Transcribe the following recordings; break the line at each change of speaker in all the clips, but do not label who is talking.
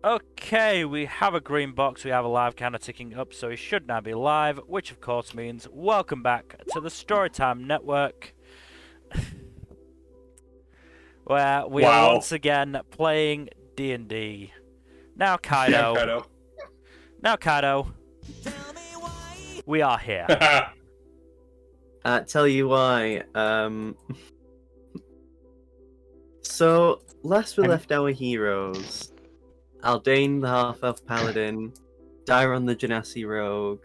Okay, we have a green box, we have a live counter ticking up, so we should now be live, which of course means welcome back to the Storytime Network, where we are
Wow.
once again playing D&D. Now
Yeah,
Kaido,
Kaido.
now Kaido, we are here.
Tell you why. So last we left our heroes, Aldane the half-elf paladin, Dairon the Genasi rogue,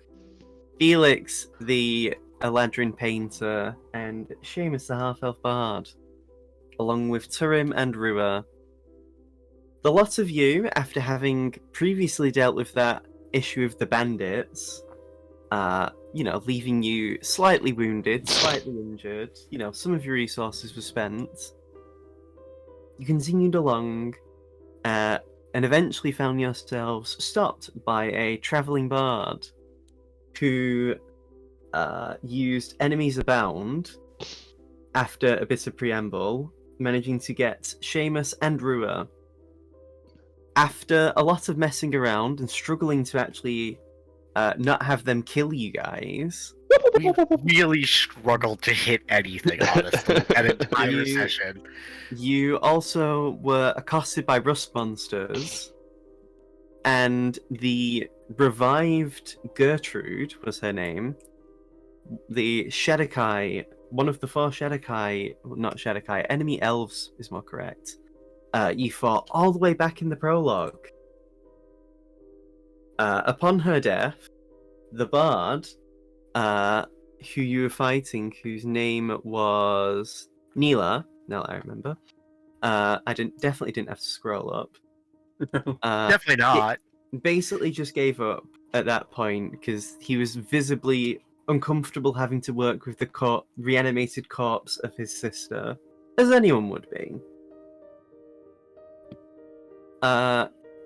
Felix the Eladrin painter, and Seamus the half-elf bard, along with Turrim and Rua. The lot of you, after having previously dealt with that issue of the bandits, leaving you slightly wounded, slightly injured, some of your resources were spent. You continued along, and eventually found yourselves stopped by a travelling bard who used Enemies Abound after a bit of preamble, managing to get Seamus and Rua. After a lot of messing around and struggling to actually not have them kill you guys,
We really struggled to hit anything, honestly, an entire session.
You also were accosted by rust monsters, and the revived Gertrude was her name. The Shedekai, one of the four Shedekai, not Shedekai, enemy elves is more correct. You fought all the way back in the prologue. Upon her death, the bard, who you were fighting, whose name was Neela, now that I remember. Definitely didn't have to scroll up.
Definitely not.
Basically just gave up at that point because he was visibly uncomfortable having to work with the reanimated corpse of his sister, as anyone would be.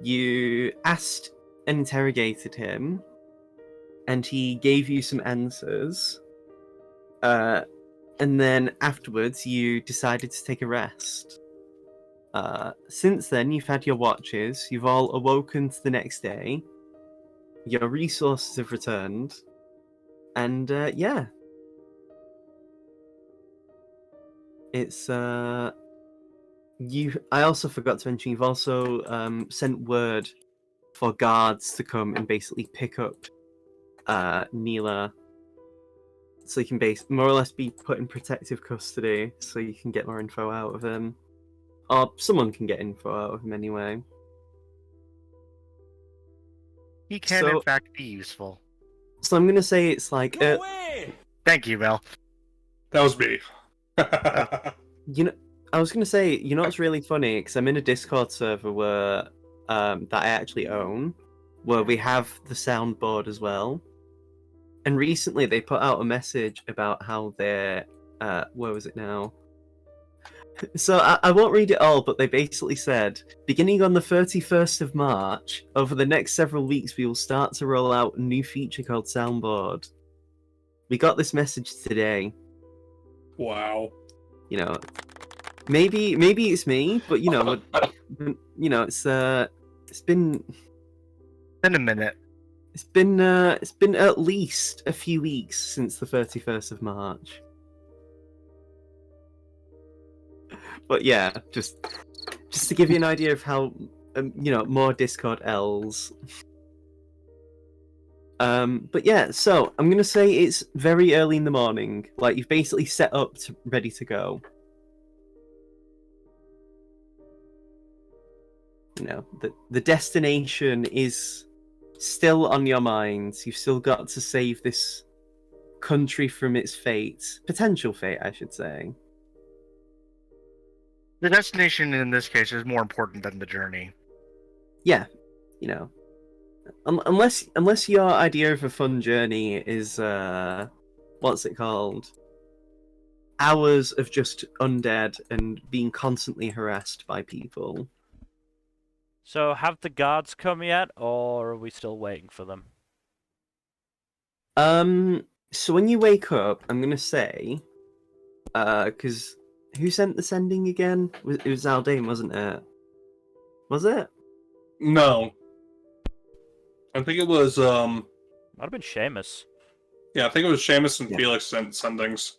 You asked and interrogated him, and he gave you some answers. And then afterwards, you decided to take a rest. Since then, you've had your watches, you've all awoken to the next day, your resources have returned, and yeah. It's I also forgot to mention, you've also sent word for guards to come and basically pick up Neela, so you can more or less be put in protective custody, so you can get more info out of him. Or someone can get info out of him anyway.
He can, in fact, be useful.
So I'm gonna say it's like...
Thank you, Mel.
That was me.
I was gonna say, what's really funny? Because I'm in a Discord server where that I actually own, where we have the soundboard as well. And recently they put out a message about how they're... where was it now? So I won't read it all, but they basically said, beginning on the 31st of March, over the next several weeks, we will start to roll out a new feature called Soundboard. We got this message today.
Wow.
Maybe it's me, but it's been
a minute.
It's been at least a few weeks since the 31st of March. But yeah, just to give you an idea of how more Discord L's. But yeah, so I'm gonna say it's very early in the morning. Like, you've basically set up ready to go. The destination is still on your minds. You've still got to save this country from its fate. Potential fate, I should say.
The destination in this case is more important than the journey.
Yeah, unless your idea of a fun journey is what's it called? Hours of just undead and being constantly harassed by people.
So, have the guards come yet, or are we still waiting for them?
So when you wake up, I'm gonna say, because who sent the sending again? It was Aldane, wasn't it? Was it?
No. I think it was,
Might have been Seamus.
yeah, I think it was Seamus and
Yeah.
Felix sent sendings.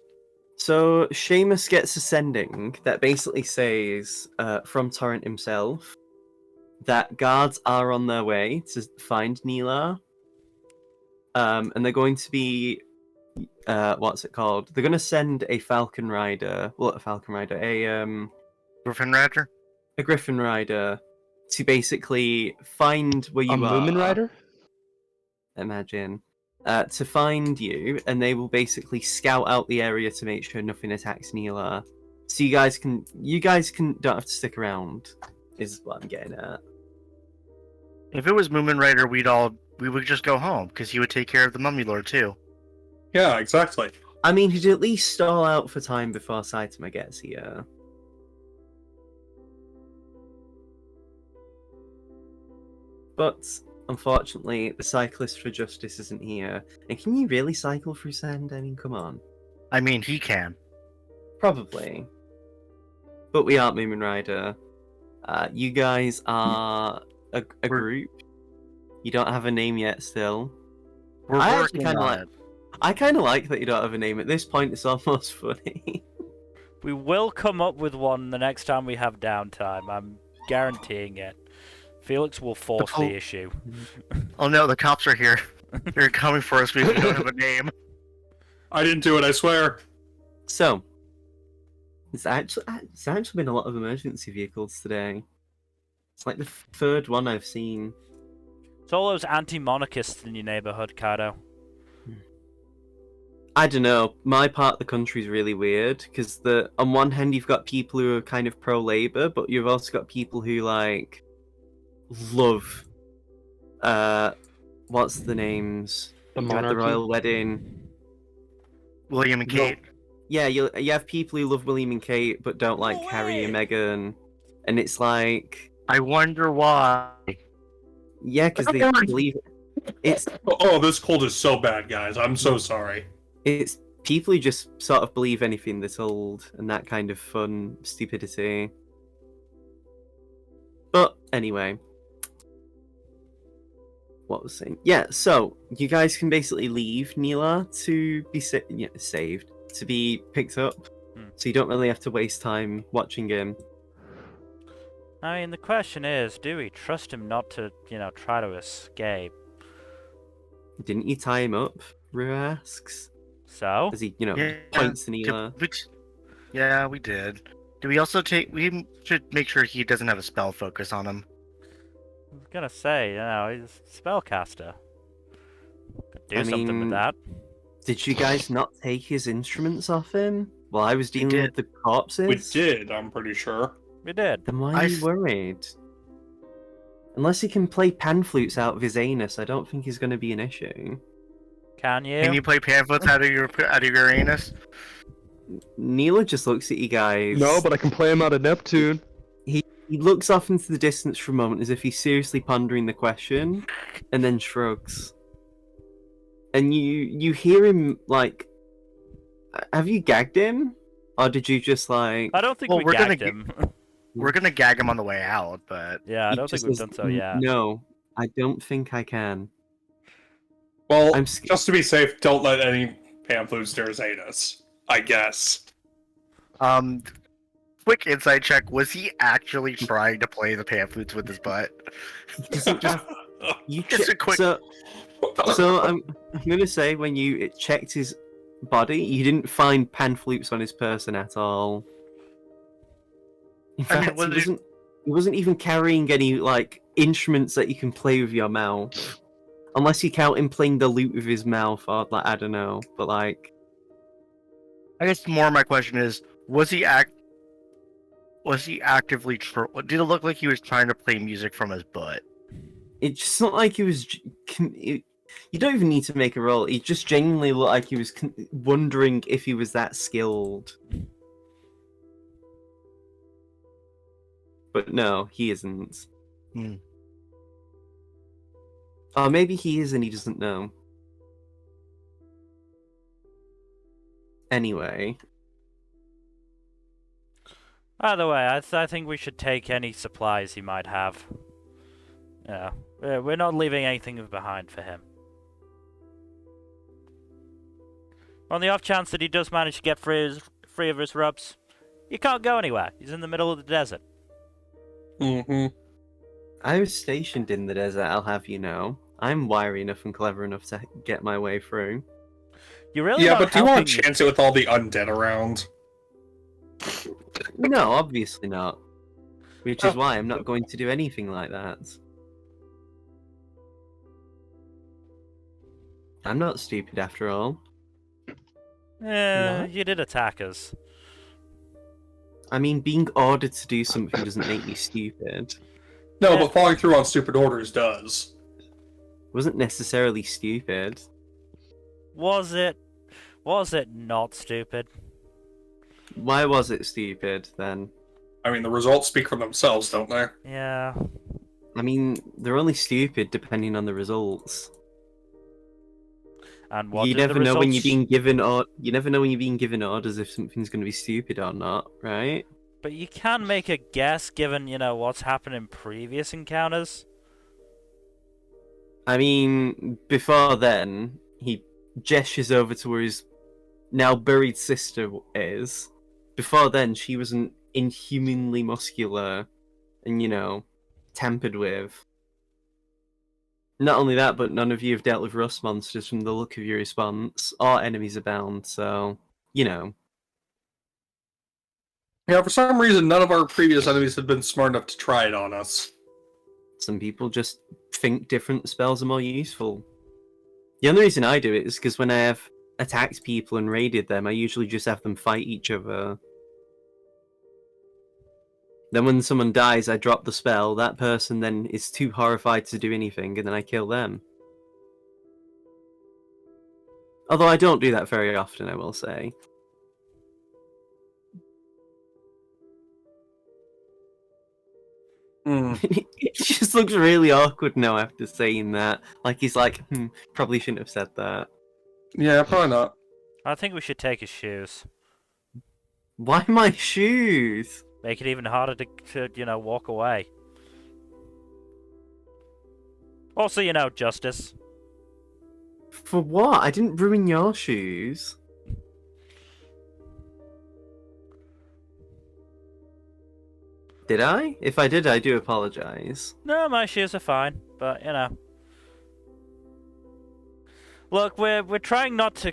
So Seamus gets a sending that basically says, from Torrent himself, that guards are on their way to find Neela. And they're going to be, what's it called? They're going to send a Falcon Rider. Well, a Falcon Rider,
Griffin Raptor?
a Griffin Rider, to basically find where you
A
are.
Moomin Rider?
Imagine. To find you, and they will basically scout out the area to make sure nothing attacks Neela. So you guys can don't have to stick around. Is what I'm getting at.
If it was Moomin Rider, we would just go home, because he would take care of the Mummy Lord too.
Yeah, exactly.
I mean, he'd at least stall out for time before Saitama gets here. But unfortunately, the cyclist for justice isn't here. And can you really cycle through sand? I mean, come on.
I mean, he can.
Probably. But we aren't Moomin Rider. You guys are a
We're-
group. You don't have a name yet still.
We're
I actually
working
kinda
on
like-
it.
I kind of like that you don't have a name. At this point, it's almost funny.
We will come up with one the next time we have downtime. I'm guaranteeing it. Felix will force the
po-
issue.
Oh no, the cops are here. They're coming for us because we don't have a name.
I didn't do it, I swear.
So, it's actually been a lot of emergency vehicles today. It's like the third one I've seen.
It's all those anti-monarchists in your neighborhood, Cardo.
I don't know. My part of the country is really weird because on one hand you've got people who are kind of pro-labor, but you've also got people who like love. What's the names?
The
You had the
monarchy?
royal wedding.
William and Kate.
Yeah, you have people who love William and Kate but don't like Harry and Meghan, and it's like,
I wonder why.
yeah, because they believe it's
Oh, this cold is so bad, guys. I'm so sorry.
it's people who just sort of believe anything they're told and that kind of fun stupidity. But anyway, what was I saying? Yeah, so you guys can basically leave Neela to be saved, to be picked up. So you don't really have to waste time watching him.
I mean, the question is, do we trust him not to, try to escape?
Didn't you tie him up? Rua asks.
So?
As he,
Yeah,
points to Neela.
Yeah, we did. Do we also we should make sure he doesn't have a spell focus on him.
I was gonna say, he's a spellcaster. Could do
I
something with
mean,
that.
Did you guys not take his instruments off him while I was
We
dealing with
did.
the corpses?
We did, I'm pretty sure.
We did.
Then why are you worried? Unless he can play pan flutes out of his anus, I don't think he's going to be an issue.
Can you?
Can you play pamphlets out of your anus?
Neela just looks at you guys.
No, but I can play him out of Neptune.
He looks off into the distance for a moment as if he's seriously pondering the question, and then shrugs. And you hear him like, have you gagged him, or did you just like?
I don't think
Well,
we
we're gonna
gagged him.
We're gonna gag him on the way out, but
Yeah, I
he
don't think
just
we've
says,
done so yet.
No, I don't think I can.
Well,
I'm
just to be safe, don't let any pamphlets near his anus. I guess.
quick insight check: was he actually trying to play the pamphlets with his butt?
He doesn't have. You
Just a quick-
So I'm gonna say when you checked his body, you didn't find pan flutes on his person at all. In
I mean,
fact,
was it-
he wasn't even carrying any like instruments that you can play with your mouth, unless you count him playing the lute with his mouth, or like I don't know. But like,
I guess more of my question is: was he actively? Did it look like he was trying to play music from his butt?
it's just not like he was. You don't even need to make a roll. He just genuinely looked like he was wondering if he was that skilled. But no, he isn't.
Hmm.
Or maybe he is and he doesn't know. Anyway,
By the way, I think we should take any supplies he might have. Yeah, we're not leaving anything behind for him. On the off chance that he does manage to get free of his rubs, you can't go anywhere. He's in the middle of the desert.
Mm-hmm.
I was stationed in the desert, I'll have you know. I'm wiry enough and clever enough to get my way through.
You're really
Yeah,
not
but do you want
helping
to chance it with all the undead around?
No, obviously not. Which is
Oh.
why I'm not going to do anything like that. I'm not stupid after all.
You did attack us.
I mean, being ordered to do something doesn't make you stupid.
No,
Yeah.
but following through on stupid orders does.
Wasn't necessarily stupid.
Was it not stupid?
Why was it stupid then?
I mean, the results speak for themselves, don't they?
Yeah.
I mean, they're only stupid depending on the results.
And what
You
did
never
the
know when you're
results...
being given you never know when you're being given orders if something's going to be stupid or not, right?
But you can make a guess given, what's happened in previous encounters.
I mean, before then, he gestures over to where his now buried sister is. Before then, she wasn't inhumanly muscular and, tempered with. Not only that, but none of you have dealt with rust monsters from the look of your response, or enemies abound, so.
Yeah, for some reason, none of our previous enemies have been smart enough to try it on us.
Some people just think different spells are more useful. The only reason I do it is because when I have attacked people and raided them, I usually just have them fight each other. Then when someone dies, I drop the spell, that person then is too horrified to do anything, and then I kill them. Although I don't do that very often, I will say. It just looks really awkward now after saying that. Like he's like, probably shouldn't have said that.
Yeah, probably not.
I think we should take his shoes.
Why my shoes?
Make it even harder to walk away. Also, justice.
For what? I didn't ruin your shoes. Did I? If I did, I do apologize.
No, my shoes are fine, but, Look, we're trying not to,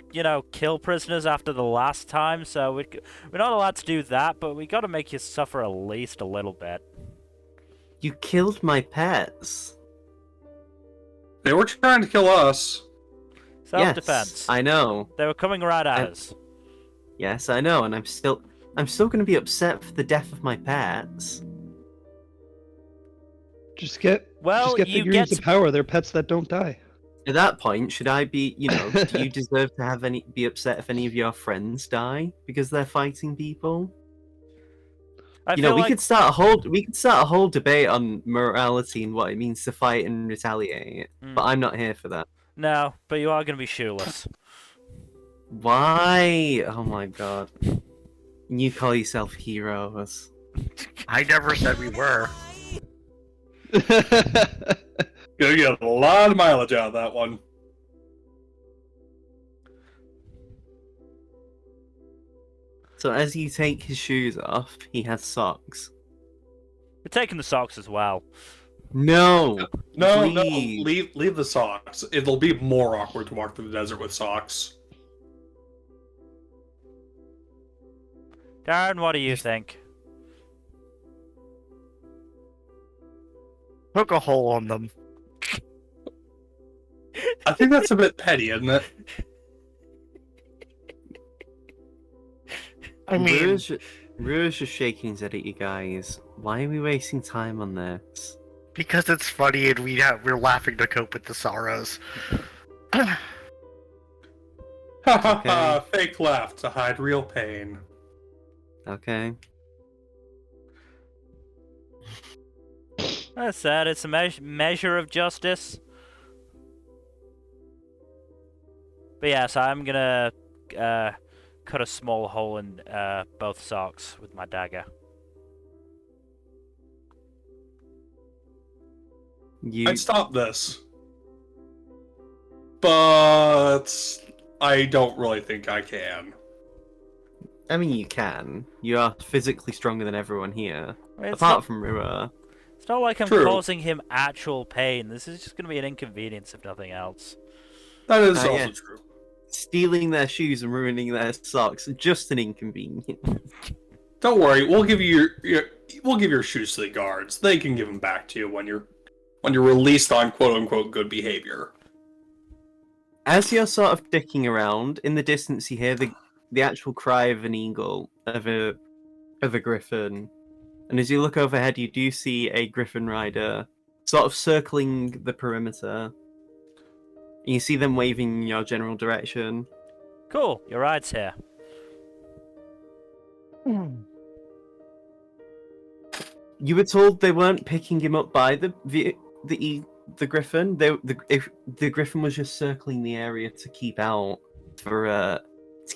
kill prisoners after the last time, so we're not allowed to do that, but we gotta make you suffer at least a little bit.
You killed my pets.
They were trying to kill us.
Self-defense.
Yes, I know.
They were coming right at us.
Yes, I know, and I'm still going to be upset for the death of my pets.
Just get
Well, you
figurines
get
of power. They're pets that don't die.
At that point, should I be, do you deserve to have be upset if any of your friends die because they're fighting people?
I
We
feel like
could start a whole debate on morality and what it means to fight and retaliate. But I'm not here for that.
no, but you are gonna be shoeless.
Why? Oh my god. You call yourself heroes.
I never said we were.
Gonna get a lot of mileage out of that one.
So as you take his shoes off, he has socks.
We're taking the socks as well.
No!
No,
Please.
no, leave the socks. It'll be more awkward to walk through the desert with socks.
Darren, what do you think?
Poke a hole on them.
I think that's a bit petty, isn't it?
I mean,
Rua's just shaking his head at you guys. Why are we wasting time on this?
because it's funny and we're laughing to cope with the sorrows.
Ha ha ha! Fake laugh to hide real pain.
Okay.
I said it's a measure of justice. But yeah, so I'm gonna cut a small hole in both socks with my dagger.
You,
I'd stop this. But I don't really think I can.
I mean, you can. You are physically stronger than everyone here,
I mean,
apart from Rua.
it's not like I'm
True.
causing him actual pain. This is just going to be an inconvenience, if nothing else.
That is
Ah,
also
yeah.
true.
Stealing their shoes and ruining their socks, just an inconvenience.
Don't worry, we'll give you your shoes to the guards. They can give them back to you when you're released on quote unquote good behavior.
As you're sort of dicking around, in the distance you hear the actual cry of an eagle, of a griffin. And as you look overhead, you do see a griffin rider sort of circling the perimeter. And you see them waving in your general direction.
Cool, your ride's here.
You were told they weren't picking him up by the griffin. The griffin was just circling the area to keep out to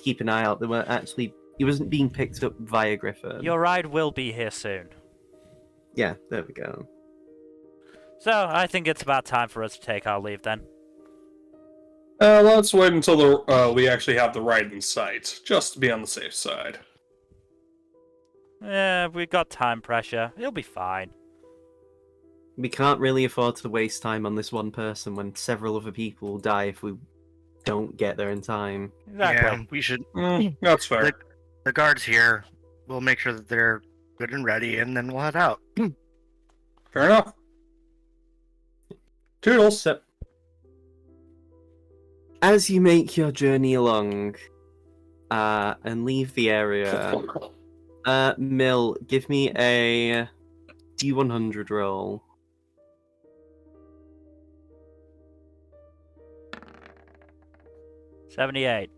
keep an eye out. They weren't actually. He wasn't being picked up via griffin.
Your ride will be here soon.
Yeah, there we go.
So, I think it's about time for us to take our leave then.
Let's wait until we actually have the ride in sight, just to be on the safe side.
Yeah, we got time pressure. It'll be fine.
We can't really afford to waste time on this one person when several other people will die if we don't get there in time.
Exactly.
Yeah, we should.
That's fair.
The guards here. We'll make sure that they're good and ready, and then we'll head out.
Fair enough. Toodles.
So, as you make your journey along, and leave the area, Mill, give me a D100 roll.
$78.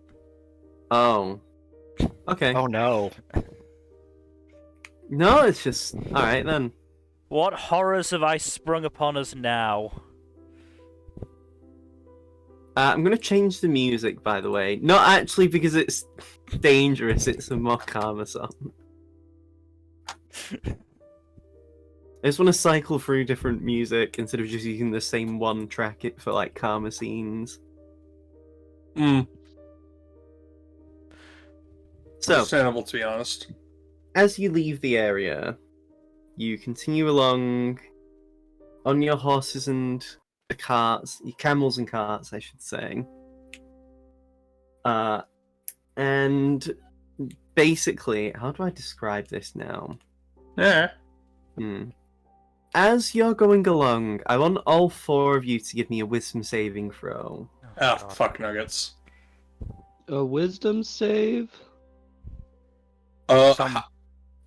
Oh. Okay.
Oh no.
No, it's just... Alright then.
What horrors have I sprung upon us now?
I'm gonna change the music, by the way. Not actually because it's dangerous, it's a more calmer song. I just want to cycle through different music instead of just using the same one track for like calmer scenes. So,
Understandable, to be honest.
as you leave the area, you continue along on your horses and the carts, your camels and carts, I should say. And basically, how do I describe this now?
Yeah.
As you're going along, I want all four of you to give me a wisdom saving throw.
Ah, fuck nuggets.
A wisdom save?
Some-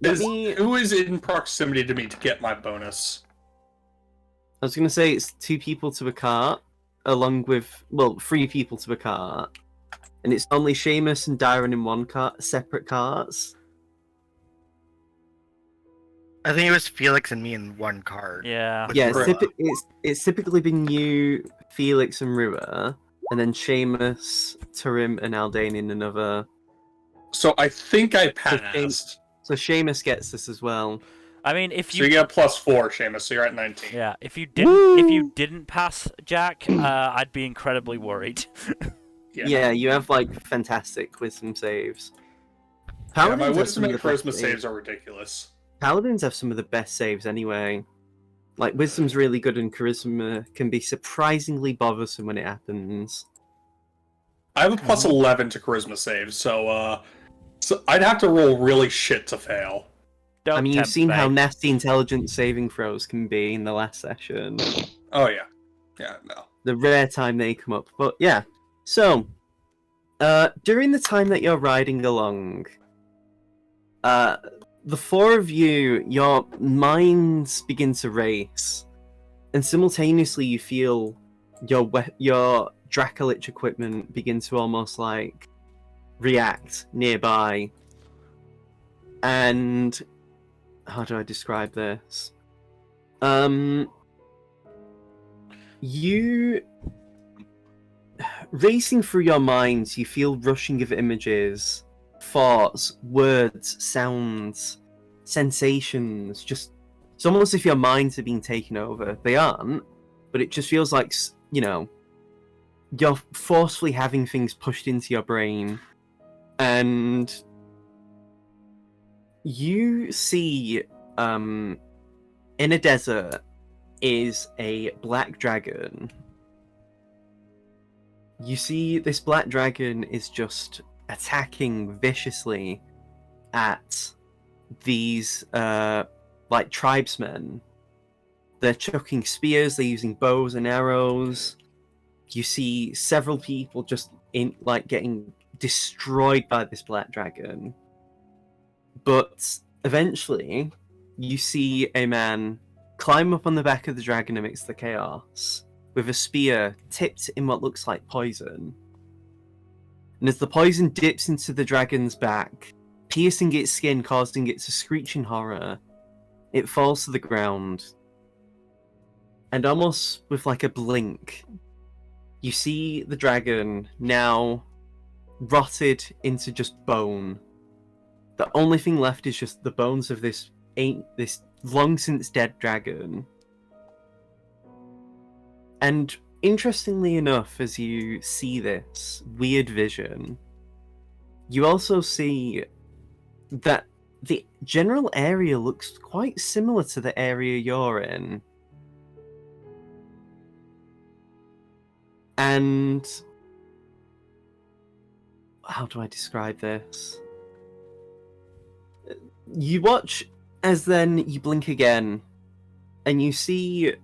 Who is in proximity to me to get my bonus?
I was going to say it's 2 people to a cart, along with, well, 3 people to a cart. And it's only Seamus and Dyron in one cart, separate carts.
I think it was Felix and me in one card.
Yeah.
Yeah,
Rua.
it's typically been you, Felix, and Rua, and then Seamus, Turrim, and Aldane in another.
So I think I
Shame-
passed.
So Seamus gets this as well.
I mean, if
So you get +4, Seamus, so you're at 19.
yeah, if you
Woo!
didn't pass, Jack, I'd be incredibly worried.
Yeah, you have like fantastic wisdom saves.
Yeah, my
Paladins have
wisdom
some
and
of the best
charisma saves are ridiculous.
Paladins have some of the best saves anyway. Like, wisdom's really good, and charisma can be surprisingly bothersome when it happens.
I have a +11 to charisma saves, so I'd have to roll really shit to fail.
Don't
I mean, you've
tempt
seen how
fate.
nasty intelligence saving throws can be in the last session.
Oh yeah. Yeah, no.
The rare time they come up. But yeah. So, during the time that you're riding along, the 4 of you, your minds begin to race, and simultaneously you feel your Dracolich equipment begin to almost like react nearby. And how do I describe this? You racing through your minds, you feel rushing of images, thoughts, words, sounds, sensations. Just it's almost as if your minds are being taken over. They aren't, but it just feels like, you know, you're forcefully having things pushed into your brain, and you see, in a desert is a black dragon. You see this black dragon is just attacking viciously at these, like, tribesmen. They're chucking spears, they're using bows and arrows. You see several people just getting destroyed by this black dragon. But eventually, you see a man climb up on the back of the dragon amidst the chaos, with a spear tipped in what looks like poison. And as the poison dips into the dragon's back, piercing its skin, causing it to screech in horror, it falls to the ground. And almost with like a blink, you see the dragon now rotted into just bone. The only thing left is just the bones of this long since dead dragon. And interestingly enough, as you see this weird vision, you also see that the general area looks quite similar to the area you're in. And how do I describe this? You watch as then you blink again, and you see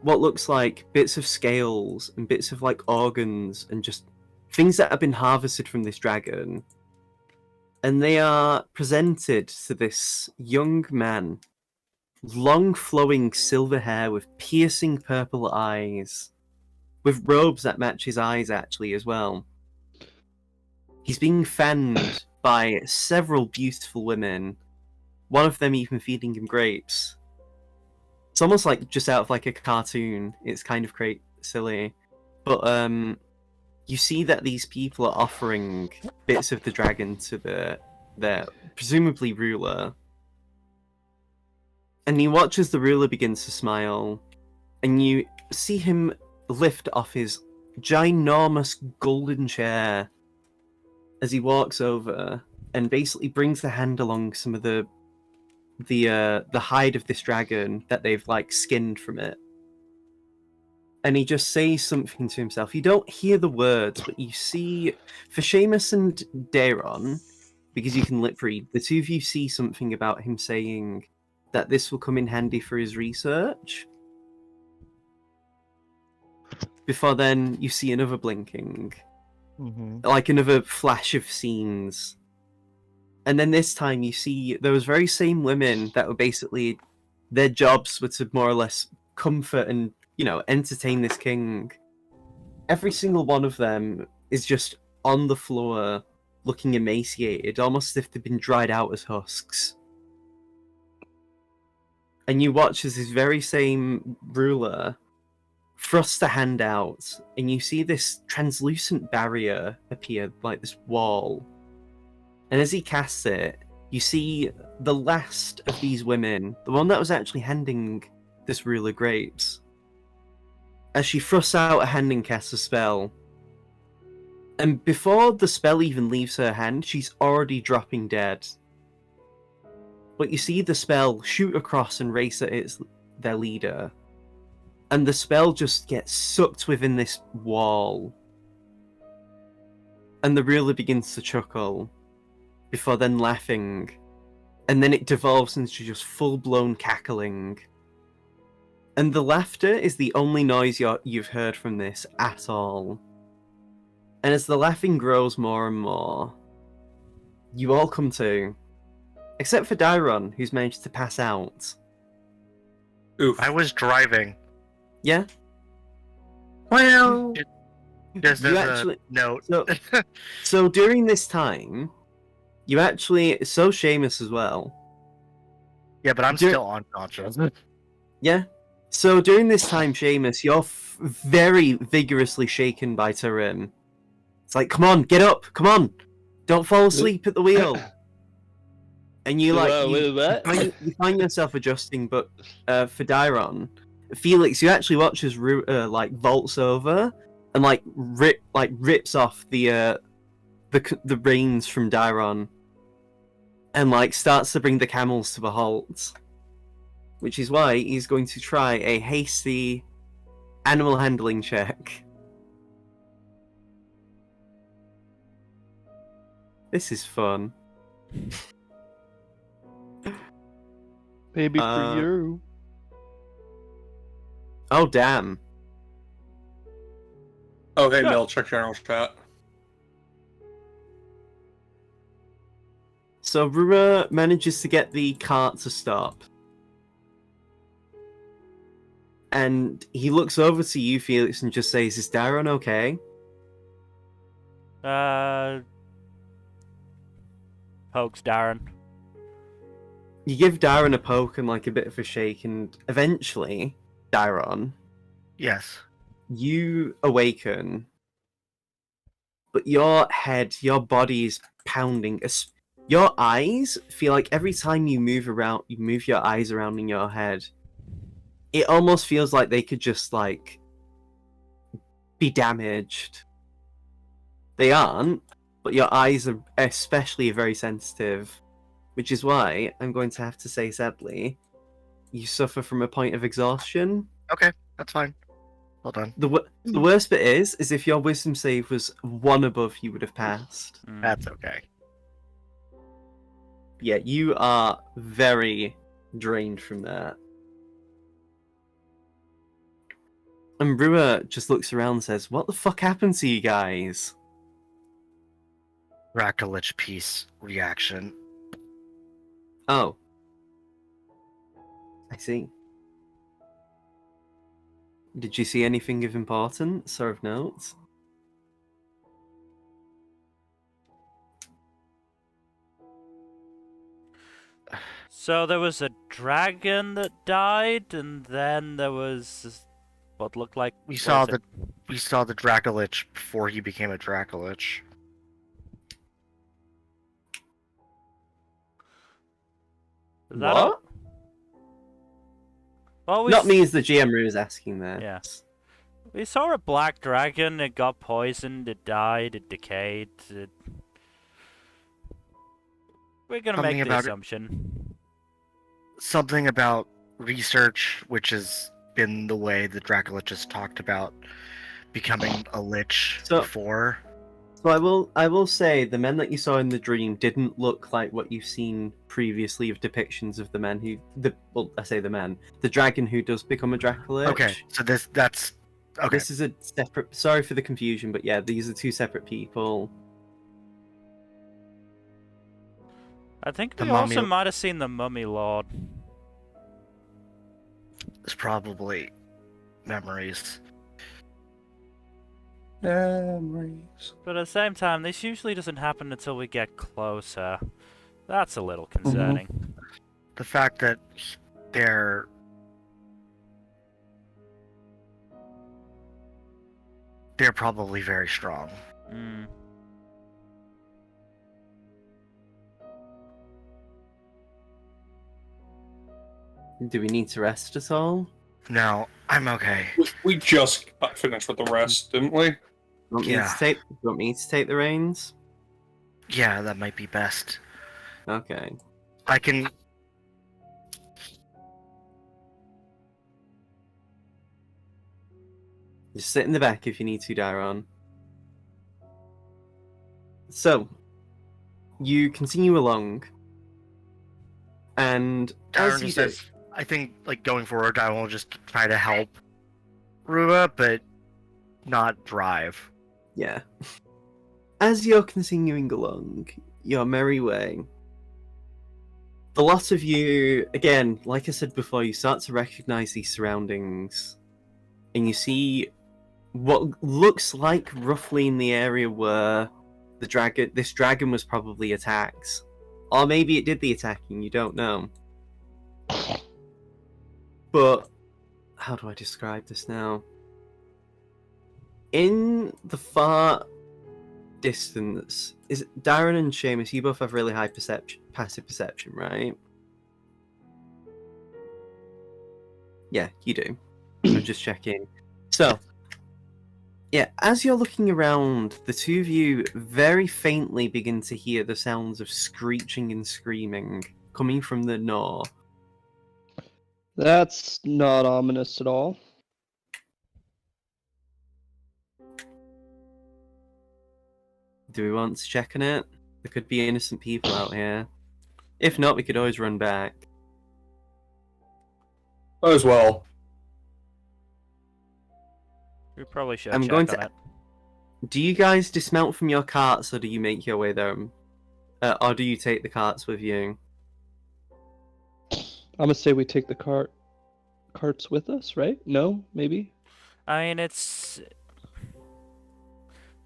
what looks like bits of scales and bits of like organs and just things that have been harvested from this dragon. And they are presented to this young man, long flowing silver hair with piercing purple eyes, with robes that match his eyes actually as well. He's being fanned by several beautiful women, one of them even feeding him grapes. It's almost like just out of like a cartoon. It's kind of silly. But you see that these people are offering bits of the dragon to their presumably ruler. And you watch as the ruler begins to smile, and you see him lift off his ginormous golden chair as he walks over and basically brings the hand along some of the hide of this dragon that they've like skinned from it. And he just says something to himself. You don't hear the words, but you see, for Seamus and Daron, because you can lip read, the two of you see something about him saying that this will come in handy for his research. Before then, you see another blinking. Like another flash of scenes. And then this time you see those very same women that were basically, their jobs were to more or less comfort and, you know, entertain this king. Every single one of them is just on the floor, looking emaciated, almost as if they've been dried out as husks. And you watch as this very same ruler thrusts a hand out, and you see this translucent barrier appear, like this wall. And as he casts it, you see the last of these women, the one that was actually handing this ruler grapes, as she thrusts out a hand and casts a spell. And before the spell even leaves her hand, she's already dropping dead. But you see the spell shoot across and race at their leader. And the spell just gets sucked within this wall. And the ruler begins to chuckle, before then laughing. And then it devolves into just full-blown cackling. And the laughter is the only noise you've heard from this at all. And as the laughing grows more and more, you all come to, except for Dairon, who's managed to pass out.
Oof.
I was driving.
Yeah?
Well,
Just
You
as
actually-
a note.
So during this time, you actually, so Seamus as well.
Yeah, but I'm
Dur-
still unconscious.
Yeah? So during this time, Seamus, you're very vigorously shaken by Turrim. It's like, come on, get up, come on! Don't fall asleep at the wheel! And you like, you find yourself adjusting, but for Dairon, Felix, you actually watch as like vaults over and like rips off the reins from Dairon and like starts to bring the camels to a halt, which is why he's going to try a hasty animal handling check. This is fun.
Maybe for you.
Oh damn.
Oh, hey,
Yeah.
Mel, check general chat.
So Rua manages to get the cart to stop. And he looks over to you, Felix, and just says, "Is Dairon okay?"
Pokes Darren.
You give Dairon a poke and like a bit of a shake, and eventually, Dairon,
Yes.
you awaken, but your head, your body is pounding. Your eyes feel like every time you move your eyes around in your head, it almost feels like they could just like be damaged. They aren't, but your eyes are especially very sensitive, which is why I'm going to have to say, sadly, you suffer from a point of exhaustion.
Okay, that's fine. Well done.
The worst bit is if your wisdom save was 1 above, you would have passed.
That's okay.
Yeah, you are very drained from that. And Rua just looks around and says, "What the fuck happened to you guys?"
Rakilich piece reaction.
Oh. I see. Did you see anything of importance or of note?
So there was a dragon that died, and then there was what looked like
We
what
saw
was
the Dracolich before he became a Dracolich.
it? Is that all?
What?
Well,
Not me as the GM who is asking that.
Yeah. We saw a black dragon. It got poisoned. It died. It decayed. We're gonna
Something
make the
about it-
assumption.
Something about research, which has been the way the Dracolich has talked about becoming a lich
So-
before.
So I will say the men that you saw in the dream didn't look like what you've seen previously of depictions of the men the dragon who does become a Dracolich.
Okay, so that's okay.
This is a separate. Sorry for the confusion, but yeah, these are 2 separate people.
I think
The
we also
mummy-
might have seen the mummy lord.
It's probably memories.
Memories.
But at the same time, this usually doesn't happen until we get closer. That's a little
Mm-hmm.
concerning.
The fact that they're probably very strong.
Mm.
Do we need to rest at all?
No, I'm okay.
We just finished with the rest, didn't we?
You want
Yeah.
you want me to take the reins?
Yeah, that might be best.
Okay.
I can.
Just sit in the back if you need to, Dairon. So, you continue along, and as
Darren
you
says, I think like going forward, I will just try to help Rua, but not drive.
yeah, as you're continuing along your merry way, the lot of you, again, like I said before, you start to recognize these surroundings, and you see what looks like roughly in the area where this dragon was probably attacked. Or maybe it did the attacking, you don't know. But how do I describe this now? In the far distance, is it Darren and Seamus, you both have really high passive perception, right? Yeah, you do. So just checking. So, yeah, as you're looking around, the two of you very faintly begin to hear the sounds of screeching and screaming coming from the north.
That's not ominous at all.
Do we want to check on it? There could be innocent people out here. If not, we could always run back.
As well.
We probably should
I'm
check
going
on
to-
it.
Do you guys dismount from your carts, or do you make your way there? Or do you take the carts with you?
I'm gonna say we take the carts with us, right? No, maybe.
I mean, it's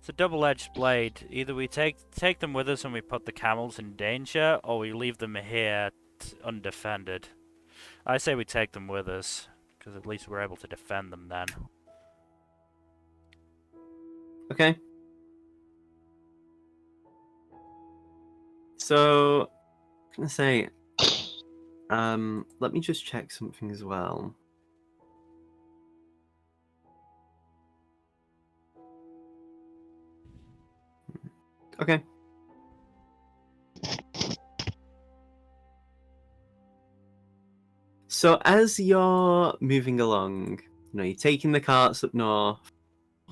a double-edged blade. Either we take them with us and we put the camels in danger, or we leave them here undefended. I say we take them with us, because at least we're able to defend them then.
Okay. So, I'm gonna say, let me just check something as well. Okay. So as you're moving along, you're taking the carts up north,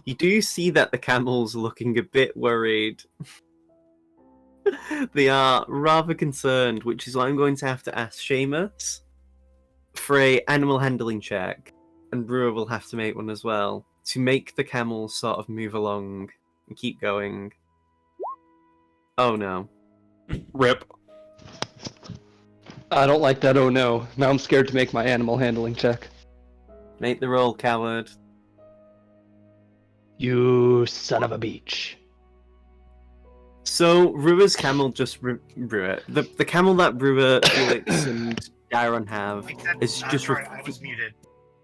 you do see that the camels are looking a bit worried. They are rather concerned, which is why I'm going to have to ask Seamus for a animal handling check, and Brewer will have to make one as well, to make the camels sort of move along and keep going. Oh no.
Rip.
I don't like that. Oh no. Now I'm scared to make my animal handling check.
Make the roll, coward.
You son of a beach.
So Rua's camel just Rua. The camel that Rua, Felix, and Dairon have is just.
Sorry, I was muted.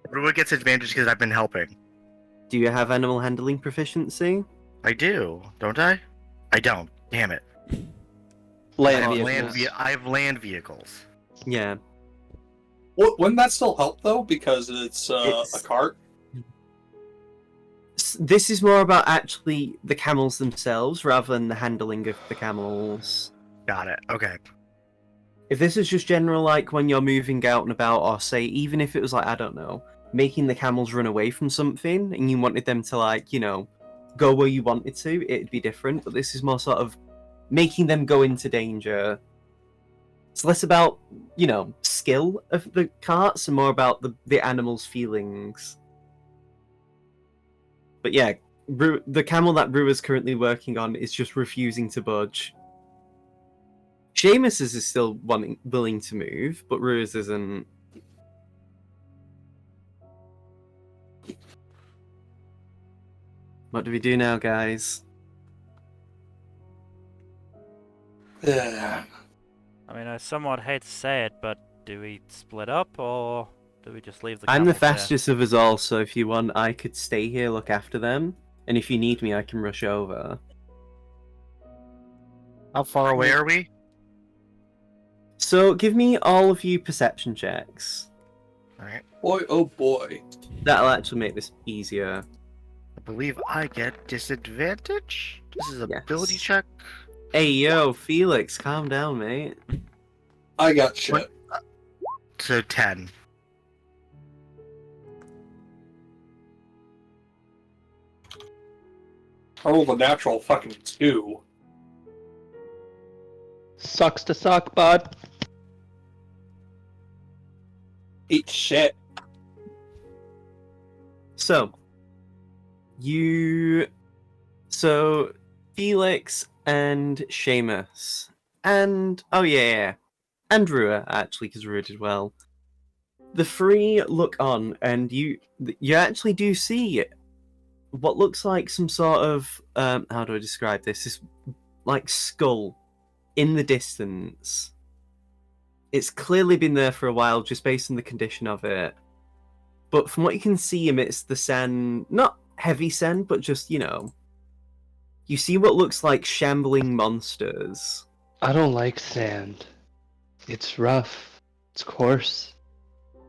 Rua gets advantage because I've been helping.
Do you have animal handling proficiency?
I do, don't I? I don't. Damn it.
Land
Oh,
vehicles.
I have land vehicles.
Yeah.
Wouldn't that still help though? Because it's a cart.
This is more about actually the camels themselves rather than the handling of the camels.
Got it. Okay.
If this is just general, like when you're moving out and about, or say, even if it was like, I don't know, making the camels run away from something and you wanted them to, like, go where you wanted to, it'd be different. But this is more sort of making them go into danger. It's less about, skill of the carts and more about the animals' feelings. But yeah, the camel that Brewer's currently working on is just refusing to budge. Seamus's is still willing to move, but Brewer's isn't. What do we do now, guys?
Yeah.
I mean, I somewhat hate to say it, but do we split up, or do we just leave the
I'm the
camels there?
fastest of us all, so if you want, I could stay here, look after them, and if you need me, I can rush over.
How far away are we?
So give me all of you perception checks.
Alright.
Boy, oh boy.
That'll actually make this easier.
I believe I get disadvantage? This is
Yes.
ability check.
Hey, yo, Felix, calm down, mate.
I got shit.
So 10.
I rolled a natural fucking 2.
Sucks to suck, bud.
Eat shit.
So, Felix and Seamus, and, and Rua, actually, because Rua did well. The three look on, and you actually do see what looks like some sort of, how do I describe this? This, like, skull in the distance. It's clearly been there for a while, just based on the condition of it. But from what you can see amidst the sand, not heavy sand, but just, you see what looks like shambling monsters.
I don't like sand. It's rough. It's coarse.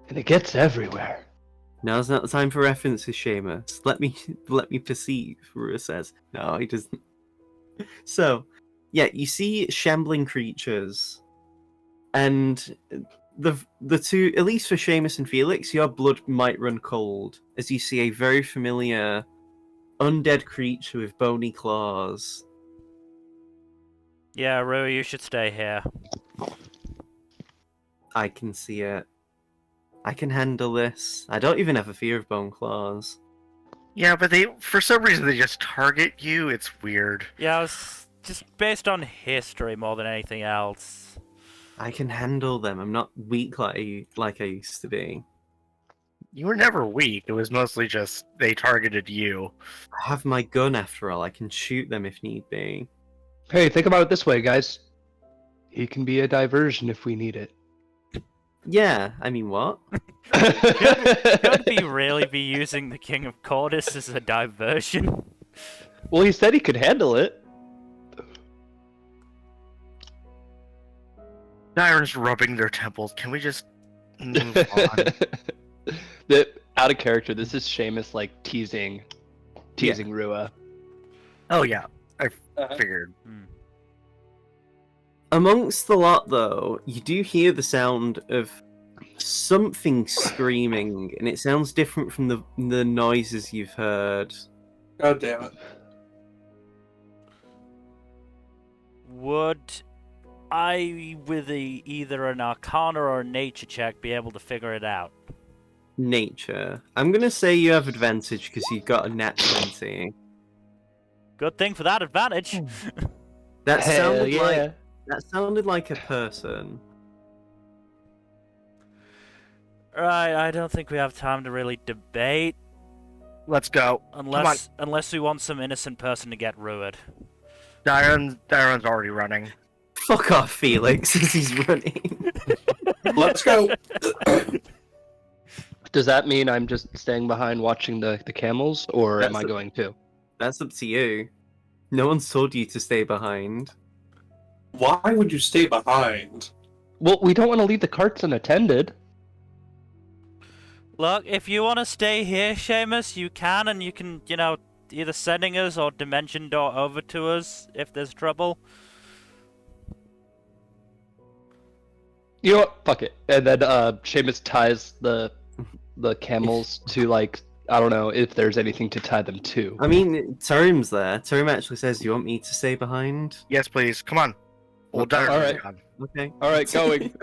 And it gets everywhere.
Now's not the time for references, Seamus. Let me perceive, Rua says. No, he doesn't. So, yeah, you see shambling creatures, and the two, at least for Seamus and Felix, your blood might run cold as you see a very familiar undead creature with bony claws.
Yeah, Rui, you should stay here.
I can see it. I can handle this. I don't even have a fear of bone claws.
Yeah, but for some reason, they just target you. It's weird.
Yeah, it's just based on history more than anything else.
I can handle them. I'm not weak like I used to be.
You were never weak. It was mostly just they targeted you.
I have my gun after all. I can shoot them if need be.
Hey, think about it this way, guys. He can be a diversion if we need it.
Yeah, I mean, what?
Could we really be using the King of Cordis as a diversion?
Well, he said he could handle it.
Dyron's rubbing their temples. Can we just move on?
Out of character, this is Seamus like teasing Rua.
Oh yeah, I figured.
Amongst the lot, though, you do hear the sound of something screaming, and it sounds different from the noises you've heard.
God damn it.
Would I, with either an Arcana or a Nature check, be able to figure it out?
Nature. I'm gonna say you have advantage because you've got a nat 20.
Good thing for that advantage.
That
Hell
sounded
yeah.
sounded like a person.
Right, I don't think we have time to really debate.
Let's go.
Unless we want some innocent person to get ruined.
Dyron's already running.
Fuck off, Felix, as he's running.
Let's go.
Does that mean I'm just staying behind watching the camels, or am I going too?
That's up to you. No one's told you to stay behind.
Why would you stay behind?
Well, we don't want to leave the carts unattended.
Look, if you want to stay here, Seamus, you can, and you can, either sending us or dimension door over to us if there's trouble.
You know what? Fuck it. And then Seamus ties the camels to, like, I don't know if there's anything to tie them to.
I mean, Turrim's there. Turrim actually says, "You want me to stay behind?"
Yes, please. Come on. Well,
Okay.
Dyron.
Alright.
Okay.
All right, going.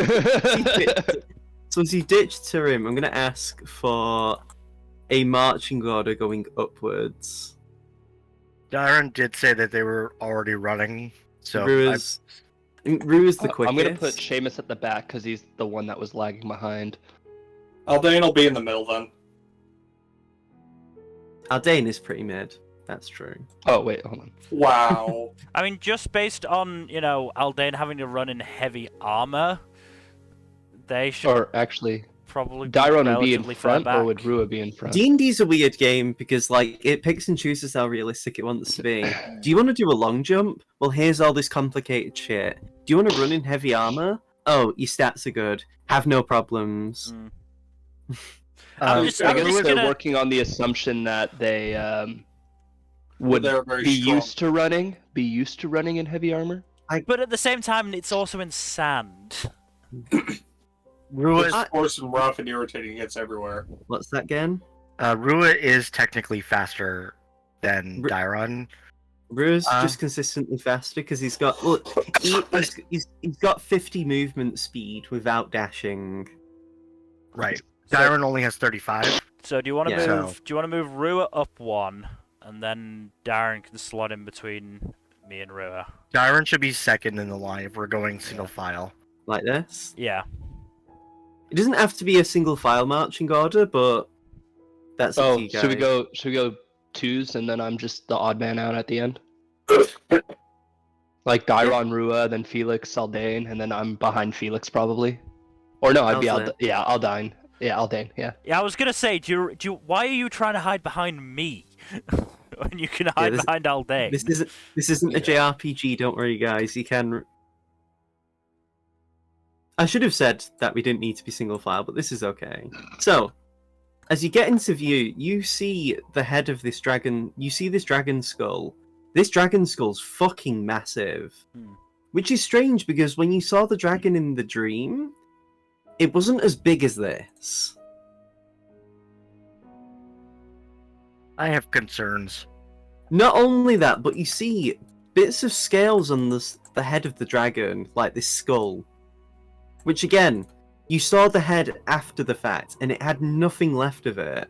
So as you ditch Turrim, I'm going to ask for a marching order going upwards.
Dyron did say that they were already running, so
Rua's the quickest.
I'm gonna put Seamus at the back because he's the one that was lagging behind.
Aldane will be in the middle then.
Aldane is pretty mid. That's true.
Oh wait, hold on.
Wow.
I mean, just based on, Aldane having to run in heavy armor, they should
Or actually,
probably be
Dyron would be in
relatively far
front, or
back.
would Rua be in front?
D&D's a weird game because, like, it picks and chooses how realistic it wants to be. Do you want to do a long jump? Well, here's all this complicated shit. Do you want to run in heavy armor? Oh, your stats are good. Have no problems.
I'm
I
just
guess they're
gonna-
working on the assumption that they would
They're very
be
strong.
used to running in heavy armor.
But at the same time, it's also in sand.
Rua
It's coarse and rough and irritating. It's everywhere.
What's that again?
Rua is technically faster than Dyron.
Rua's just consistently faster because he's got he's got 50 movement speed without dashing.
Right.
So-
Dyron only has 35.
So do you want to
Yeah.
move?
So-
Do you want to move Rua up one, and then Darren can slot in between me and Rua?
Dyron should be second in the line if we're going single file.
Like this.
Yeah.
It doesn't have to be a single file marching order, but that's up to
Oh,
you guys.
should we go twos and then I'm just the odd man out at the end? Like Dyron, Rua, then Felix, Aldane, and then I'm behind Felix probably. Or no, I'd be
How's that?
Aldane. Yeah, Aldane. Yeah.
Yeah, I was gonna say, why are you trying to hide behind me when you can hide
this-
behind Aldane?
This isn't a JRPG. Don't worry, guys. You can. I should have said that we didn't need to be single file, but this is okay. So, As you get into view, you see the head of this dragon. You see this dragon skull. This dragon skull's fucking massive.
Hmm.
Which is strange because when you saw the dragon in the dream, it wasn't as big as this.
I have concerns.
Not only that, but you see bits of scales on the head of the dragon, like this skull. Which again, you saw the head after the fact, and it had nothing left of it.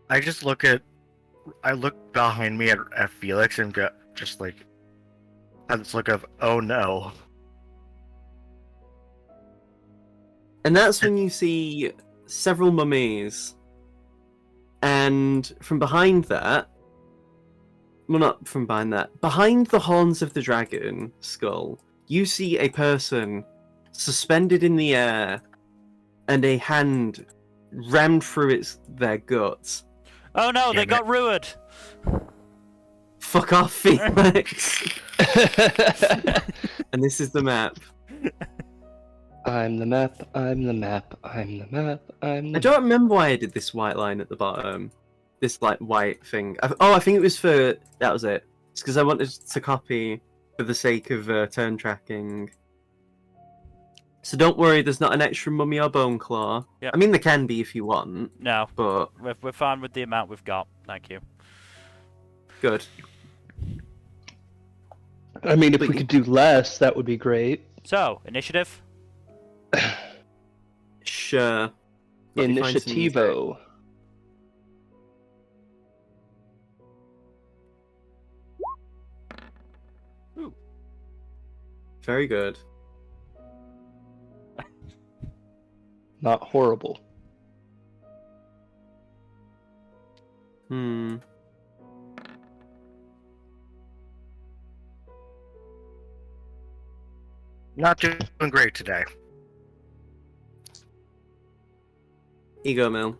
I look behind me at Felix and go, just like, have this look of, oh no.
And that's when you see several mummies. And from behind that, well, not from behind that, behind the horns of the dragon skull, you see a person suspended in the air and a hand rammed through their guts.
Oh no, they
Damn
got ruined.
Fuck off, Felix. And this is the map.
I'm the map, I'm the map, I'm the map, I'm the
I don't remember why I did this white line at the bottom. This like white thing. I think it was for that was it. It's because I wanted to copy for the sake of turn tracking. So don't worry, there's not an extra mummy or bone claw.
Yep.
I mean, there can be if you want,
No,
but
we're fine with the amount we've got. Thank you.
good.
I mean, if
But
we
you-
could do less, that would be great.
So, initiative.
Sure. Let me find some music.
Initiativo.
Very good.
Not horrible.
Hmm.
Not doing great today.
Ego mill.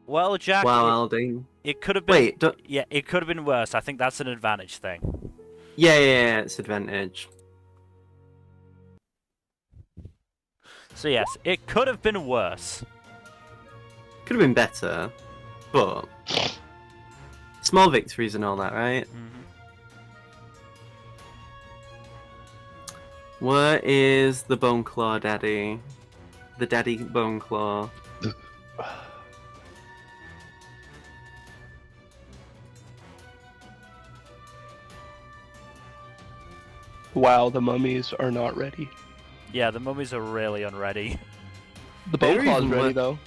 Well, Jack,
Wow, Aldine.
it could have been.
Wait,
Yeah, it could have been worse. I think that's an advantage thing.
yeah, it's advantage.
So yes, it could have been worse.
Could have been better, but small victories and all that, right? Where is the Bone Claw Daddy? The Daddy Bone Claw.
Wow, the mummies are not ready.
Yeah, the mummies are really unready.
The
They're
bone claw's
even
ready
wor-
though.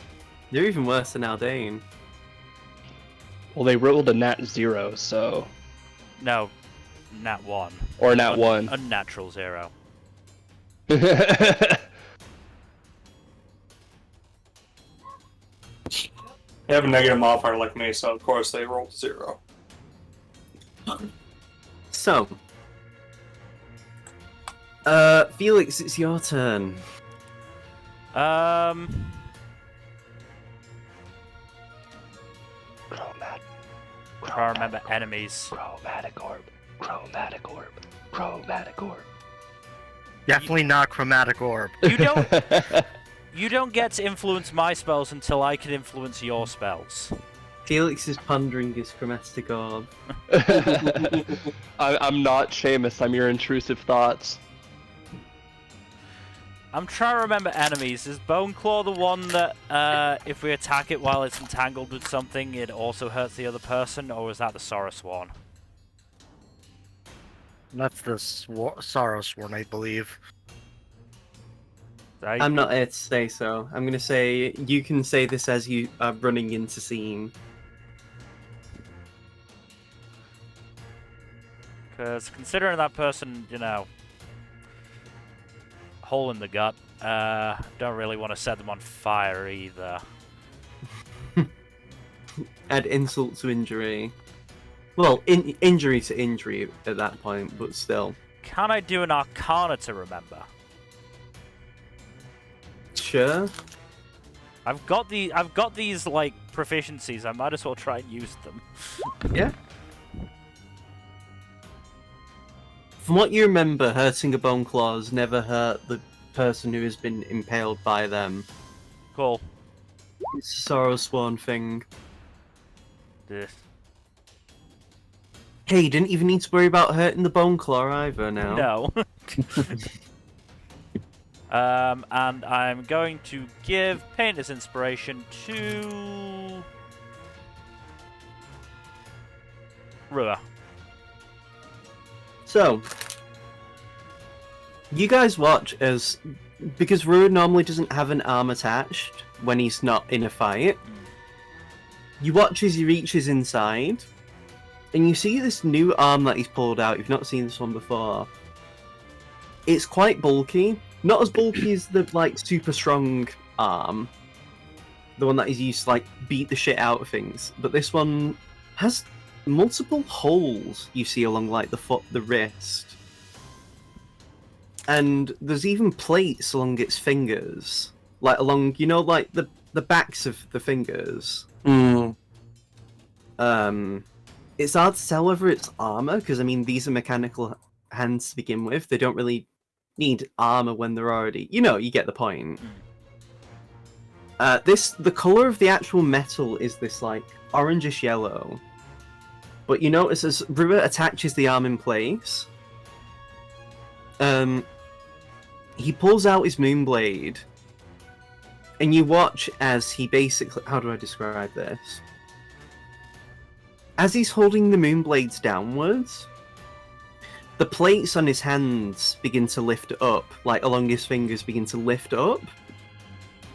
They're even worse than Aldane.
Well, they rolled a nat 0, so
No, nat 1.
or nat 1.
Unnatural 0.
They have a negative modifier like me, so of course they rolled 0.
So, Felix, it's your turn.
I remember enemies.
Chromatic orb. Chromatic orb. Chromatic orb.
Definitely not chromatic orb.
You don't get to influence my spells until I can influence your spells.
Felix is pondering his chromatic orb.
I'm not Seamus, I'm your intrusive thoughts.
I'm trying to remember enemies. Is Bone Claw the one that if we attack it while it's entangled with something, it also hurts the other person, or is that the Sorrowsworn?
That's the Sorrowsworn, I believe.
I'm not here to say so. I'm gonna say you can say this as you are running into scene.
Because considering that person, you know, hole in the gut, don't really want to set them on fire either.
Add insult to injury. Well, injury to injury at that point, but still.
Can I do an Arcana to remember?
Sure.
I've got these like proficiencies. I might as well try and use them.
Yeah. From what you remember, hurting a bone claws never hurt the person who has been impaled by them.
Cool.
It's a sorrow-sworn thing.
Ugh.
Hey, you didn't even need to worry about hurting the bone claw either now.
No. And I'm going to give Painter's Inspiration to Rua.
So, you guys watch as, because Rua normally doesn't have an arm attached when he's not in a fight, you watch as he reaches inside, and you see this new arm that he's pulled out. You've not seen this one before. It's quite bulky. Not as bulky as the, like, super strong arm. The one that he's used to, like, beat the shit out of things. But this one has multiple holes you see along, like, the foot, the wrist. And there's even plates along its fingers. Like, along, you know, like, the backs of the fingers. It's hard to tell whether it's armor, because, I mean, these are mechanical hands to begin with. They don't really need armor when they're already... You know, you get the point. The color of the actual metal is this, like, orangish yellow. But you notice as Rua attaches the arm in place, he pulls out his Moonblade, and you watch as he basically... How do I describe this? As he's holding the Moonblades downwards, the plates on his hands begin to lift up, like along his fingers begin to lift up,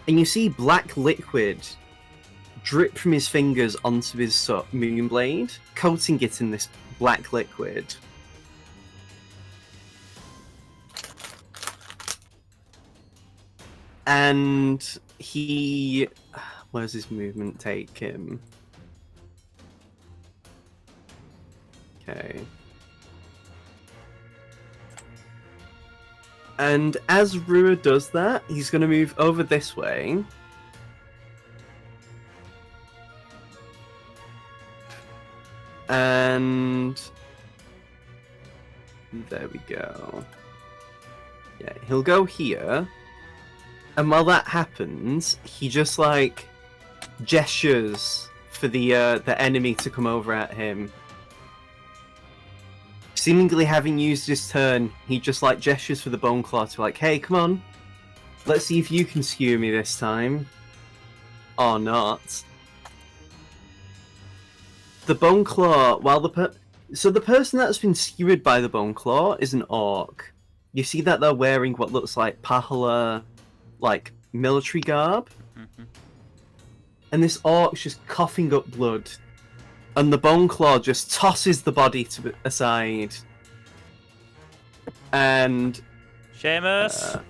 and you see black liquid drip from his fingers onto his Moonblade, coating it in this black liquid. And he... Where does his movement take him? Okay. And as Rua does that, he's going to move over this way. And... There we go. Yeah, he'll go here. And while that happens, he just, like, gestures for the enemy to come over at him. Seemingly having used his turn, he just, like, gestures for the Bone Claw to, like, hey, come on. Let's see if you can skewer me this time. Or not. The Bone Claw, while so the person that's been skewered by the Bone Claw is an orc. You see that they're wearing what looks like Pahala, like, military garb. And this orc's just coughing up blood. And the Bone Claw just tosses the body aside. And...
Seamus!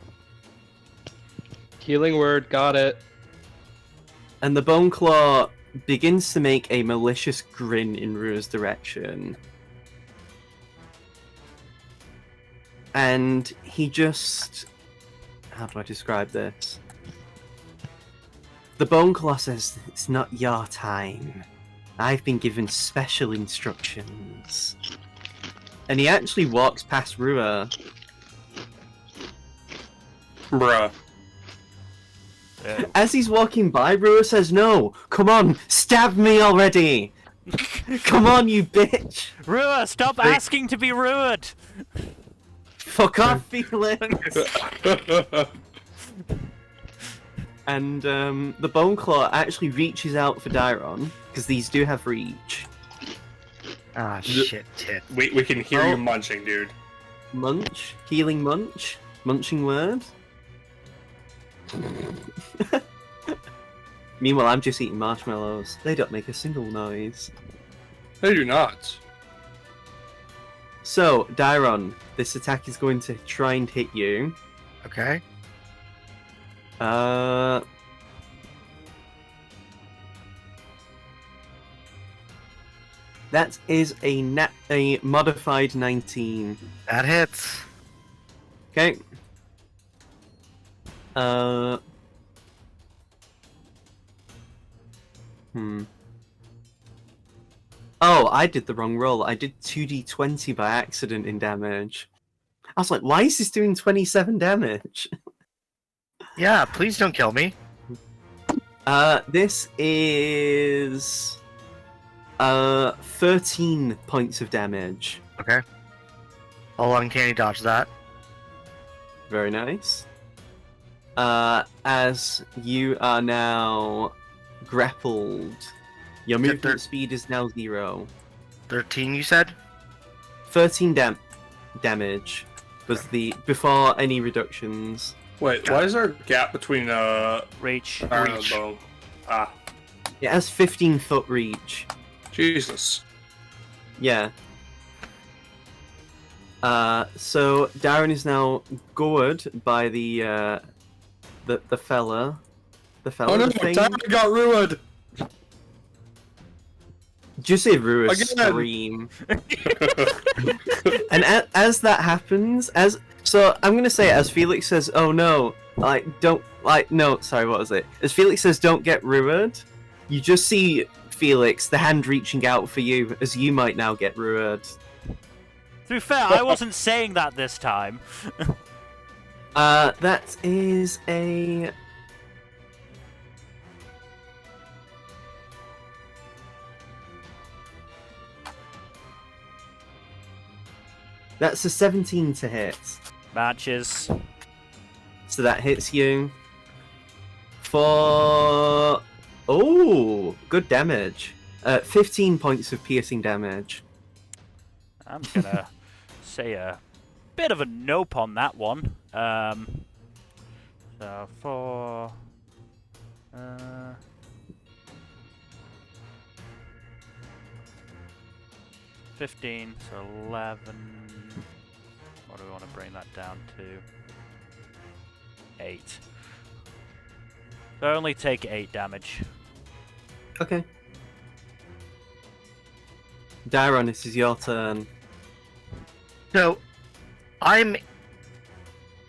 Healing word, got it.
And the Bone Claw begins to make a malicious grin in Rua's direction. And he just... How do I describe this? The Bone Claw says, it's not your time. I've been given special instructions. And he actually walks past Rua.
Bruh.
Yeah.
As he's walking by, Rua says, no, come on, stab me already! Come on, you bitch!
Rua, stop asking to be ruined!
Fuck off, Felix! And the Bone Claw actually reaches out for Dairon, because these do have reach.
Ah, shit, tit.
We can hear you munching, dude.
Munch? Healing munch? Munching word? Meanwhile, I'm just eating marshmallows. They don't make a single noise.
They do not.
So, Dairon, this attack is going to try and hit you.
Okay.
That is a modified 19.
That hits.
Okay. Oh, I did the wrong roll. I did 2d20 by accident in damage. I was like, why is this doing 27 damage?
Yeah, please don't kill me.
This is 13 points of damage.
Okay. How long can he dodge that?
Very nice. As you are now grappled, your
Get
movement speed is now 0.
13, you said?
13 damage was the before any reductions.
Wait, why is there a gap between
Reach.
iron and
Reach.
bone? Ah,
It has 15-foot reach.
Jesus.
Yeah. So Darren is now gored by the fella. The fella.
Oh no,
the thing.
Tyler got ruined!
Just say Rua
Again.
scream. And as that happens, so I'm gonna say as Felix says, "Oh no, sorry, what was it?" As Felix says, "Don't get ruined," you just see Felix, the hand reaching out for you, as you might now get ruined.
To be fair, I wasn't saying that this time.
That is a. That's a 17 to hit.
Matches.
So that hits you for good damage. 15 points of piercing damage.
I'm gonna say a bit of a nope on that one. So for 15, so 11. What do we want to bring that down to? 8. So I only take 8 damage.
Okay. Dairon, this is your turn.
So, I'm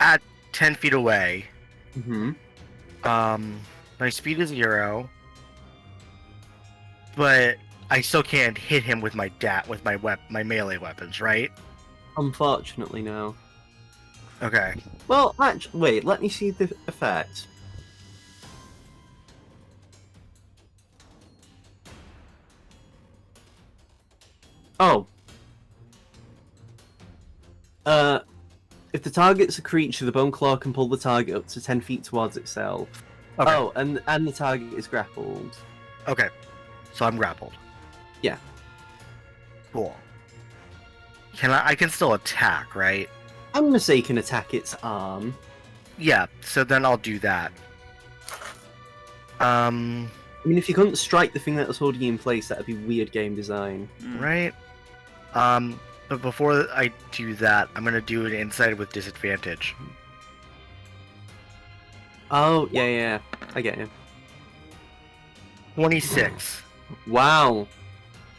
at 10 feet away.
Mm-hmm.
My speed is 0. But I still can't hit him with my my melee weapons, right?
Unfortunately, no.
Okay.
Well, actually, wait, let me see the effect. Oh. If the target's a creature, the Bone Claw can pull the target up to 10 feet towards itself.
Okay.
Oh, and the target is grappled.
Okay. So I'm grappled.
Yeah.
Cool. I can still attack, right?
I'm gonna say you can attack its arm.
Yeah, so then I'll do that.
I mean, if you couldn't strike the thing that was holding you in place, that'd be weird game design.
Right. But before I do that, I'm gonna do an insight with disadvantage.
Oh, yeah, I get you.
26.
Wow.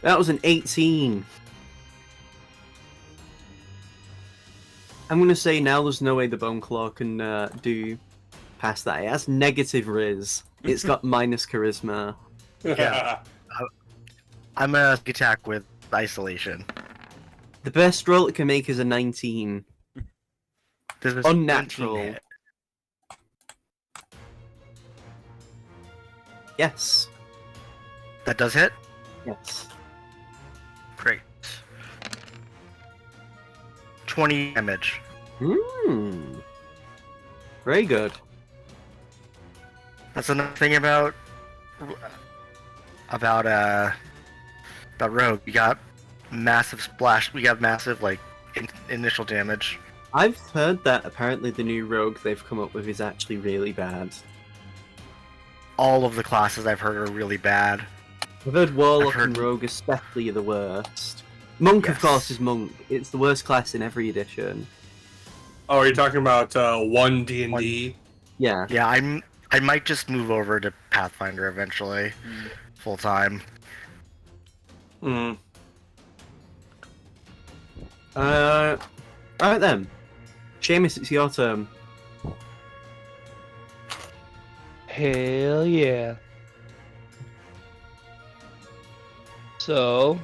That was an 18. I'm gonna say now there's no way the Bone Claw can do past that. It has negative Riz. It's got minus charisma.
Yeah. I'm gonna attack with isolation.
The best roll it can make is a 19.
Does this
Unnatural.
17 hit?
Yes.
That does hit?
Yes.
Great. 20 damage.
Very good.
That's another thing about Rogue. We got massive splash. We got massive initial damage.
I've heard that apparently the new rogue they've come up with is actually really bad.
All of the classes I've heard are really bad.
I've heard Warlock
heard-
and Rogue especially are the worst. Monk, of
Yes.
course, is Monk. It's the worst class in every edition.
Oh, are you talking about 1D&D?
Yeah.
Yeah, I might just move over to Pathfinder eventually, full time.
Hmm.
Alright then. Seamus, it's your turn.
Hell yeah. So,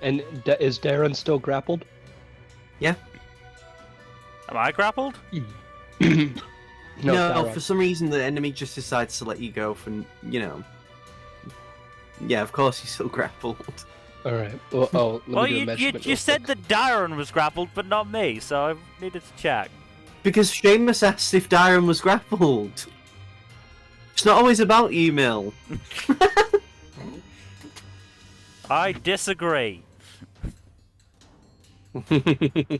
And is Darren still grappled?
Yeah.
Am I grappled?
No,
Darren.
for some reason the enemy just decides to let you go for, you know. Yeah, of course he's still grappled.
All right. Well, let
Well,
me do a
you
measurement real
said
quick.
that Darren was grappled, but not me, so I needed to check.
Because Seamus asked if Dyron was grappled. It's not always about you, Mill.
I disagree.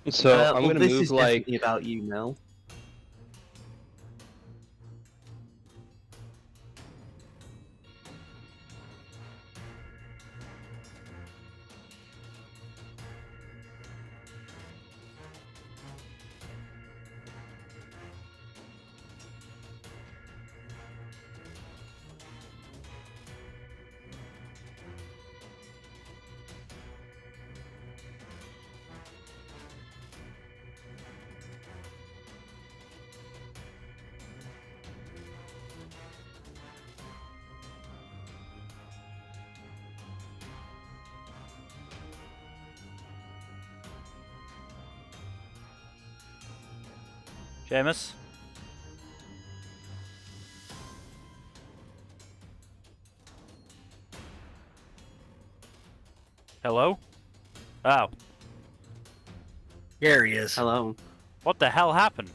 So I'm
well,
gonna
this
move
is
like
definitely about you, Mill.
Seamus? Hello? Oh,
Here he is.
Hello.
what the hell happened?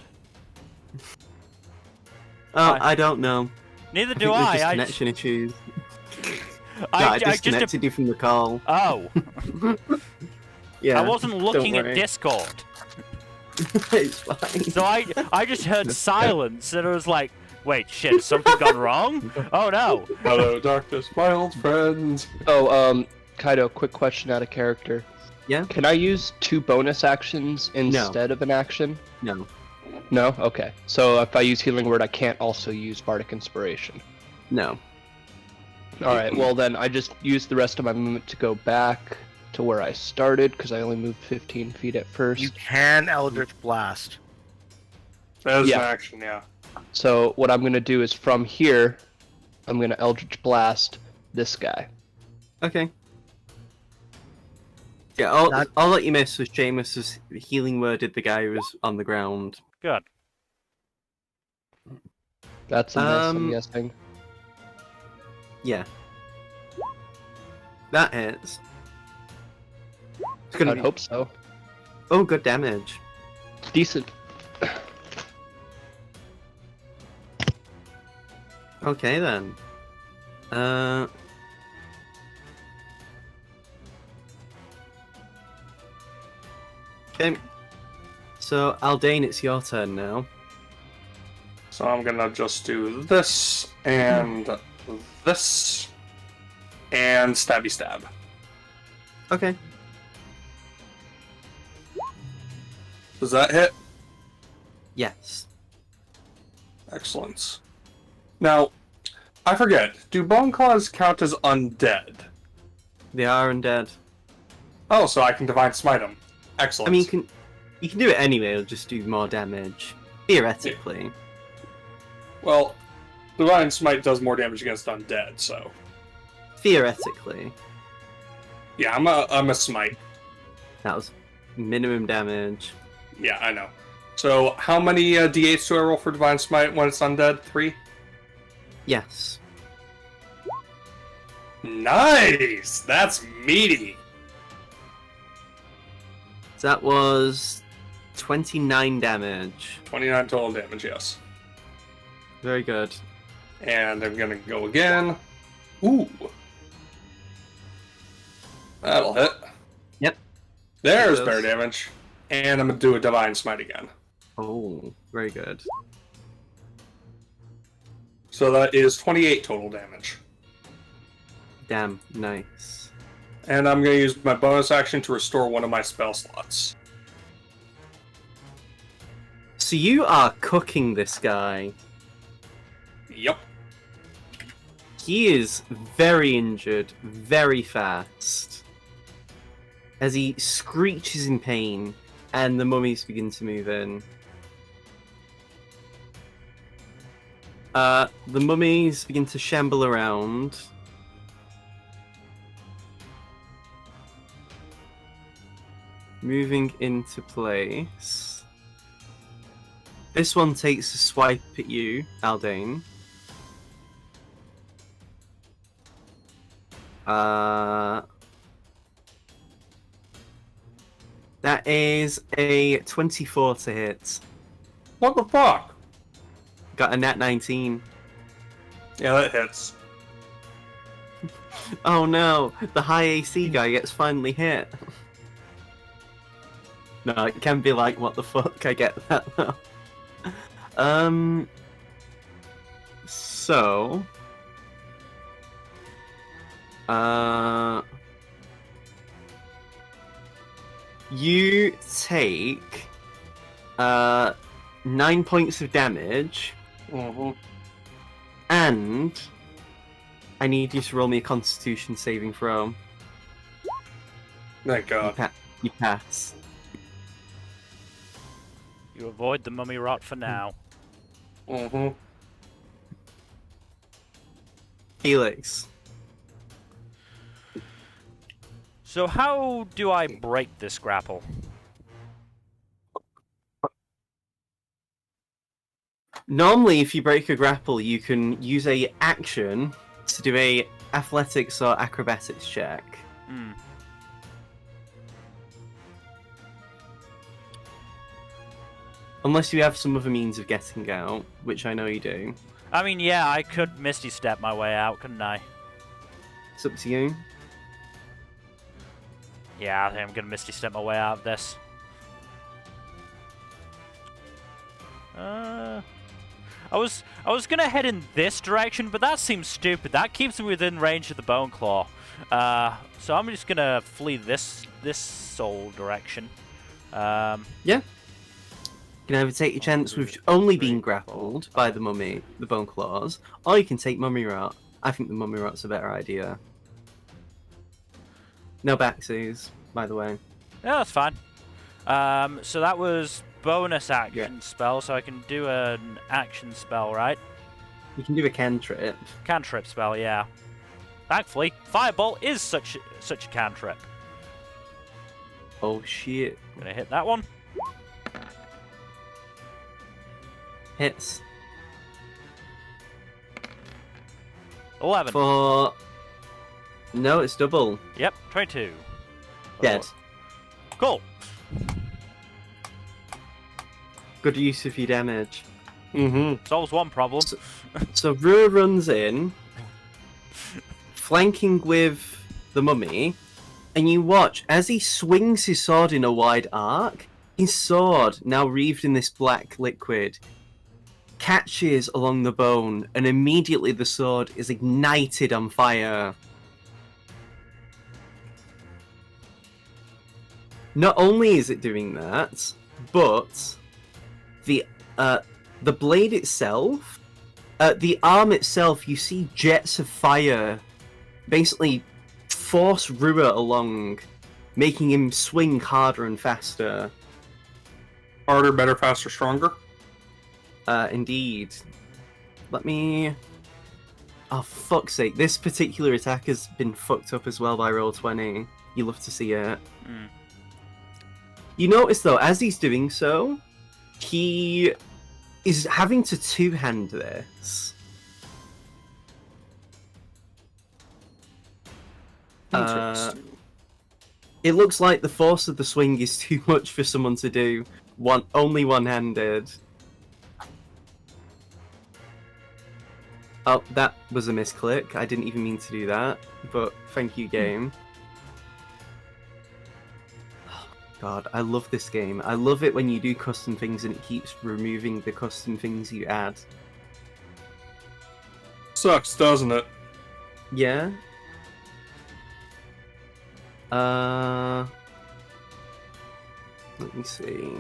Oh,
Hi.
I don't know.
Neither
I
do
think there's
I.
just
I
connection issues.
I,
No, I
I just
disconnected you from the call.
Oh,
Yeah.
I wasn't looking at
worry.
Discord,
It's fine.
so I just heard silence, and I was like, "Wait, shit, has something gone wrong? Oh no!"
Hello, darkness, my old friends.
Oh, Kaido, quick question out of character.
Yeah?
Can I use 2 bonus actions instead of an action?
No.
No? Okay. So if I use Healing Word, I can't also use Bardic Inspiration.
No.
Alright, well then I just use the rest of my movement to go back to where I started, because I only moved 15 feet at first.
You can Eldritch Blast.
That is
Yeah.
an action, yeah.
So what I'm going to do is from here, I'm going to Eldritch Blast this guy.
Okay. Yeah, all,
That-
all that you missed was Seamus' healing worded the guy who was on the ground.
Good.
That's a miss, I'm
Um,
guessing.
Yeah. That hits. It's gonna
I'd
be...
hope so.
Oh, good damage.
Decent.
Okay then. Okay. So, Aldane, it's your turn now.
So I'm gonna just do this, and this, and stabby stab.
Okay.
Does that hit?
Yes.
Excellent. Now, I forget, do bone claws count as undead?
They are undead.
Oh, so I can divine smite them. Excellent.
I mean, you can do it anyway. It'll just do more damage, theoretically.
Well, divine smite does more damage against undead, so
Theoretically,
yeah, I'm a smite.
that was minimum damage.
Yeah, I know. So how many d8s do I roll for divine smite when it's undead? 3.
Yes.
Nice. That's meaty.
That was 29 damage.
29 total damage. Yes.
Very good.
And I'm gonna go again. Ooh. That'll hit.
Yep.
There's
It
bear
does.
damage. And I'm gonna do a divine smite again.
Oh, very good.
So that is 28 total damage.
Damn, nice.
And I'm gonna use my bonus action to restore one of my spell slots.
So you are cooking this guy.
Yep.
He is very injured, very fast. As he screeches in pain, and the mummies begin to move in. The mummies begin to shamble around. moving into place. This one takes a swipe at you, Aldane. That is a 24 to hit.
What the fuck?
Got a nat 19.
Yeah, that hits.
Oh no, the high AC guy gets finally hit. No, it can be like, what the fuck, I get that though. So... You take 9 points of damage,
Mm-hmm.
and I need you to roll me a Constitution saving throw.
Thank God.
You pass.
You avoid the mummy rot for now.
Mm-hmm.
Felix.
So how do I break this grapple?
Normally, if you break a grapple, you can use a action to do a athletics or acrobatics check.
Hmm.
Unless you have some other means of getting out, which I know you do.
I mean, yeah, I could Misty Step my way out, couldn't I?
It's up to you.
Yeah, I think I'm gonna Misty Step my way out of this. I was gonna head in this direction, but that seems stupid. That keeps me within range of the Bone Claw. So I'm just gonna flee this soul direction.
Yeah. You can either take your chance with only being grappled by the mummy, the bone claws, or you can take mummy rot. I think the mummy rot's a better idea. No backsies, by the way.
Yeah, that's fine. So that was bonus action spell, so I can do an action spell, right?
You can do a cantrip.
Cantrip spell, yeah. Thankfully, Fireball is such a cantrip.
Oh shit.
Gonna hit that one.
Hits.
11.
For... No, it's double.
Yep, 22.
Dead.
Cool.
Good use of your damage.
Mm-hmm.
Solves one problem.
So Rua runs in, flanking with the mummy, and you watch as he swings his sword in a wide arc. His sword, now wreathed in this black liquid, catches along the bone, and immediately the sword is ignited on fire. Not only is it doing that, but the blade itself, the arm itself, you see jets of fire basically force Rua along, making him swing harder and faster.
Harder, better, faster, stronger.
Indeed. Let me... Oh, fuck's sake. This particular attack has been fucked up as well by Roll20. You love to see it.
Mm.
You notice, though, as he's doing so, he is having to two-hand this.
Interesting.
It looks like the force of the swing is too much for someone to do only one-handed. Oh, that was a misclick. I didn't even mean to do that, but thank you, game. God, I love this game. I love it when you do custom things and it keeps removing the custom things you add.
Sucks, doesn't it?
Yeah? Let me see.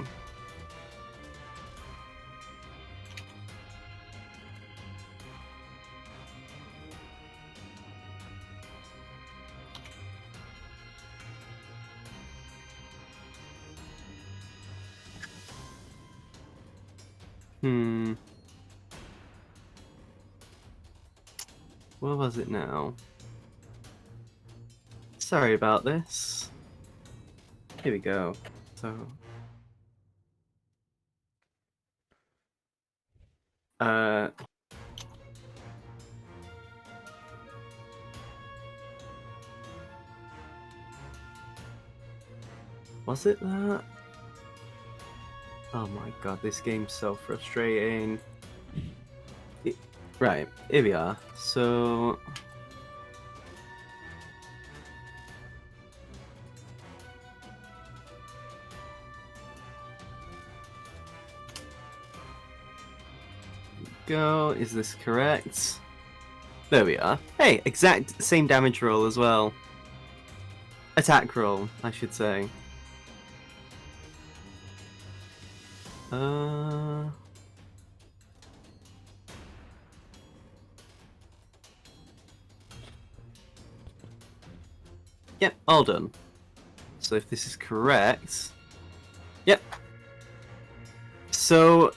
Where was it now? Sorry about this. Here we go. So. Was it that? Oh my god, this game's so frustrating. Right, here we are. So. Go. Is this correct? There we are. Hey, exact same damage roll as well. Attack roll, I should say. Yep, all done. So if this is correct... Yep. So,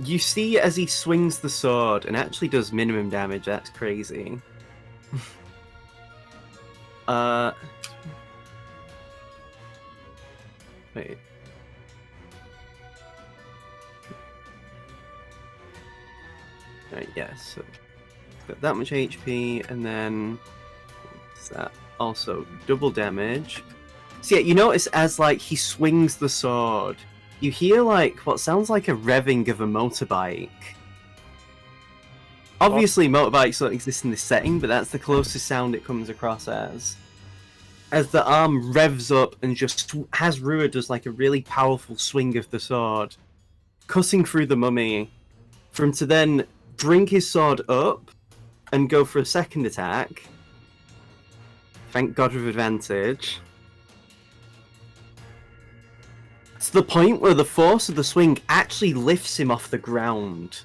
you see as he swings the sword, and actually does minimum damage, that's crazy. Wait. Right, yeah, so... Got that much HP, and then... What's that? Also, double damage. So yeah, you notice as, like, he swings the sword, you hear, like, what sounds like a revving of a motorbike. Obviously, motorbikes don't exist in this setting, but that's the closest sound it comes across as. As the arm revs up and just has Rua does, like, a really powerful swing of the sword, cutting through the mummy, for him to then bring his sword up and go for a second attack. Thank God with advantage. To the point where the force of the swing actually lifts him off the ground.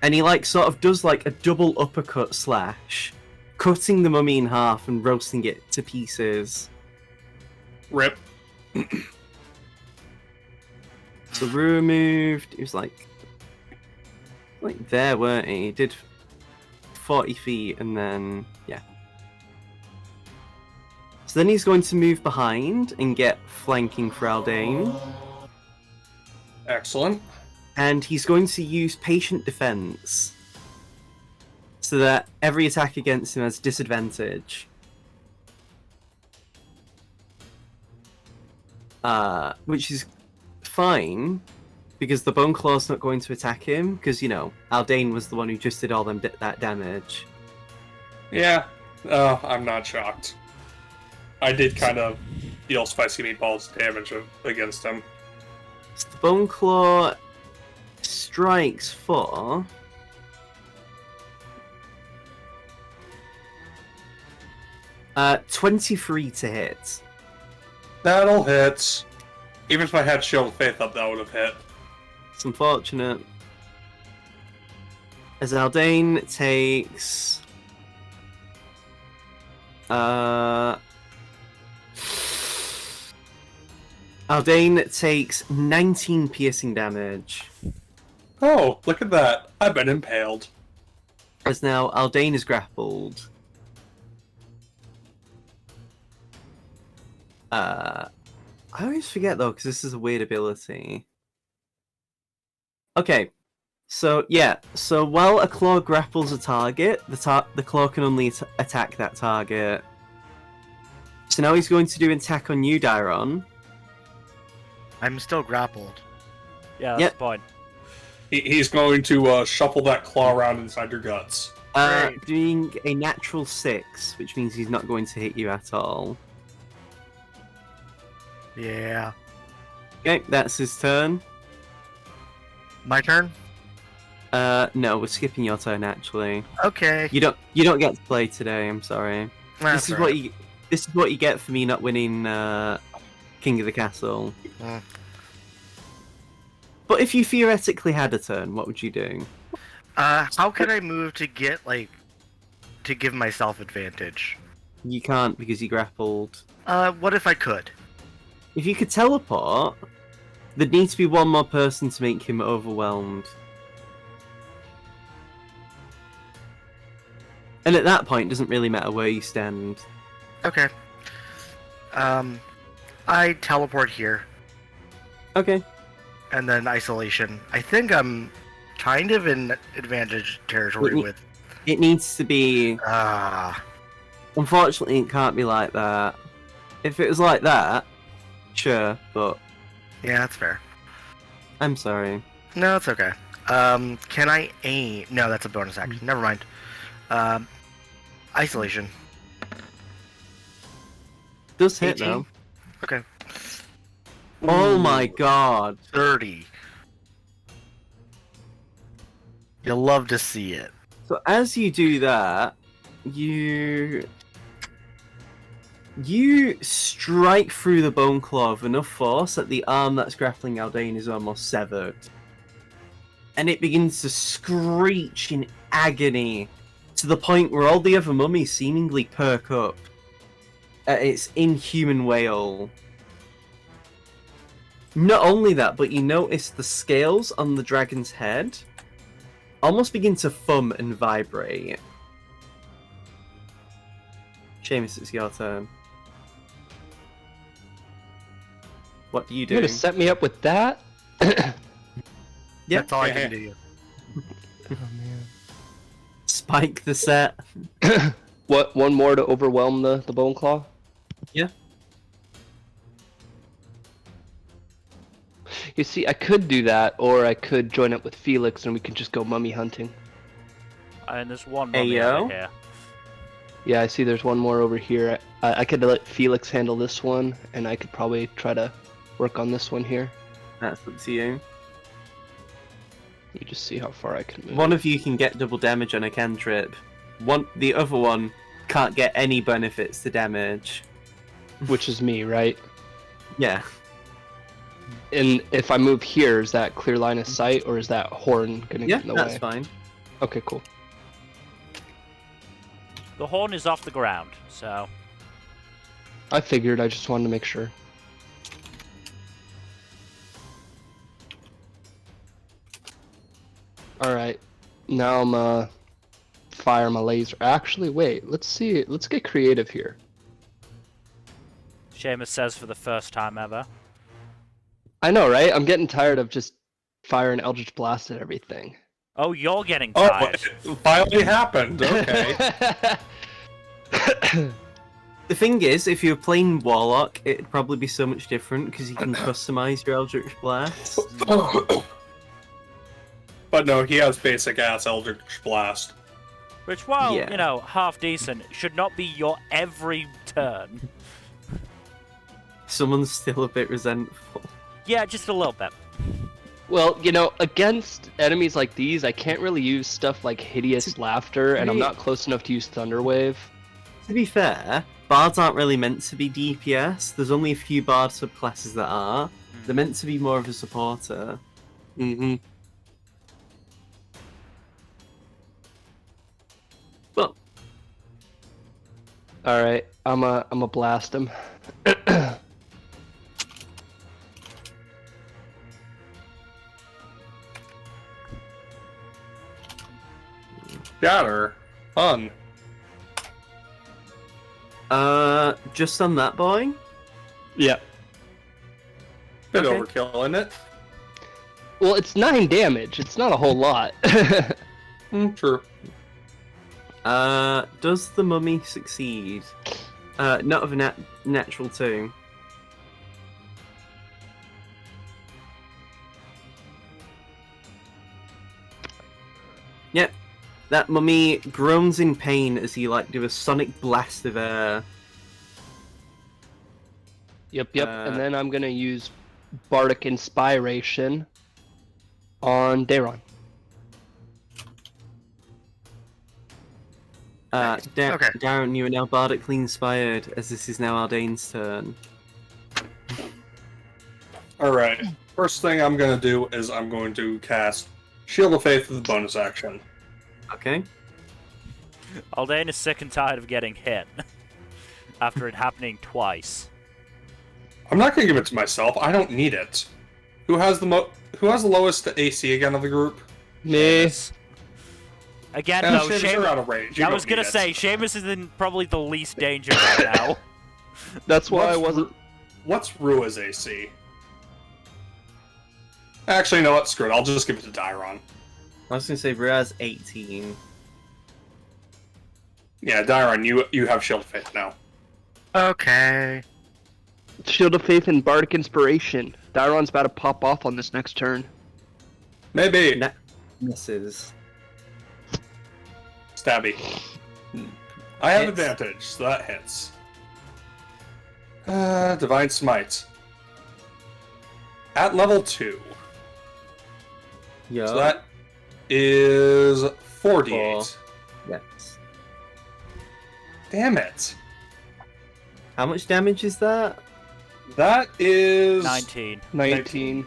And he, like, sort of does, like, a double uppercut slash, cutting the mummy in half and roasting it to pieces.
Rip.
So Rua moved, he was like there, weren't he? He did 40 feet and then, yeah. So then he's going to move behind and get flanking for Aldane.
Excellent.
And he's going to use Patient Defense. So that every attack against him has disadvantage. Which is fine, because the Bone Claw's not going to attack him, because, you know, Aldane was the one who just did all that damage.
Yeah, I'm not shocked. I did kind of deal spicy meatballs damage against him.
So the Bone Claw strikes for... 23 to hit.
That'll hit. Even if I had Shield of Faith up, that would have hit.
It's unfortunate. As Aldane takes... Aldane takes 19 piercing damage.
Oh, look at that. I've been impaled.
As now Aldane is grappled. I always forget though, because this is a weird ability. Okay, so yeah, so while a claw grapples a target, the claw can only attack that target. So now he's going to do an attack on you, Dairon.
I'm still grappled.
Yeah, that's
Yep.
the point.
He's going to shuffle that claw around inside your guts.
Great.
Doing a natural 6, which means he's not going to hit you at all.
Yeah.
Okay, that's his turn.
My turn?
No, we're skipping your turn actually.
Okay.
You don't get to play today, I'm sorry.
That's
This is
right.
what you get for me not winning King of the Castle.
Mm.
But if you theoretically had a turn, what would you do?
How can I move to get, like, to give myself advantage?
You can't because you grappled.
What if I could?
If you could teleport, there'd need to be one more person to make him overwhelmed. And at that point, it doesn't really matter where you stand.
Okay. I teleport here,
Okay.
and then isolation. I think I'm kind of in advantage territory
Wait,
with.
It needs to be.
Ah,
Unfortunately, it can't be like that. If it was like that, sure, but
yeah, that's fair.
I'm sorry.
No, it's okay. Can I aim? No, that's a bonus action. Never mind. Isolation.
Does hit
18?
though.
Okay.
Oh my god.
30. You'll love to see it.
So as you do that, you strike through the bone claw with enough force that the arm that's grappling Aldane is almost severed. And it begins to screech in agony to the point where all the other mummies seemingly perk up at its inhuman wail. Not only that, but you notice the scales on the dragon's head almost begin to thumb and vibrate. Seamus, it's your turn. What do you
You're
do?
gonna set me up with that?
Yeah.
That's all I can do.
Spike the set.
What? One more to overwhelm the bone claw?
Yeah.
You see, I could do that, or I could join up with Felix and we could just go mummy hunting.
And there's one
Hey,
mummy
yo.
over here.
Yeah, I see there's one more over here. I could let Felix handle this one, and I could probably try to work on this one here.
That's up to you.
You just see how far I can move.
One of you can get double damage on a cantrip. The other one can't get any benefits to damage.
Which is me, right?
Yeah.
And if I move here, is that clear line of sight, or is that horn gonna
Yeah,
get in the
that's
way?
fine.
Okay, cool.
The horn is off the ground, so
I figured, I just wanted to make sure. Alright, now I'm fire my laser. Actually, wait, let's see, let's get creative here.
Seamus says for the first time ever.
I know, right? I'm getting tired of just firing Eldritch Blast at everything.
Oh, you're getting
Oh,
tired.
it finally happened. Okay.
The thing is, if you're playing Warlock, it'd probably be so much different because you can customize your Eldritch Blast.
But no, he has basic ass Eldritch Blast.
Which, while,
Yeah.
you know, half decent, should not be your every turn.
Someone's still a bit resentful.
Yeah, just a little bit.
Well, you know, against enemies like these, I can't really use stuff like Hideous Laughter, and I'm not close enough to use Thunderwave.
To be fair, bards aren't really meant to be DPS. There's only a few bard subclasses that are. They're meant to be more of a supporter.
Mm-hmm.
Well,
Alright, I'm a blast him.
Shatter. Fun.
just on that boy?
Yeah.
Bit
Okay.
overkill, isn't it?
Well, it's 9 damage. It's not a whole lot.
True.
Does the mummy succeed? Not of a natural 2. Yep. That mummy groans in pain as you do a sonic blast of air.
Yep. And then I'm gonna use Bardic Inspiration on Daron.
Okay.
Darren, you are now bardically inspired, as this is now Aldane's turn.
Alright. First thing I'm gonna do is I'm going to cast Shield of Faith with a bonus action.
Okay.
Aldane is sick and tired of getting hit. After it happening twice.
I'm not gonna give it to myself. I don't need it. Who has the lowest AC again of the group?
Me.
Again,
And
though,
Seamus, you're out of range. You
I
don't
was gonna
need it.
say, Seamus is in probably the least danger right now.
That's why I
What's-
wasn't.
what's Rua's AC? Actually, you know what? Screw it. I'll just give it to Dairon.
I was gonna say Rua's 18.
Yeah, Dairon, you have Shield of Faith now.
Okay.
Shield of Faith and Bardic Inspiration. Dairon's about to pop off on this next turn.
Maybe.
Misses.
Stabby. I have
Hits.
advantage, so that hits. Divine Smite. At level 2.
Yo.
So that is 4d8.
Yes.
Damn it.
How much damage is that?
That is
19.
19.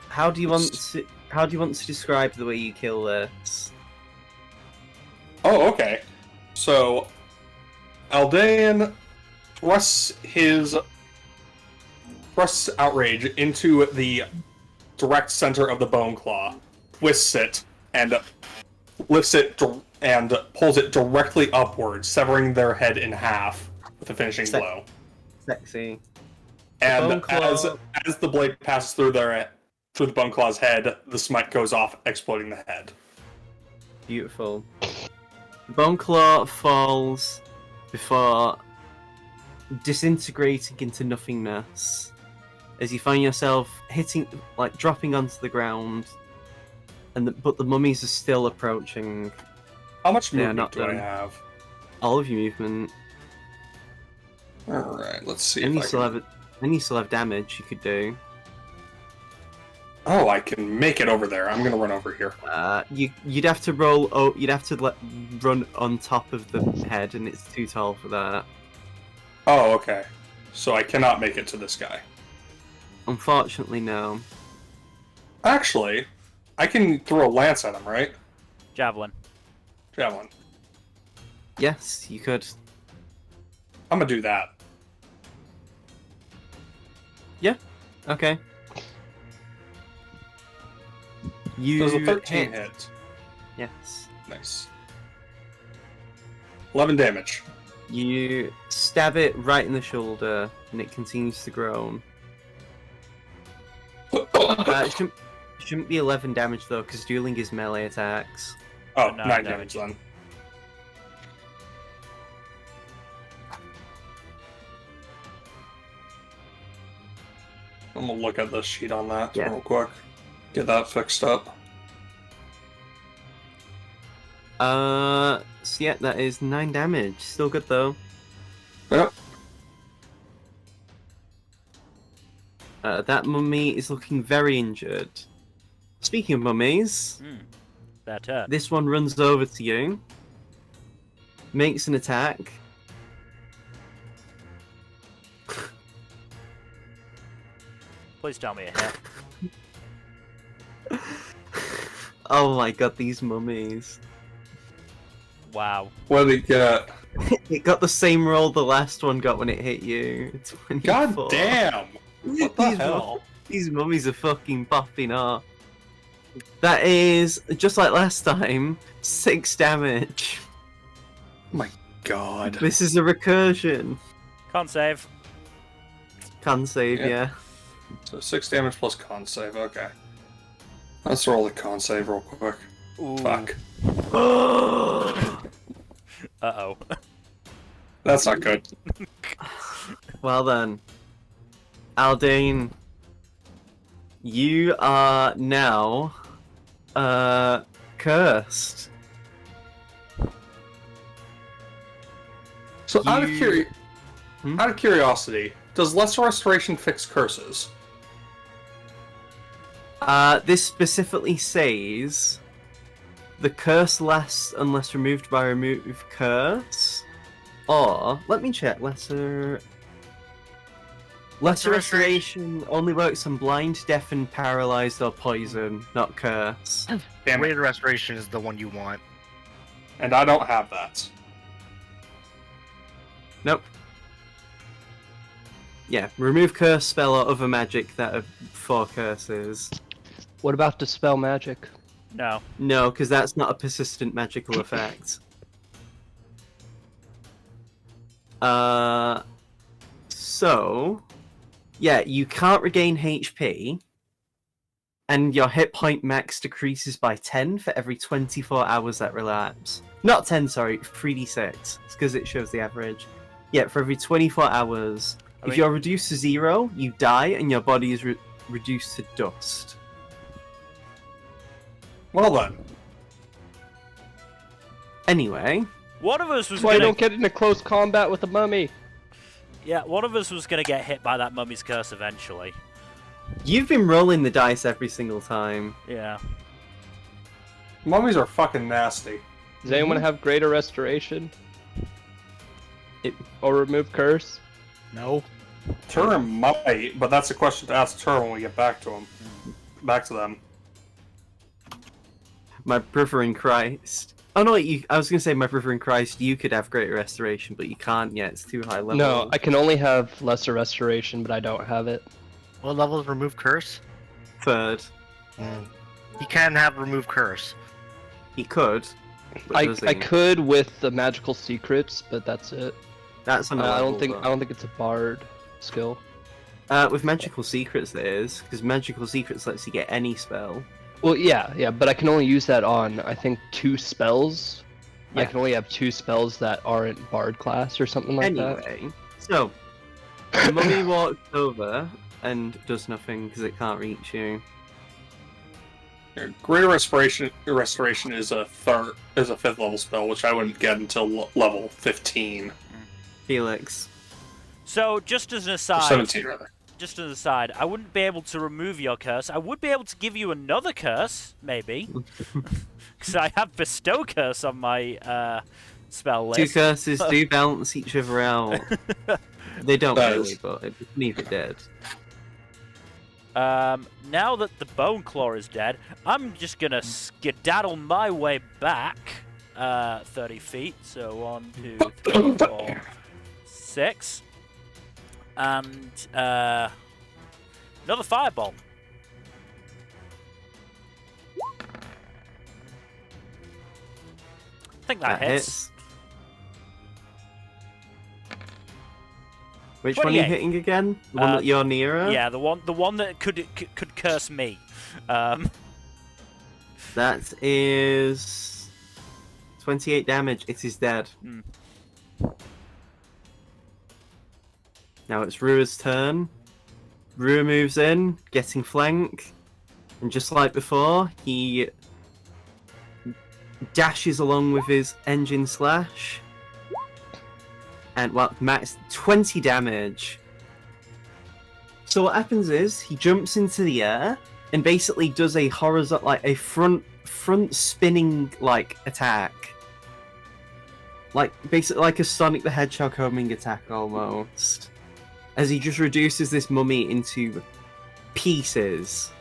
How do you want to describe the way you kill this?
Oh, okay. So, Aldean thrusts Outrage into the direct center of the Bone Claw, twists it, and lifts it and pulls it directly upwards, severing their head in half with a finishing blow.
Sexy.
And
Bone Claw-
as the blade passes through the Bone Claw's head, the smite goes off, exploding the head.
Beautiful. Bone Claw falls before disintegrating into nothingness as you find yourself dropping onto the ground, but the mummies are still approaching.
How much
They are
movement
not
do I
done.
have?
All of your movement,
Alright, let's see
and
if
you
I
still
can...
have damage you could do.
Oh, I can make it over there. I'm gonna run over here.
You'd have to roll. Oh, you'd have to run on top of the head, and it's too tall for that.
Oh, okay. So I cannot make it to this guy.
Unfortunately, no.
Actually, I can throw a lance at him, right?
Javelin.
Javelin.
Yes, you could.
I'm gonna do that.
Okay. You
Does a 13 hit?
Yes.
Nice. 11 damage.
You stab it right in the shoulder, and it continues to groan. It shouldn't be 11 damage though, because dueling is melee attacks.
Oh,
9
9 damage then. I'm gonna look at the sheet on that
Yeah.
real quick. Get that fixed up.
So yeah, that is 9 damage. Still good though.
Yep.
That mummy is looking very injured. Speaking of mummies,
Their turn.
this one runs over to you, makes an attack.
Please tell me a hit.
Oh my god, these mummies.
Wow.
What did he get?
It got the same roll the last one got when it hit you. 24.
God damn! What the
These
hell?
These mummies are fucking popping off. That is, just like last time, 6 damage.
God.
This is a recursion.
Can't save.
Can save,
Yeah.
yeah.
So 6 damage plus con save, okay. Let's roll the con save real quick.
Ooh.
Fuck.
Uh-oh.
That's not good.
Well then, Aldane, you are now cursed.
So out
You-
of curiosity, does Lesser Restoration fix curses?
This specifically says the curse lasts unless removed by remove curse. Or let me check. Lesser restoration only works on blind, deafened, paralyzed, or poison, not curse.
Damn it.
Rated Restoration is the one you want.
And I don't have that.
Nope. Yeah, remove curse spell or other magic that are 4 curses.
What about Dispel Magic?
No.
No, because that's not a persistent magical effect. So Yeah, you can't regain HP, and your hit point max decreases by 10 for every 24 hours that relapse. Not 10, sorry, 3d6. It's because it shows the average. Yeah, for every 24 hours. If you're reduced to 0, you die, and your body is reduced to dust.
Well then.
Anyway,
One of us was
That's why I
gonna.
don't get into close combat with a mummy.
Yeah, one of us was gonna get hit by that mummy's curse eventually.
you've been rolling the dice every single time.
Yeah.
Mummies are fucking nasty.
Does anyone have greater restoration?
It-
Or remove curse?
No.
Turrim might, but that's a question to ask Turrim when we get back to him. Back to them.
My brother in Christ. Oh no, I was gonna say my brother in Christ, you could have greater restoration, but you can't yet, it's too high level.
No, I can only have lesser restoration, but I don't have it.
What level is remove curse?
Third.
He can have remove curse.
He could. but
I
does he?
could with the magical secrets, but that's it.
That's on a
I
level,
don't think
though.
it's a bard skill.
With magical secrets there is, because magical secrets lets you get any spell.
Well, yeah, but I can only use that on, I think, 2 spells. I
Yeah.
can only have 2 spells that aren't bard class or something like that.
Anyway, so the mummy walks over and does nothing because it can't reach you.
Greater restoration is a 5th level spell, which I wouldn't get until level 15.
Felix.
So, just as an
Or
aside,
17 rather.
just as an aside, I wouldn't be able to remove your curse. I would be able to give you another curse, maybe, because I have bestow curse on my spell
Two
list.
curses do balance each other out. They don't
Does.
really, but it neither did.
Now that the Bone Claw is dead, I'm just gonna skedaddle my way back 30 feet. So 1, 2, 3, 4, 6. And another fireball. I think that hits.
Which one are you
28.
hitting again? The one that you're nearer?
Yeah, the one that could curse me.
That is 28 damage. It is dead.
Hmm.
Now it's Rua's turn. Rua moves in, getting flank, and just like before, he dashes along with his engine slash. And well, max 20 damage. So what happens is he jumps into the air and basically does a horizontal, like a front spinning like attack, like basically like a Sonic the Hedgehog homing attack almost, as he just reduces this mummy into pieces.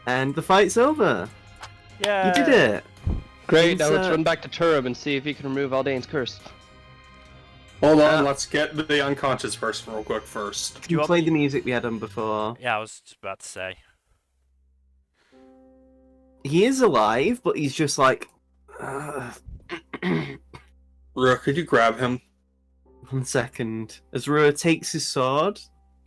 And the fight's over.
Yeah.
You did it.
Great, now let's
Insert-
run back to Turrim and see if he can remove Aldane's curse.
Hold on, let's get the unconscious person real quick first.
You
want
play
me-
the music we had on before.
Yeah, I was just about to say.
He is alive, but he's just like.
Rua, could you grab him?
1 second. As Rua takes his sword,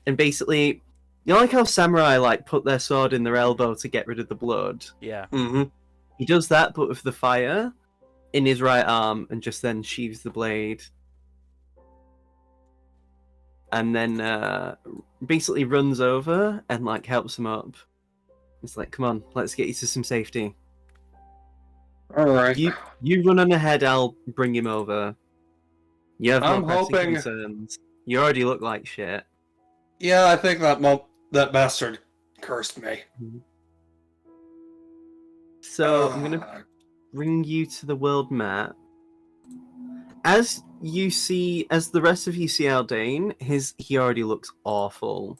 and basically, you know, like how samurai like put their sword in their elbow to get rid of the blood.
Yeah.
Mm-hmm.
He does that, but with the fire in his right arm, and just then sheaves the blade, and then basically runs over and like helps him up. It's like, come on, let's get you to some safety.
Alright.
You run on ahead. I'll bring him over. You have
I'm
no pressing
hoping-
concerns. You already look like shit.
Yeah, I think that bastard cursed me.
So I'm gonna bring you to the world map. As the rest of you see Aldane, he already looks awful.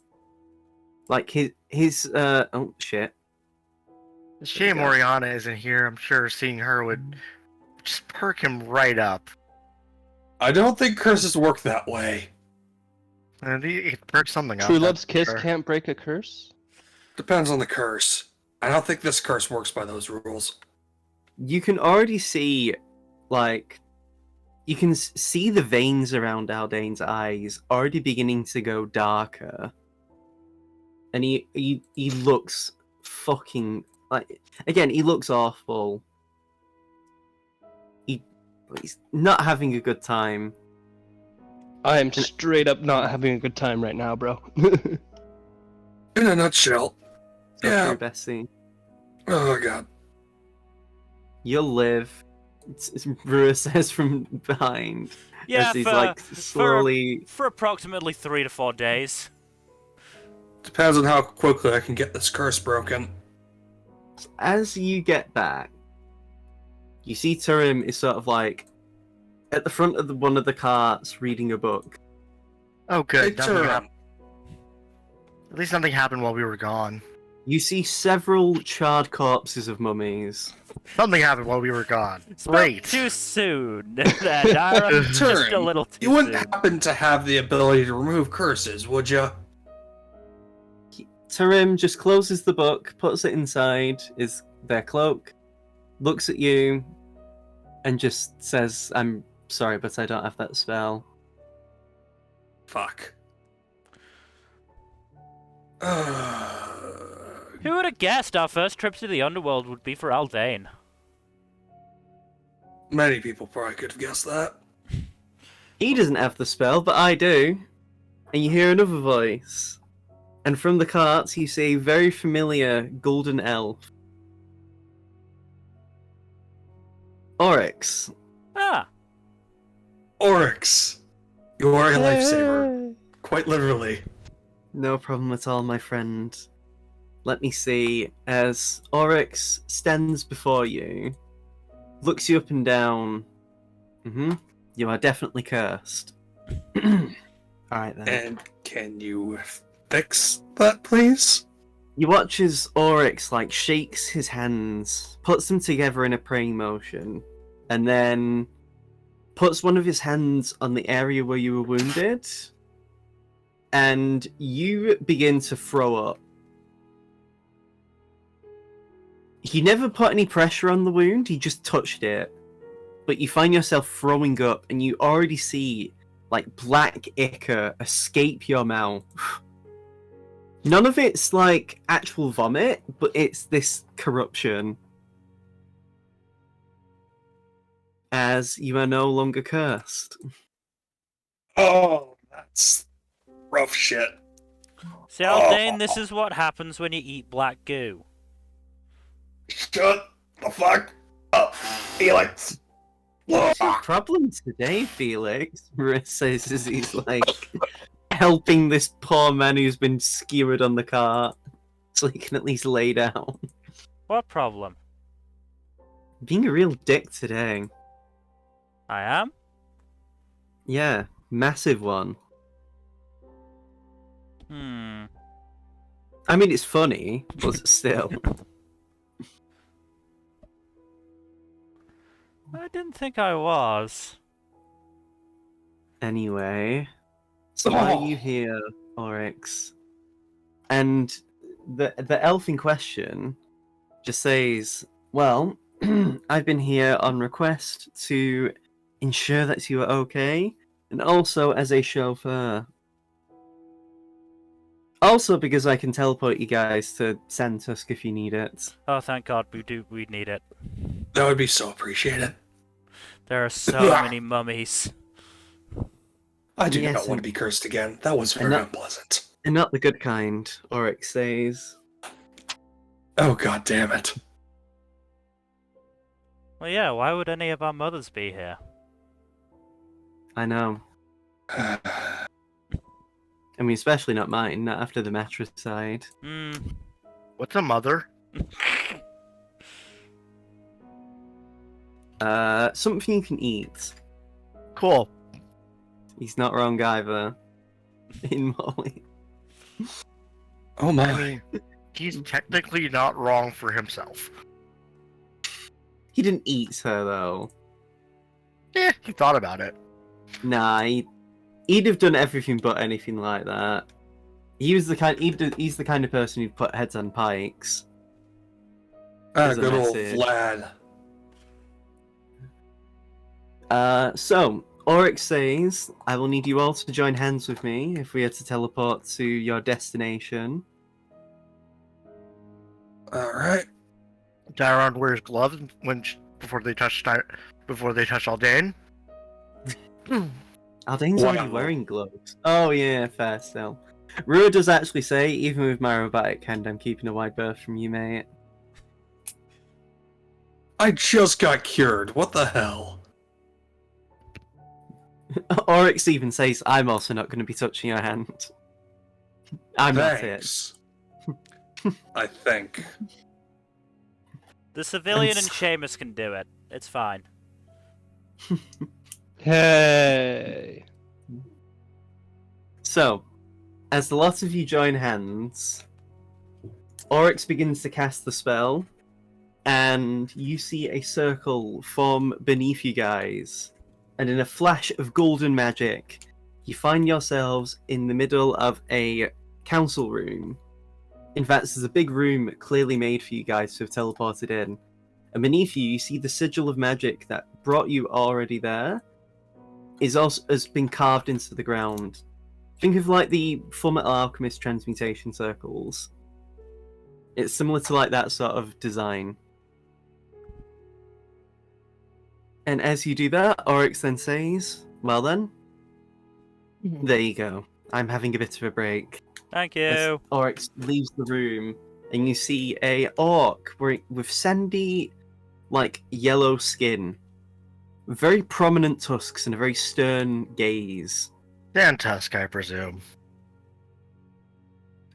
Like his oh shit.
Shame Oriana isn't here. I'm sure seeing her would just perk him right up.
I don't think curses work that way.
And he could perk something up.
True
that's
Love's Kiss
sure.
can't break a curse?
Depends on the curse. I don't think this curse works by those rules.
You can already see, like, you can see the veins around Aldane's eyes already beginning to go darker, and he looks fucking like again. He looks awful. He's not having a good time.
I am straight up not having a good time right now, bro.
In a nutshell.
Go
Yeah.
through, Bessie.
Oh god.
You'll live. Rua says from behind
Yeah,
as he's like slowly.
for approximately 3 to 4 days.
Depends on how quickly I can get this curse broken.
As you get back, you see Turrim is sort of like at the front of one of the carts reading a book.
Oh, good.
Hey,
Nothing
Turrim.
happened. At least nothing happened while we were gone.
You see several charred corpses of mummies.
Something happened while we were gone.
Spoke
Great.
too soon. There, Dara. Just a
Turrim,
little too
You wouldn't
soon.
happen to have the ability to remove curses, would you?
Turrim just closes the book, puts it inside their cloak, looks at you, and just says, "I'm sorry, but I don't have that spell."
Fuck.
Who would have guessed our first trip to the underworld would be for Aldane?
Many people probably could have guessed that.
He doesn't have the spell, but I do. And you hear another voice. And from the carts, you see a very familiar golden elf. Oryx.
Ah,
Oryx, you are a lifesaver. Quite literally.
No problem at all, my friend. Let me see. As Oryx stands before you, looks you up and down. You are definitely cursed. Alright then.
And can you fix that, please?
You watch as Oryx like shakes his hands, puts them together in a praying motion, and then puts one of his hands on the area where you were wounded, and you begin to throw up. He never put any pressure on the wound, he just touched it. But you find yourself throwing up, and you already see like black ichor escape your mouth. None of it's like actual vomit, but it's this corruption. As you are no longer cursed.
Oh, that's rough shit.
see, Aldane, this is what happens when you eat black goo.
Shut the fuck up, Felix.
What's your problem today, Felix? Marissa says as he's like helping this poor man who's been skewered on the cart so he can at least lay down.
What problem?
Being a real dick today.
I am?
Yeah, massive one. I mean, it's funny, but still.
I didn't think I was.
Anyway, so why are you here, Oryx? And the elf in question just says, "Well, I've been here on request to ensure that you are okay, and also as a chauffeur. Also because I can teleport you guys to Sandtusk if you need it."
Oh, thank God, we need it.
That would be so appreciated.
There are so many mummies.
I do
Yes,
not want to be cursed again. That was very
not-
unpleasant.
And not the good kind, Oryx says.
Oh, god damn it.
Well, yeah, why would any of our mothers be here?
I know. I mean, especially not mine, not after the matricide.
What's a mother?
Something you can eat.
Cool.
He's not wrong either. In Molly.
Oh
I
my.
mean, he's technically not wrong for himself.
He didn't eat her though.
Yeah, he thought about it.
Nah, he'd have done everything but anything like that. He's the kind of person who'd put heads on pikes.
Ah,
As a
good old
message.
Vlad.
So, Oryx says, I will need you all to join hands with me if we are to teleport to your destination.
All right.
Dairon wears gloves before they touch Aldane.
Aldane's already
Wow.
wearing gloves. Oh yeah, fair still. Rua does actually say, even with my robotic hand, I'm keeping a wide berth from you, mate.
I just got cured. What the hell?
Oryx even says, I'm also not going to be touching your hand. I'm not it.
Thanks. I think.
The civilian
And
and Seamus can do it. It's fine.
Hey.
So, as the lot of you join hands, Oryx begins to cast the spell, and you see a circle form beneath you guys. And in a flash of golden magic, you find yourselves in the middle of a council room. In fact, there's a big room clearly made for you guys to have teleported in. And beneath you, you see the sigil of magic that brought you already there has been carved into the ground. Think of like the Fullmetal Alchemist transmutation circles. It's similar to like that sort of design. And as you do that, Oryx then says, well then, there you go. I'm having a bit of a break.
Thank
As
you.
Oryx leaves the room, and you see a orc with sandy, like, yellow skin, very prominent tusks, and a very stern gaze.
Sandtusk, I presume.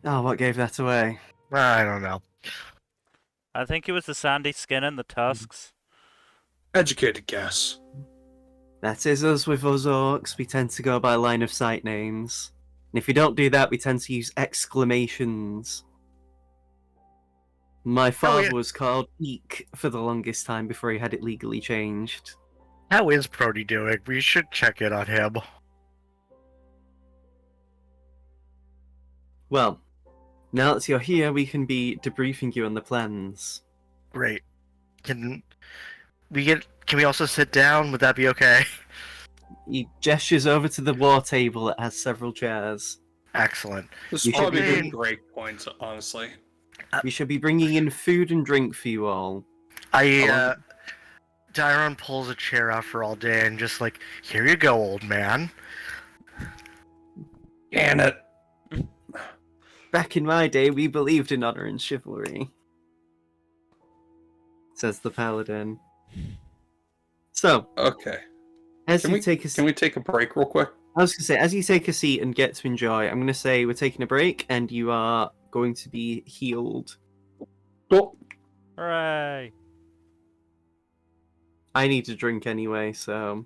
Oh, what gave that away?
I don't know.
I think it was the sandy skin and the tusks.
Educated guess.
That is us with us orcs. We tend to go by line of sight names. And if we don't do that, we tend to use exclamations. My father was called Eek for the longest time before he had it legally changed.
How is Brody doing? We should check in on him.
Well, now that you're here, we can be debriefing you on the plans.
Great. Can we also sit down? Would that be okay?
He gestures over to the war table that has several chairs.
Excellent.
This
You
is
should
probably
be
a
doing-
good break point, honestly.
We should be bringing in food and drink for you all.
Dairon pulls a chair out for Aldane, just like, here you go, old man.
Can it.
Back in my day, we believed in honor and chivalry, says the paladin. So,
Okay.
as
Can
you
we
take a
Can we take a break real quick?
I was going to say, as you take a seat and get to enjoy, I'm going to say we're taking a break and you are going to be healed.
Cool.
Hooray!
I need a drink anyway, so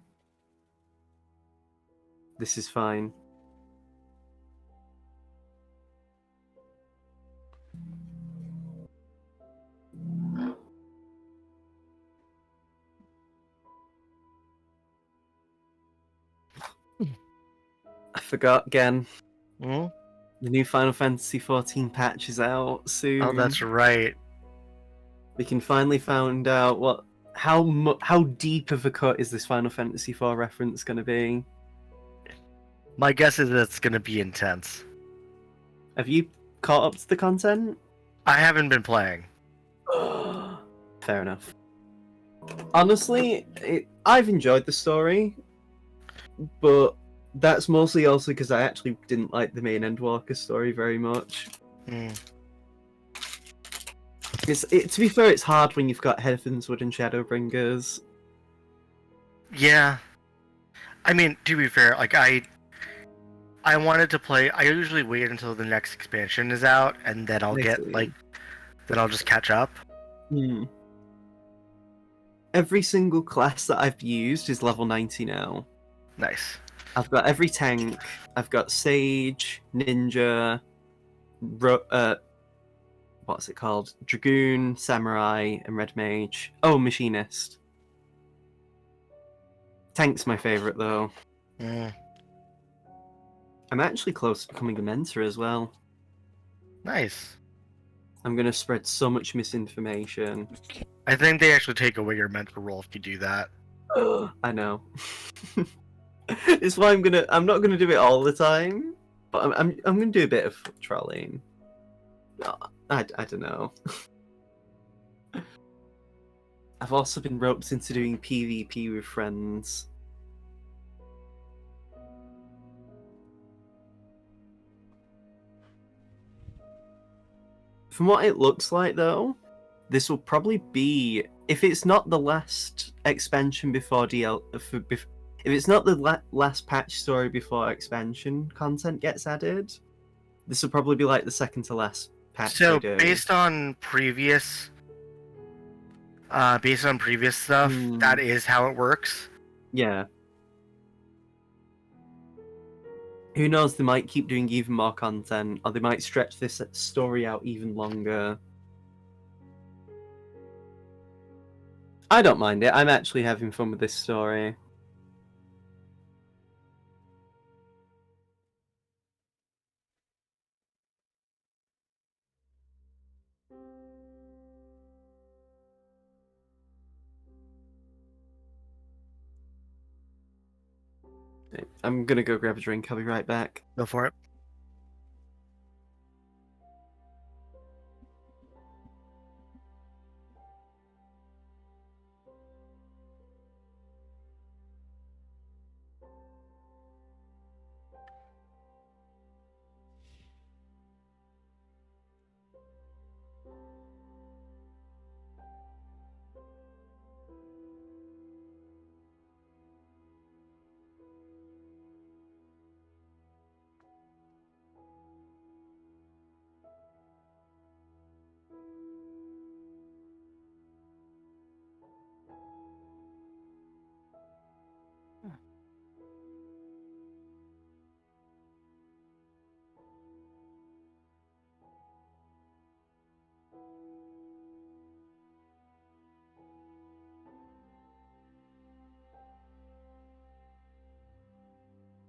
this is fine. I forgot again.
Hmm?
The new Final Fantasy XIV patch is out soon.
Oh, that's right.
We can finally find out how deep of a cut is this Final Fantasy IV reference going to be.
My guess is that it's going to be intense.
Have you caught up to the content?
I haven't been playing.
Fair enough. Honestly, I've enjoyed the story, but that's mostly also because I actually didn't like the main Endwalker story very much.
Hmm.
To be fair, it's hard when you've got Heavenswood and Shadowbringers.
Yeah. I mean, to be fair, like I wanted to play. I usually wait until the next expansion is out, and then I'll
Basically.
then I'll just catch up.
Every single class that I've used is level 90 now.
Nice.
I've got every tank. I've got Sage, Ninja, what's it called? Dragoon, Samurai, and Red Mage. Oh, Machinist. Tank's my favorite though.
Hmm.
I'm actually close to becoming a mentor as well.
Nice.
I'm gonna spread so much misinformation.
I think they actually take away your mentor role if you do that.
I know. It's why I'm not gonna do it all the time, but I'm gonna do a bit of foot trolling. I don't know. I've also been roped into doing PvP with friends. From what it looks like, though, this will probably be, if it's not the last expansion before if it's not the last patch story before expansion content gets added, this will probably be like the second to last patch.
So
they do.
based on previous stuff, that is how it works.
Yeah. Who knows? They might keep doing even more content, or they might stretch this story out even longer. I don't mind it. I'm actually having fun with this story. I'm gonna go grab a drink. I'll be right back.
Go for it.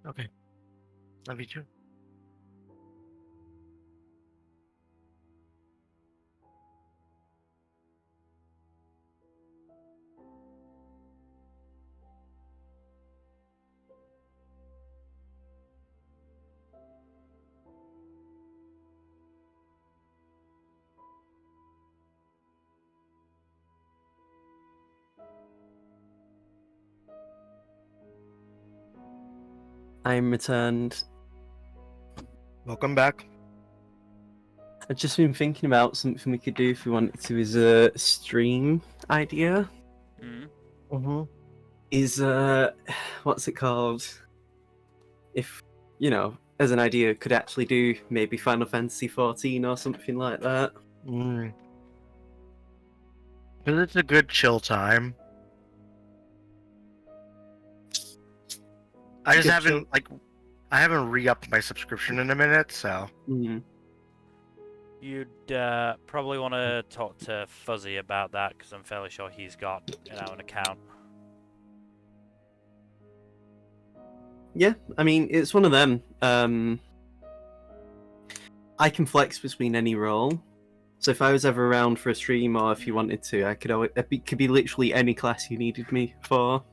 Okay. Love you too.
I'm returned.
Welcome back.
I've just been thinking about something we could do if we wanted to as a stream idea.
Mm.
Is what's it called? If as an idea, could actually do maybe Final Fantasy 14 or something like that.
Because it's a good chill time. I just haven't I haven't re-upped my subscription in a minute, so.
You'd probably want to talk to Fuzzy about that, because I'm fairly sure he's got an account.
Yeah, I mean, it's one of them. I can flex between any role. So if I was ever around for a stream, or if you wanted to, it could be literally any class you needed me for.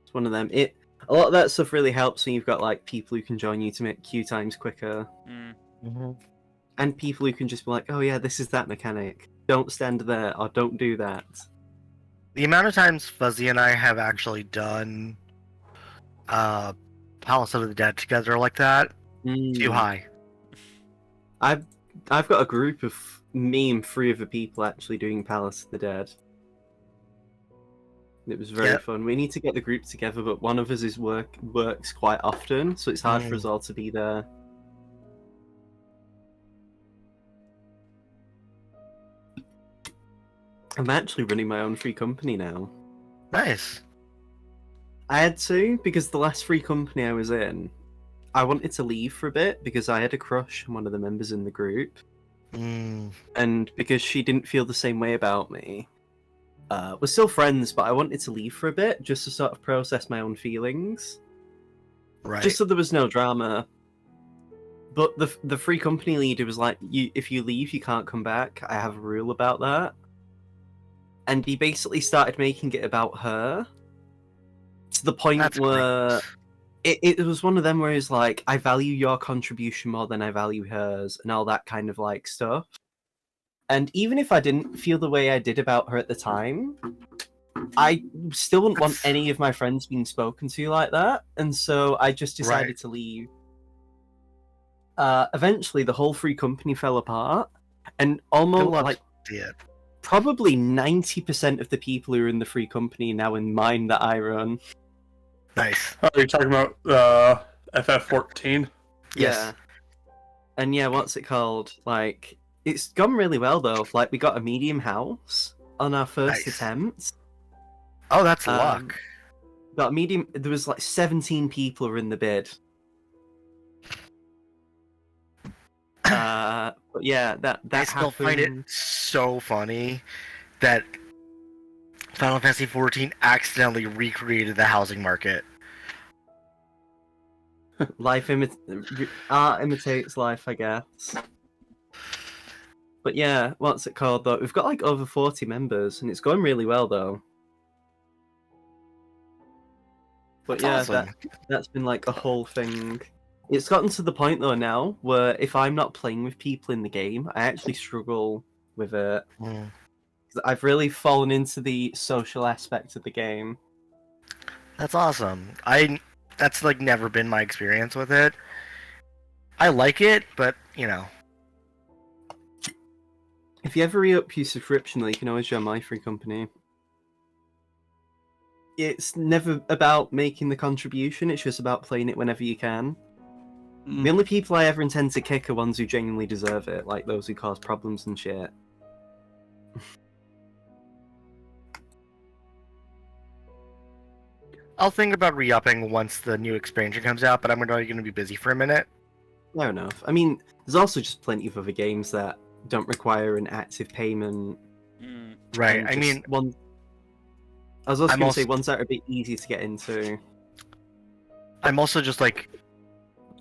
It's one of them. A lot of that stuff really helps when you've got like people who can join you to make queue times quicker. And people who can just be like, oh yeah, this is that mechanic. Don't stand there, or don't do that.
The amount of times Fuzzy and I have actually done Palace of the Dead together like that, too high.
I've got a group of me and 3 other people actually doing Palace of the Dead. It was very fun. We need to get the group together, but one of us works quite often, so it's hard for us all to be there. I'm actually running my own free company now.
Nice.
I had to, because the last free company I was in, I wanted to leave for a bit because I had a crush on one of the members in the group. And because she didn't feel the same way about me. We're still friends, but I wanted to leave for a bit just to sort of process my own feelings.
Right.
Just so there was no drama. But the free company leader was like, if you leave, you can't come back. I have a rule about that. And he basically started making it about her to the point
That's
where
gross.
it was one of them where he's like, I value your contribution more than I value hers, and all that kind of like stuff. And even if I didn't feel the way I did about her at the time, I still wouldn't want
That's-
any of my friends being spoken to like that, and so I just decided
Right.
to leave. Eventually, the whole free company fell apart, and
I
almost
love
like
to see it.
probably 90% of the people who are in the free company now in mine that I run.
Nice.
Are you talking about FF14?
Yes.
Yeah. And yeah, what's it called? Like, it's gone really well though. Like, we got a medium house on our first
Nice.
attempt.
Oh, that's
Um,
luck.
Got a medium. There was like 17 people were in the bid. But yeah, that
I still find it
happened.
so funny that Final Fantasy XIV accidentally recreated the housing market.
Art imitates life, I guess. But yeah, what's it called though? We've got like over 40 members, and it's going really well though. But
That's
yeah,
awesome.
that's been like a whole thing. It's gotten to the point though now where if I'm not playing with people in the game, I actually struggle with it.
Mm.
I've really fallen into the social aspect of the game.
That's awesome. That's like never been my experience with it. I like it, but you know.
If you ever re-up your subscription, you can always join my free company. It's never about making the contribution, it's just about playing it whenever you can.
Mm.
The only people I ever intend to kick are ones who genuinely deserve it, like those who cause problems and shit.
I'll think about re-upping once the new expansion comes out, but I'm going to be busy for a minute.
Fair enough. I mean, there's also just plenty of other games that don't require an active payment.
Mm.
Right.
and
I
just
mean,
one. I was also
I'm
going to say
also-
ones that are a bit easy to get into.
I'm also just like,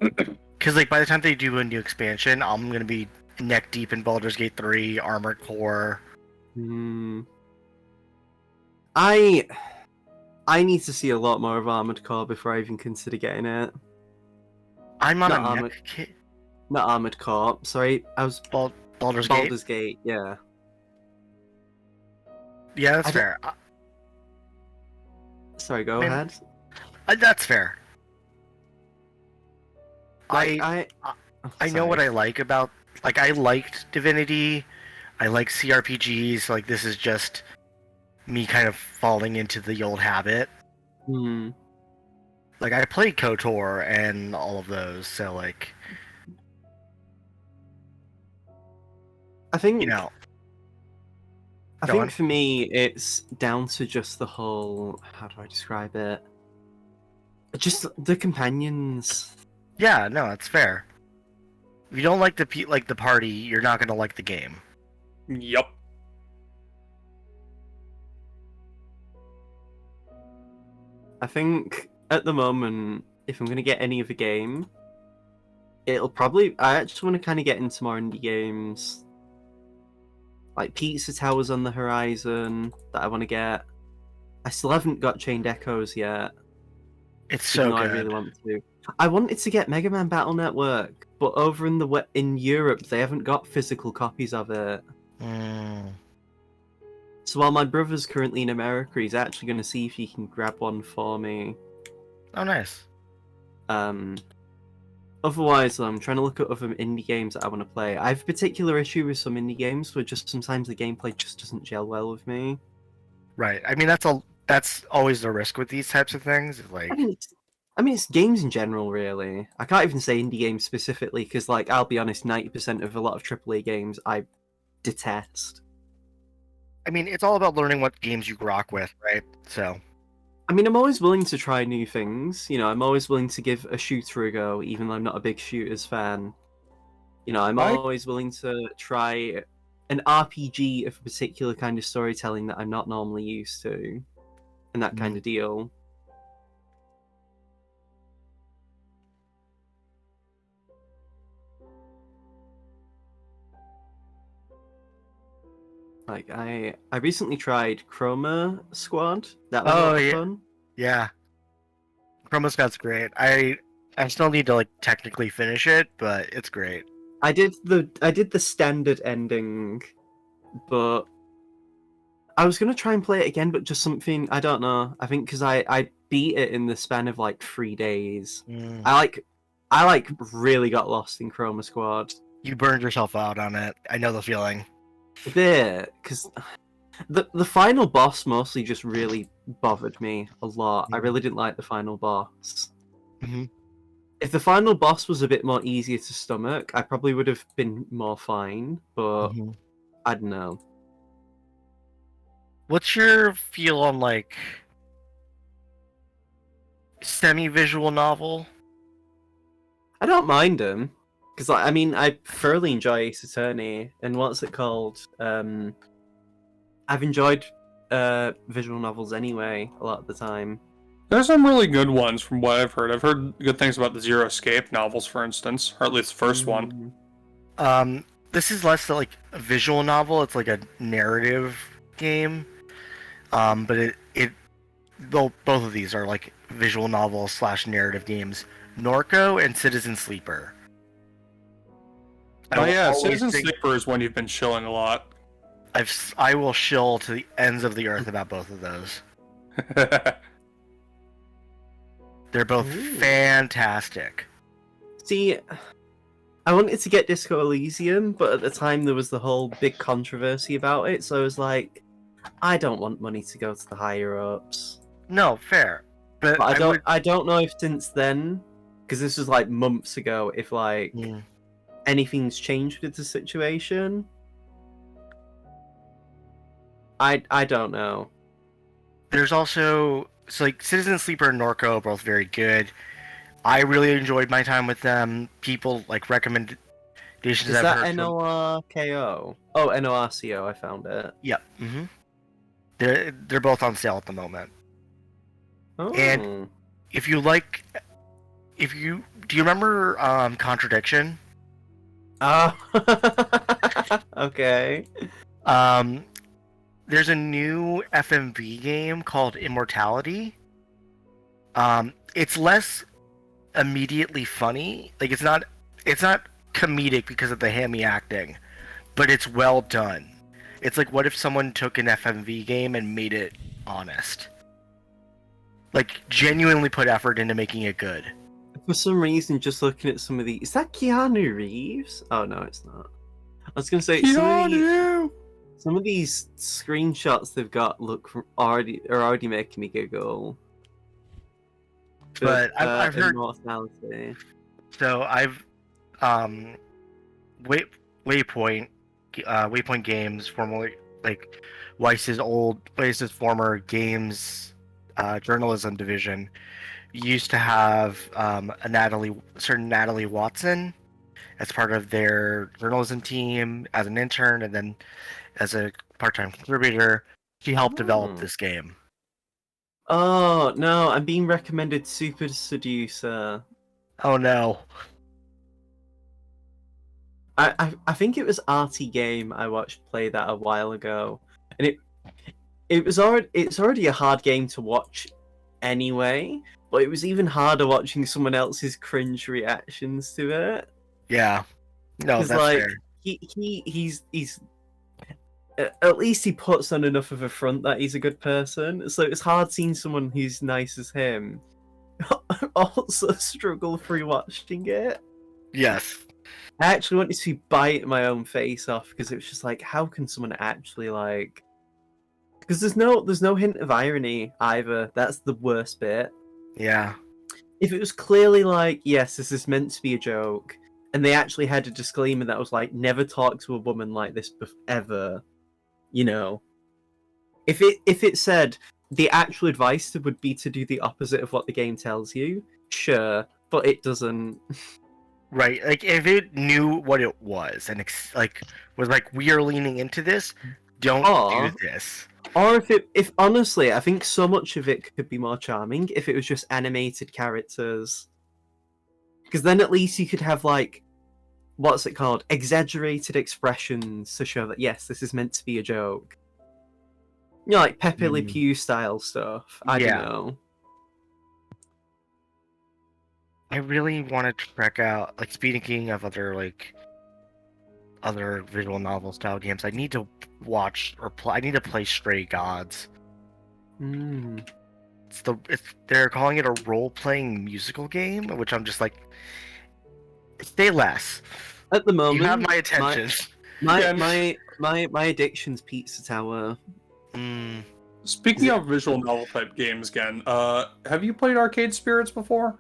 because like by the time they do a new expansion, I'm going to be neck deep in Baldur's Gate 3, Armored Core.
Hmm. I need to see a lot more of Armored Core before I even consider getting it.
I'm on
Not
a
Armored-
neck kit.
Not Armored Core. Sorry, I was
Baldur's Gate.
Baldur's Gate. Yeah.
Yeah, that's
I don't-
fair.
Sorry, go
Man,
ahead.
That's fair.
Like,
I
I
know what I like about like I liked Divinity. I like CRPGs. Like this is just me kind of falling into the old habit.
Hmm.
Like I played KOTOR and all of those, so like
I think
you know.
I
Go
think
on.
for me, it's down to just the whole. How do I describe it? Just the companions.
Yeah, no, that's fair. If you don't like the party, you're not gonna like the game.
Yup.
I think at the moment, if I'm gonna get any of a game, it'll probably. I actually want to kind of get into more indie games. Like Pizza Tower's on the horizon that I want to get. I still haven't got Chained Echoes yet.
It's
Even
so
though
good.
I really want to. I wanted to get Mega Man Battle Network, but over in Europe they haven't got physical copies of it.
Mm.
So while my brother's currently in America, he's actually going to see if he can grab one for me.
Oh, nice.
Otherwise, I'm trying to look at other indie games that I want to play. I have a particular issue with some indie games where just sometimes the gameplay just doesn't gel well with me.
Right. I mean, that's always the risk with these types of things. Is like,
I mean, it's games in general, really. I can't even say indie games specifically because, like, I'll be honest, 90% of a lot of AAA games I detest.
I mean, it's all about learning what games you rock with, right? So,
I mean, I'm always willing to try new things. You know, I'm always willing to give a shooter a go, even though I'm not a big shooters fan. You know, I'm
Right.
always willing to try an RPG of a particular kind of storytelling that I'm not normally used to, and that kind of deal. Like I recently tried Chroma Squad. That was a
Oh,
lot of
yeah.
fun.
Yeah, Chroma Scout's great. I still need to like technically finish it, but it's great.
I did the standard ending, but I was gonna try and play it again, but just something I don't know. I think because I beat it in the span of like 3 days.
Mm.
I like really got lost in Chroma Squad
You burned yourself out on it. I know the feeling.
a bit because the final boss mostly just really bothered me a lot. I
Mm.
really didn't like the final boss.
Mhm.
If the final boss was a bit more easier to stomach, I probably would have been more fine. But
Mhm.
I don't know.
What's your feel on like semi-visual novel?
I don't mind them because I mean I thoroughly enjoy Ace Attorney and what's it called? I've enjoyed visual novels anyway a lot of the time.
There's some really good ones from what I've heard. I've heard good things about the Zero Escape novels, for instance, or at least the first one.
This is less like a visual novel. It's like a narrative game. But both of these are like visual novels slash narrative games. Norco and Citizen Sleeper.
Oh yeah,
always
Citizen
think-
Sleeper is when you've been chilling a lot.
I will shill to the ends of the earth about both of those. They're both
Ooh.
fantastic.
See, I wanted to get Disco Elysium, but at the time there was the whole big controversy about it, so I was like, I don't want money to go to the higher ups.
No, fair. But
But I don't know if since then, because this was like months ago, if like
Mm.
anything's changed with the situation. I don't know.
There's also like Citizen Sleeper and Norco are both very good. I really enjoyed my time with them. People like recommendations
Is
I've
that
heard from-
NORKO? Oh, NORCO, I found it.
Yep. Mm-hmm. They're both on sale at the moment.
Oh.
And- If you do you remember Contradiction?
Ah. Okay.
There's a new FMV game called Immortality. It's less immediately funny. Like it's not comedic because of the hammy acting, but it's well done. It's like what if someone took an FMV game and made it honest? Like genuinely put effort into making it good.
For some reason, just looking at some of these, is that Keanu Reeves? Oh no, it's not. I was gonna say some of these screenshots they've got are already making me giggle.
But I've heard
Immortality.
so I've Waypoint Games, formerly like Weiss's former games journalism division, used to have a certain Natalie Watson as part of their journalism team as an intern, and then as a part-time contributor. She helped develop this game.
Oh no, I'm being recommended Super Seducer.
Oh no.
I think it was Arty Game I watched play that a while ago, and it's already a hard game to watch anyway, but it was even harder watching someone else's cringe reactions to it.
Yeah. No,
Because
that's
like
fair.
he's at least he puts on enough of a front that he's a good person. So it's hard seeing someone who's nice as him also struggle through watching it.
Yes.
I actually wanted to bite my own face off because it was just like, how can someone actually like? Because there's no hint of irony either. That's the worst bit.
Yeah.
If it was clearly like, yes, this is meant to be a joke, and they actually had a disclaimer that was like, never talk to a woman like this ever, you know. If it said the actual advice would be to do the opposite of what the game tells you, sure, but it doesn't.
Right. Like if it knew what it was and was like, we are leaning into this, don't
Aw.
do this.
Or if honestly, I think so much of it could be more charming if it was just animated characters. Because then at least you could have like what's it called? Exaggerated expressions to show that yes, this is meant to be a joke. You know, like Pepe Le Pew style stuff. I don't
Yeah.
know.
I really want to check out, like, speaking of other visual novel style games, I need to watch or play. I need to play Stray Gods.
Hmm.
They're calling it a role playing musical game, which I'm just like, say less.
At the moment,
You have my attention.
My addiction's Pizza Tower.
Mm,
Speaking of visual novel type games, again, have you played Arcade Spirits before?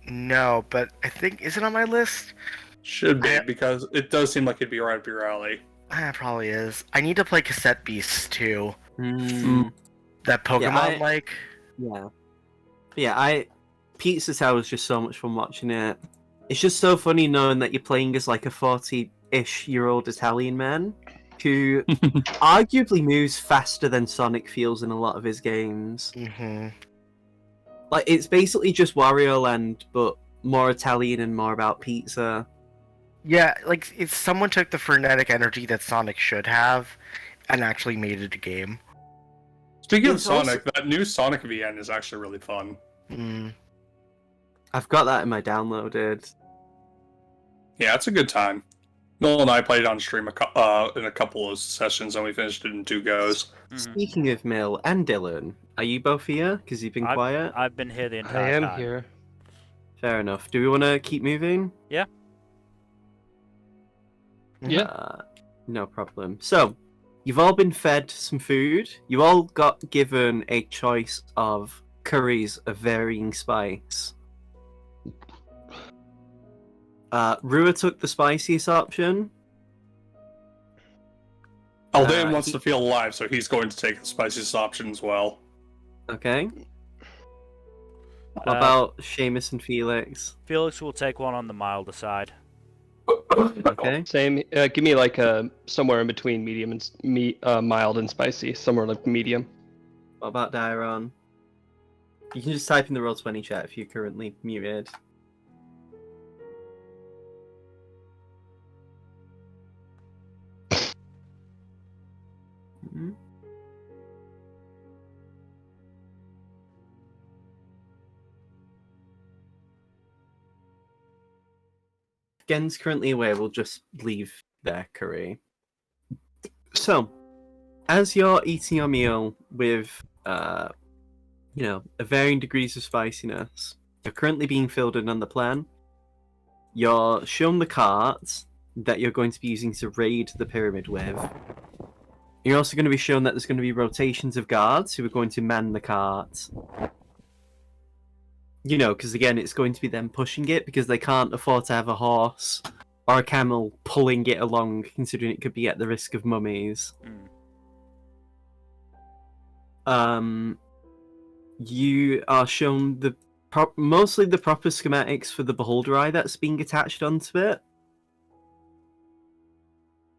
no, but I think, is it on my list?
Should be, because it does seem like it'd be right up your alley.
It probably is. I need to play Cassette Beasts too.
Hmm.
That Pokemon like.
Yeah. Pizza Tower is just so much fun watching it. It's just so funny knowing that you're playing as like a 40-ish-year-old Italian man who arguably moves faster than Sonic feels in a lot of his games.
Mm-hmm.
Like, it's basically just Wario Land, but more Italian and more about pizza.
Yeah, like if someone took the frenetic energy that Sonic should have and actually made it a game.
Speaking of
It's also-
Sonic, that new Sonic VN is actually really fun.
I've got that in my downloaded.
Yeah, it's a good time. Noel and I played it on stream in a couple of sessions, and we finished it in 2 goes.
Speaking of Mill and Dylan, are you both here? Because you've been quiet?
I've been here the
I
entire
am
time.
here.
Fair enough. Do we want to keep moving?
Yeah.
Yeah.
No problem. So, you've all been fed some food. You all got given a choice of curries of varying spice. Rua took the spiciest option.
Aldean wants to feel alive, so he's going to take the spiciest option as well.
Okay. What about Seamus and Felix?
Felix will take one on the milder side.
Okay.
Same. Give me like somewhere in between medium and mild and spicy. Somewhere like medium.
What about Dairon? You can just type in the Roll20 chat if you're currently muted. Gen's currently away, we'll just leave their curry. So, as you're eating your meal with, varying degrees of spiciness, you're currently being filled in on the plan. You're shown the carts that you're going to be using to raid the pyramid with. You're also going to be shown that there's going to be rotations of guards who are going to man the carts. You know, because again, it's going to be them pushing it because they can't afford to have a horse or a camel pulling it along, considering it could be at the risk of mummies. You are shown mostly the proper schematics for the beholder eye that's being attached onto it.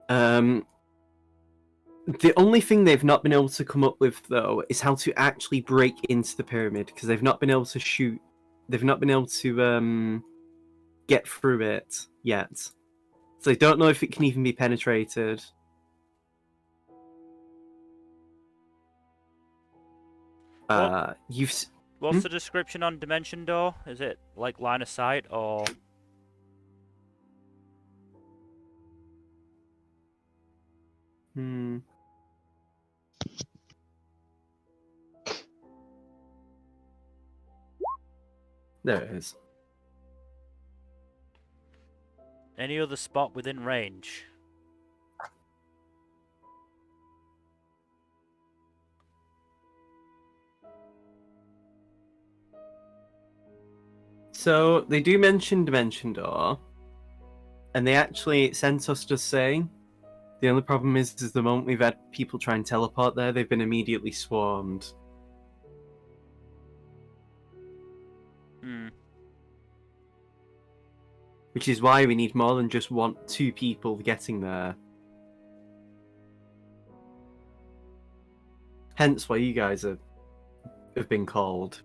The only thing they've not been able to come up with, though, is how to actually break into the pyramid, because they've not been able to shoot. They've not been able to get through it yet. So they don't know if it can even be penetrated.
What's the description on Dimension Door? Is it like line of sight or?
There it is.
Any other spot within range?
So they do mention Dimension Door, and they actually Sandtusk does say. The only problem is the moment we've had people try and teleport there, they've been immediately swarmed. Which is why we need more than just 2 people getting there. Hence why you guys have been called.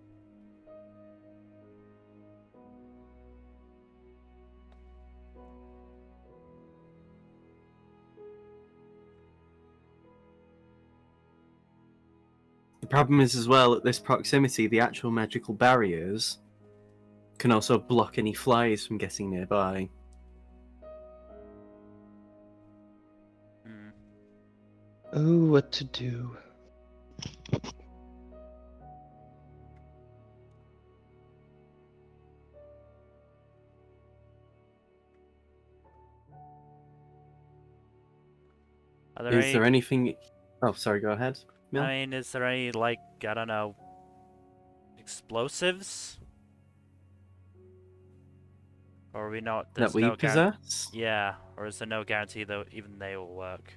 problem is as well, at this proximity, the actual magical barriers can also block any flies from getting nearby.
Hmm.
Oh, what to do?
Are there
Is
any?
there anything... Oh, sorry, go ahead. Mil?
I mean, is there any like I don't know, explosives? Or are we not?
That
There's
we
no guarantee.
possess?
Yeah, or is there no guarantee that even they will work?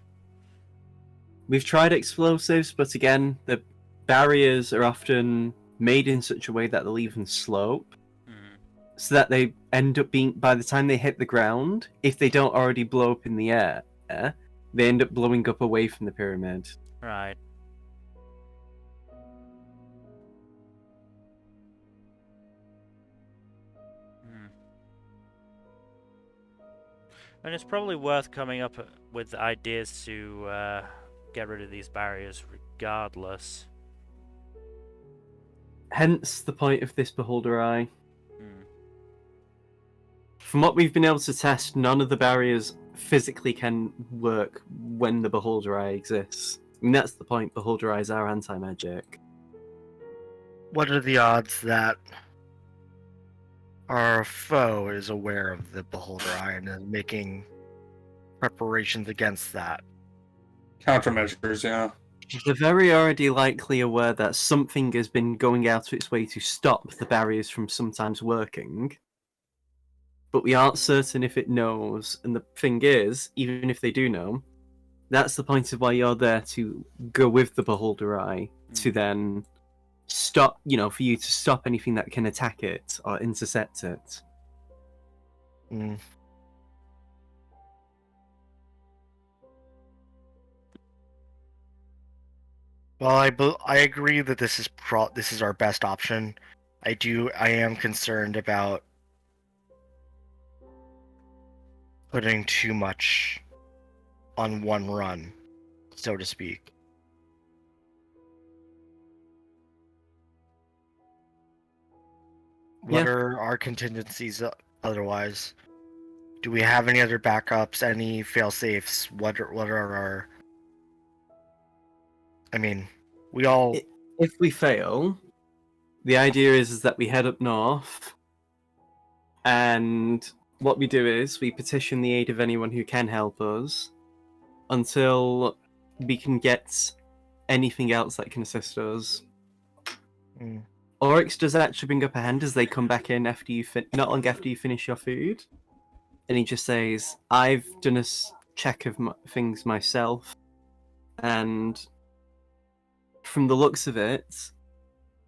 We've tried explosives, but again, the barriers are often made in such a way that they'll even slope,
Hmm.
so that they end up being, by the time they hit the ground, if they don't already blow up in the air, they end up blowing up away from the pyramid.
Right. Hmm. And it's probably worth coming up with ideas to get rid of these barriers, regardless.
Hence the point of this beholder eye.
Hmm.
From what we've been able to test, none of the barriers physically can work when the beholder eye exists. I mean, that's the point. Beholder eyes are anti-magic.
What are the odds that our foe is aware of the Beholder Eye and is making preparations against that?
Countermeasures, yeah.
They're very already likely aware that something has been going out of its way to stop the barriers from sometimes working. But we aren't certain if it knows, and the thing is, even if they do know, that's the point of why you're there to go with the Beholder Eye, to then stop, for you to stop anything that can attack it or intercept it.
Mm. Well, I agree that this is our best option. I am concerned about putting too much on one run, so to speak. What
Yeah.
are our contingencies otherwise? Do we have any other backups? Any fail safes? What are our? I mean, we all.
If we fail, the idea is that we head up north, and what we do is we petition the aid of anyone who can help us until we can get anything else that can assist us.
Mm.
Oryx does actually bring up a hand as they come back in after you not long after you finish your food, and he just says, "I've done a check of things myself, and from the looks of it,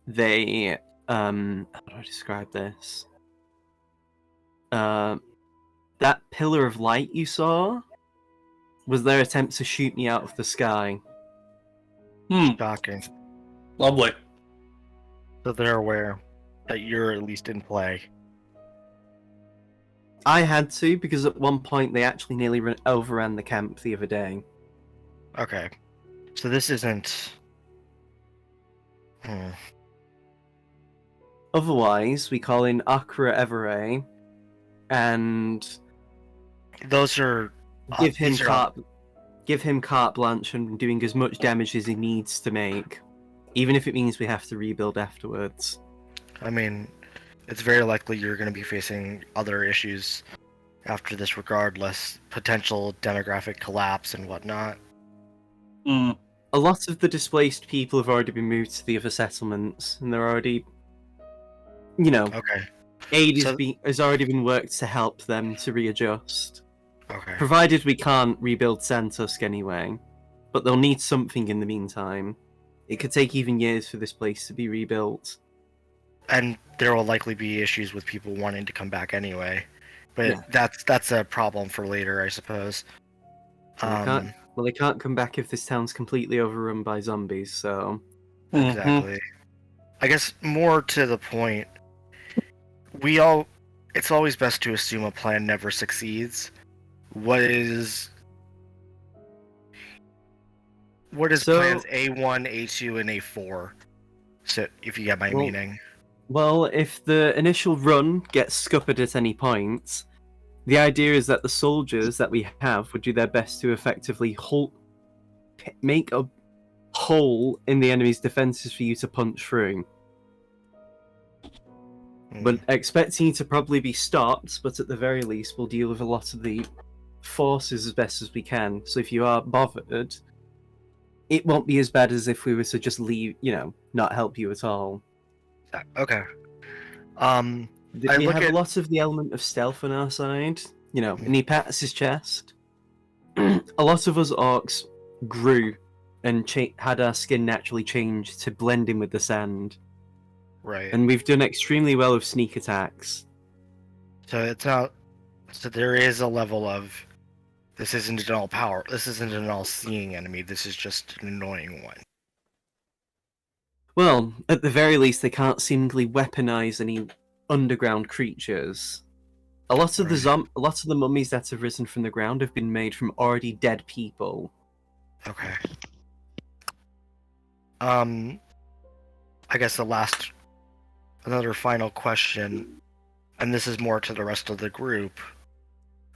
they how do I describe this? That pillar of light you saw was their attempt to shoot me out of the sky."
Shocking.
Lovely.
So they're aware that you're at least in play.
I had to, because at one point they actually nearly overran the camp the other day.
Okay. So this isn't.
Otherwise, we call in Akra Everay and
Those are.
give him
these are-
carte blanche and doing as much damage as he needs to make, even if it means we have to rebuild afterwards.
I mean, it's very likely you're going to be facing other issues after this, regardless. Potential demographic collapse and whatnot.
Mm.
A lot of the displaced people have already been moved to the other settlements, and they're already,
Okay.
aid
So-
has already been worked to help them to readjust.
Okay.
Provided we can't rebuild Sandtusk anyway, but they'll need something in the meantime. It could take even years for this place to be rebuilt.
And there will likely be issues with people wanting to come back anyway, but
Yeah.
that's a problem for later, I suppose.
They can't come back if this town's completely overrun by zombies, so...
Exactly. I guess more to the point, it's always best to assume a plan never succeeds. What is Where does
So-
plans A1, A2, and A4 sit? If you get my
Well-
meaning.
Well, if the initial run gets scuppered at any point, the idea is that the soldiers that we have would do their best to effectively make a hole in the enemy's defenses for you to punch through. But expecting you to probably be stopped, but at the very least, we'll deal with a lot of the forces as best as we can. So if you are bothered, it won't be as bad as if we were to just leave, not help you at all.
Okay.
We
I look
have
at-
a lot of the element of stealth on our side, and he pats his chest. A lot of us orcs grew and had our skin naturally change to blend in with the sand.
Right.
And we've done extremely well with sneak attacks.
So it's not. So there is a level of. This isn't an all power. This isn't an all seeing enemy. This is just an annoying one.
Well, at the very least, they can't seemingly weaponize any underground creatures. A lot of the mummies that have risen from the ground have been made from already dead people.
Okay. I guess another final question, and this is more to the rest of the group.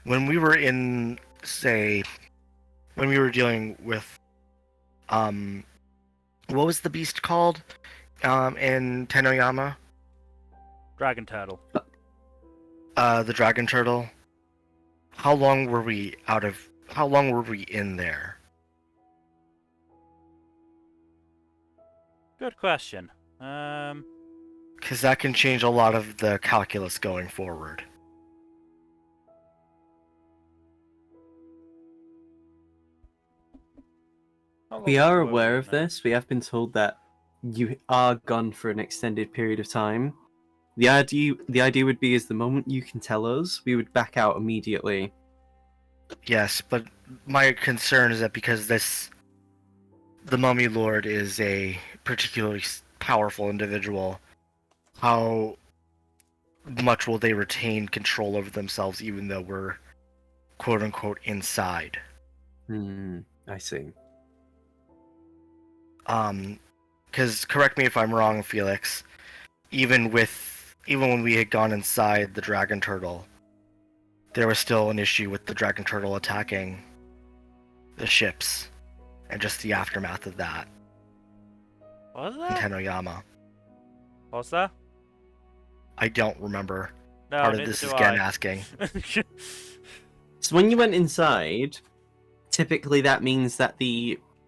When we were dealing with, what was the beast called, in Tenoyama?
Dragon turtle.
The dragon turtle. How long were we in there?
Good question.
Because that can change a lot of the calculus going forward.
We are aware of this. We have been told that you are gone for an extended period of time. The idea would be is the moment you can tell us, we would back out immediately.
Yes, but my concern is that because the Mummy Lord is a particularly powerful individual, how much will they retain control over themselves even though we're quote unquote inside?
I see.
Because correct me if I'm wrong, Felix, even when we had gone inside the dragon turtle, there was still an issue with the dragon turtle attacking the ships and just the aftermath of that
Was
in
that?
Tenoyama.
Was that?
I don't remember.
No,
Part of
neither
this
do
is again
I.
asking.
So when you went inside, typically that means that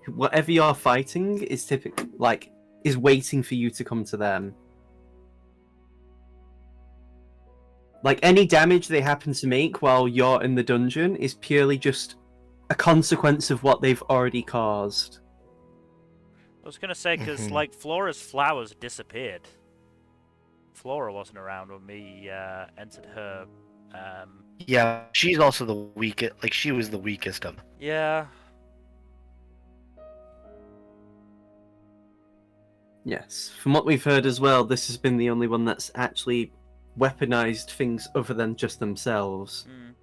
whatever you're fighting is is waiting for you to come to them. Like any damage they happen to make while you're in the dungeon is purely just a consequence of what they've already caused.
I was gonna say, because
Mhm.
like Flora's flowers disappeared. Flora wasn't around when we entered her.
Yeah, she's also the weakest. Like she was the weakest of them.
Yeah.
Yes. From what we've heard as well, this has been the only one that's actually weaponized things other than just themselves.
Mm.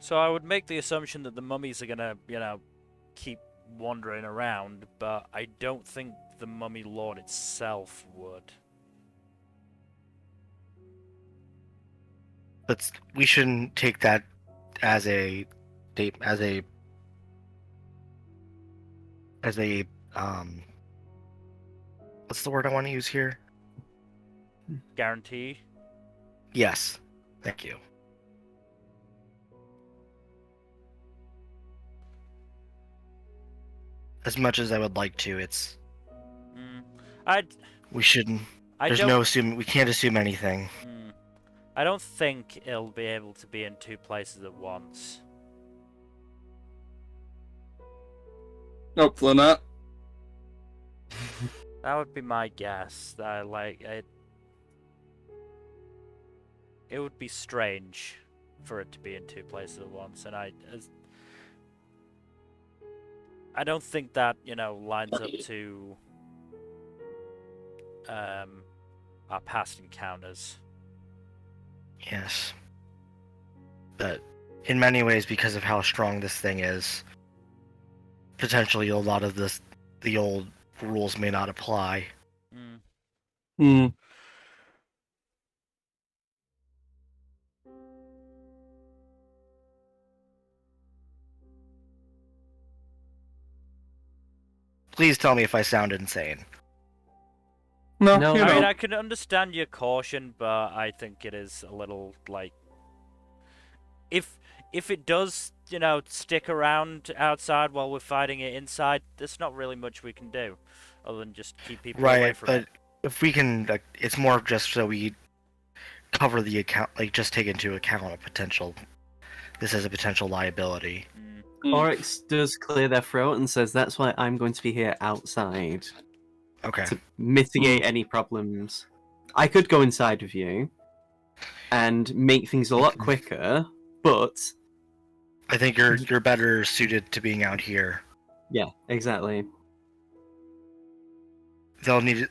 So I would make the assumption that the mummies are gonna, keep wandering around, but I don't think the Mummy Lord itself would.
But we shouldn't take that as a what's the word I want to use here?
Guarantee.
Yes. Thank you. As much as I would like to, we shouldn't. We can't assume anything.
I don't think it'll be able to be in two places at once.
Hopefully not.
That would be my guess. It would be strange for it to be in two places at once, and I don't think that lines up to our past encounters.
Yes. But in many ways, because of how strong this thing is, potentially a lot of the old rules may not apply.
Mm.
Hmm.
Please tell me if I sound insane.
No,
No,
you
I
know.
mean, I can understand your caution, but I think it is a little like if it does, stick around outside while we're fighting it inside, there's not really much we can do, other than just keep people away
Right,
from
but
it.
if we can, like, it's more just so we cover the account, like, just take into account a potential. This is a potential liability.
Mm.
Oryx does clear their throat and says, "That's why I'm going to be here outside
Okay.
to mitigate any problems. I could go inside with you and make things a lot quicker, but
I think you're better suited to being out here.
yeah, exactly.
They'll need it.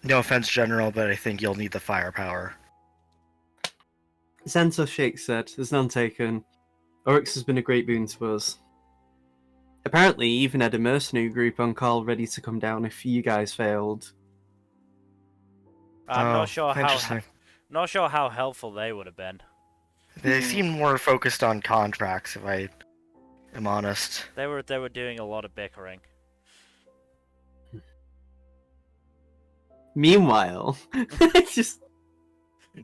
No offense, General, but I think you'll need the firepower.
Sandtusk shakes said, "There's none taken. Oryx has been a great boon to us. Apparently, he even had a mercenary group on call ready to come down if you guys failed."
I'm not sure
interesting.
how helpful they would have been.
They seem more focused on contracts, if I am honest.
They were doing a lot of bickering.
Meanwhile, just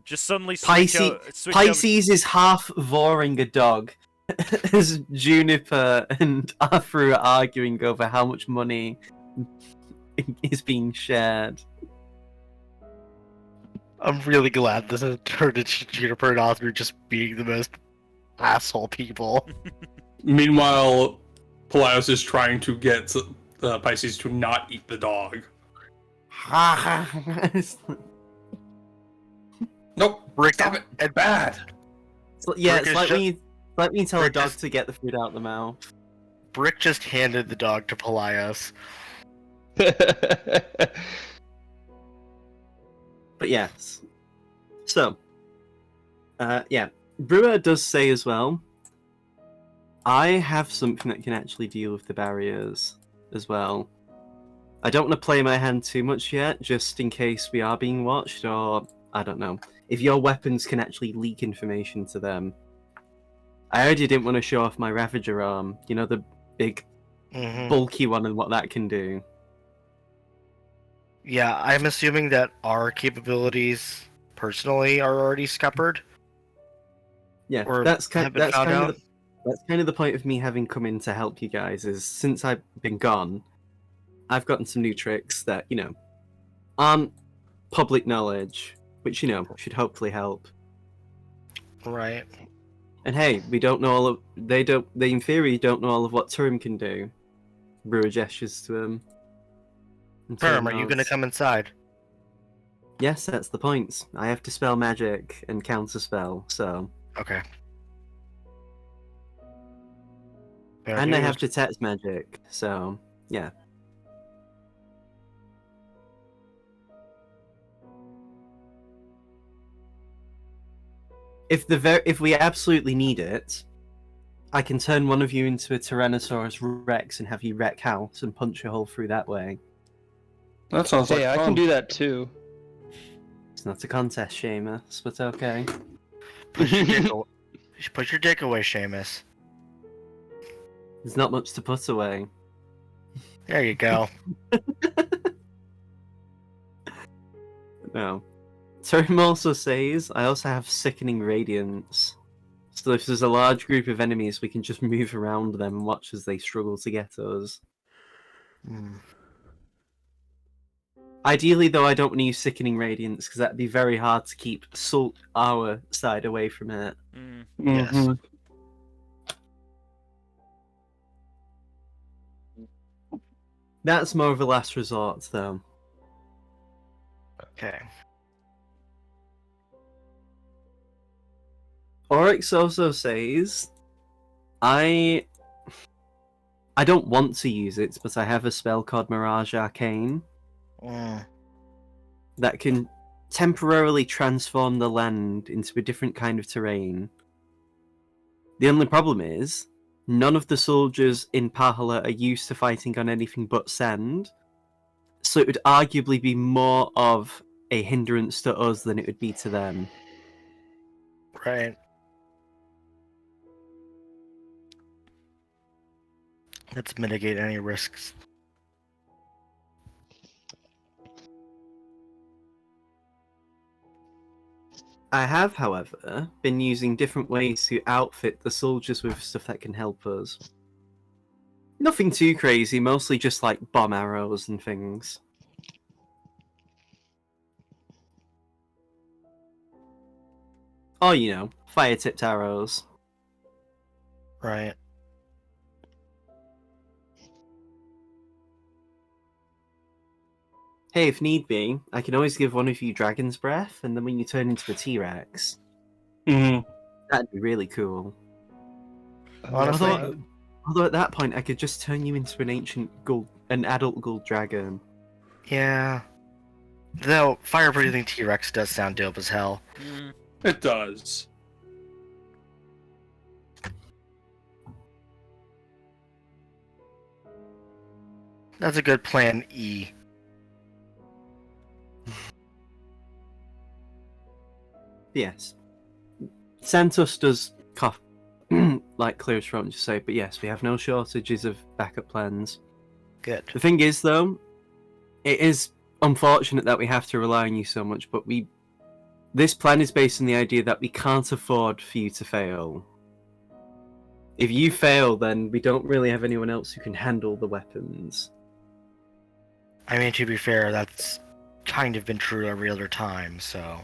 Just suddenly switch over.
Pisces is half voring a dog as Juniper and Arthur are arguing over how much money is being shared.
I'm really glad this has turned into Juniper and Oscar just being the most asshole people.
Meanwhile, Pelias is trying to get Pisces to not eat the dog. Nope,
Rick,
stop it. It's bad.
Yeah,
Rick
it's
is
like when you tell a
Rick
dog
is-
to get the food out the mouth.
Brick just handed the dog to Pelias.
But yes. So, yeah. Brewer does say as well, I have something that can actually deal with the barriers as well. I don't want to play my hand too much yet, just in case we are being watched, or I don't know. If your weapons can actually leak information to them. I already didn't want to show off my Ravager arm, you know, the big, bulky one and what that can do.
Yeah, I'm assuming that our capabilities personally are already scuppered.
Yeah,
Or
that's
have been found out.
that's kind of the point of me having come in to help you guys. Is since I've been gone, I've gotten some new tricks that aren't public knowledge, which should hopefully help.
Right.
And hey, we don't know all of they in theory don't know all of what Turrim can do. Brewer gestures to him. And Turrim
Perm, are you
nods.
gonna come inside?
Yes, that's the point. I have to spell magic and counter spell, so
Okay.
and I have detect magic, so yeah. If we absolutely need it, I can turn one of you into a Tyrannosaurus Rex and have you wreck house and punch a hole through that way.
That sounds like
Hey, I
fun.
can do that too.
It's not a contest, Seamus, but okay.
Put your dick away. Put your dick away, Seamus.
There's not much to put away.
There you go.
No. Turrim also says, I also have sickening radiance. So if there's a large group of enemies, we can just move around them and watch as they struggle to get us. Ideally, though, I don't want to use sickening radiance because that'd be very hard to keep our side away from it.
Yes.
That's more of a last resort, though.
Okay.
Oryx also says, I don't want to use it, but I have a spell called Mirage Arcane that can temporarily transform the land into a different kind of terrain. The only problem is, none of the soldiers in Pahala are used to fighting on anything but sand, so it would arguably be more of a hindrance to us than it would be to them.
Right. Let's mitigate any risks.
I have, however, been using different ways to outfit the soldiers with stuff that can help us. Nothing too crazy, mostly just like bomb arrows and things. Or, fire-tipped arrows.
Right.
Hey, if need be, I can always give one of you Dragon's Breath, and then when you turn into a T-Rex,
Mm-hmm.
that'd be really cool.
Honestly,
Although at that point, I could just turn you into an adult gold dragon.
yeah. Though fire-breathing T-Rex does sound dope as hell.
Mm.
It does.
That's a good plan E.
Yes. Sandtusk does cough, like clear his throat and just say, but yes, we have no shortages of backup plans.
Good.
The thing is, though, it is unfortunate that we have to rely on you so much, but this plan is based on the idea that we can't afford for you to fail. If you fail, then we don't really have anyone else who can handle the weapons.
I mean, to be fair, that's kind of been true every other time, so...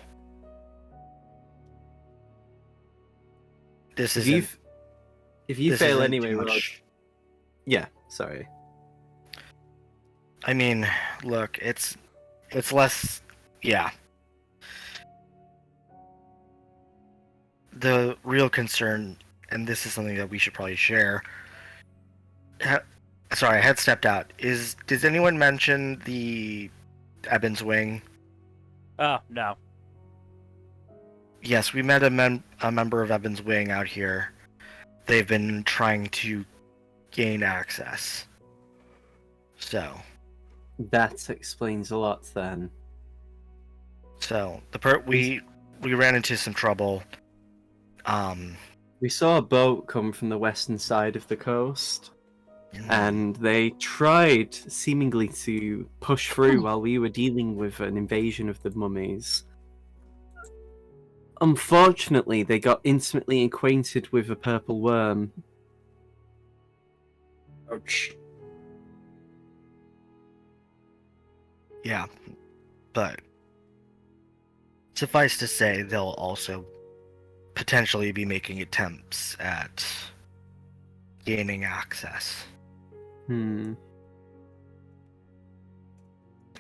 This
If
isn't...
you
this
fail
isn't
anyway,
too
Rod...
much.
Yeah, sorry.
I mean, look, it's less... Yeah. The real concern, and this is something that we should probably share... Sorry, I had stepped out. Does anyone mention the Eben's Wing?
Oh, no.
Yes, we met a member of Eben's Wing out here. They've been trying to gain access. So...
That explains a lot, then.
So, we ran into some trouble.
We saw a boat come from the western side of the coast, and they tried seemingly to push through while we were dealing with an invasion of the mummies. Unfortunately, they got intimately acquainted with a purple worm.
Ouch.
Yeah, but suffice to say, they'll also potentially be making attempts at gaining access.
Hmm.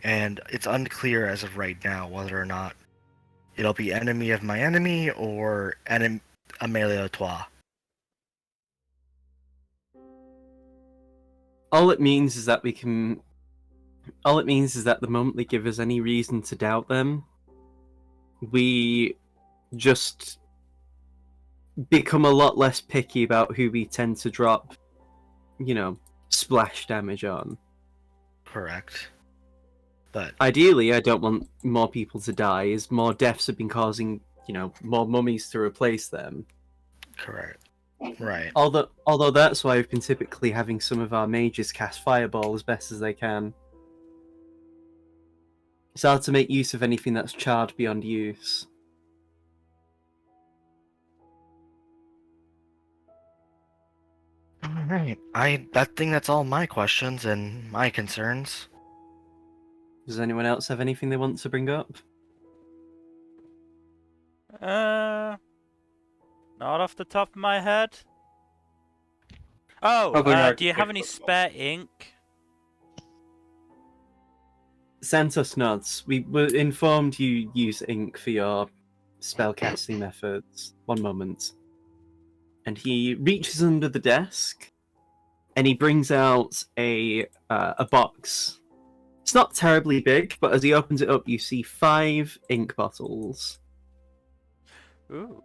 And it's unclear as of right now whether or not it'll be enemy of my enemy or Amelia toi.
All it means is that the moment they give us any reason to doubt them, we just become a lot less picky about who we tend to drop, splash damage on.
Correct. But
Ideally, I don't want more people to die, as more deaths have been causing, more mummies to replace them.
correct. Right.
Although that's why we've been typically having some of our mages cast Fireball as best as they can. It's hard to make use of anything that's charred beyond use.
Alright. That's all my questions and my concerns.
Does anyone else have anything they want to bring up?
Not off the top of my head. Oh,
Probably not.
do you have any spare ink?
Sandtusk nods. We were informed you use ink for your spellcasting methods. One moment. And he reaches under the desk, and he brings out a box. It's not terribly big, but as he opens it up, you see 5 ink bottles.
Ooh.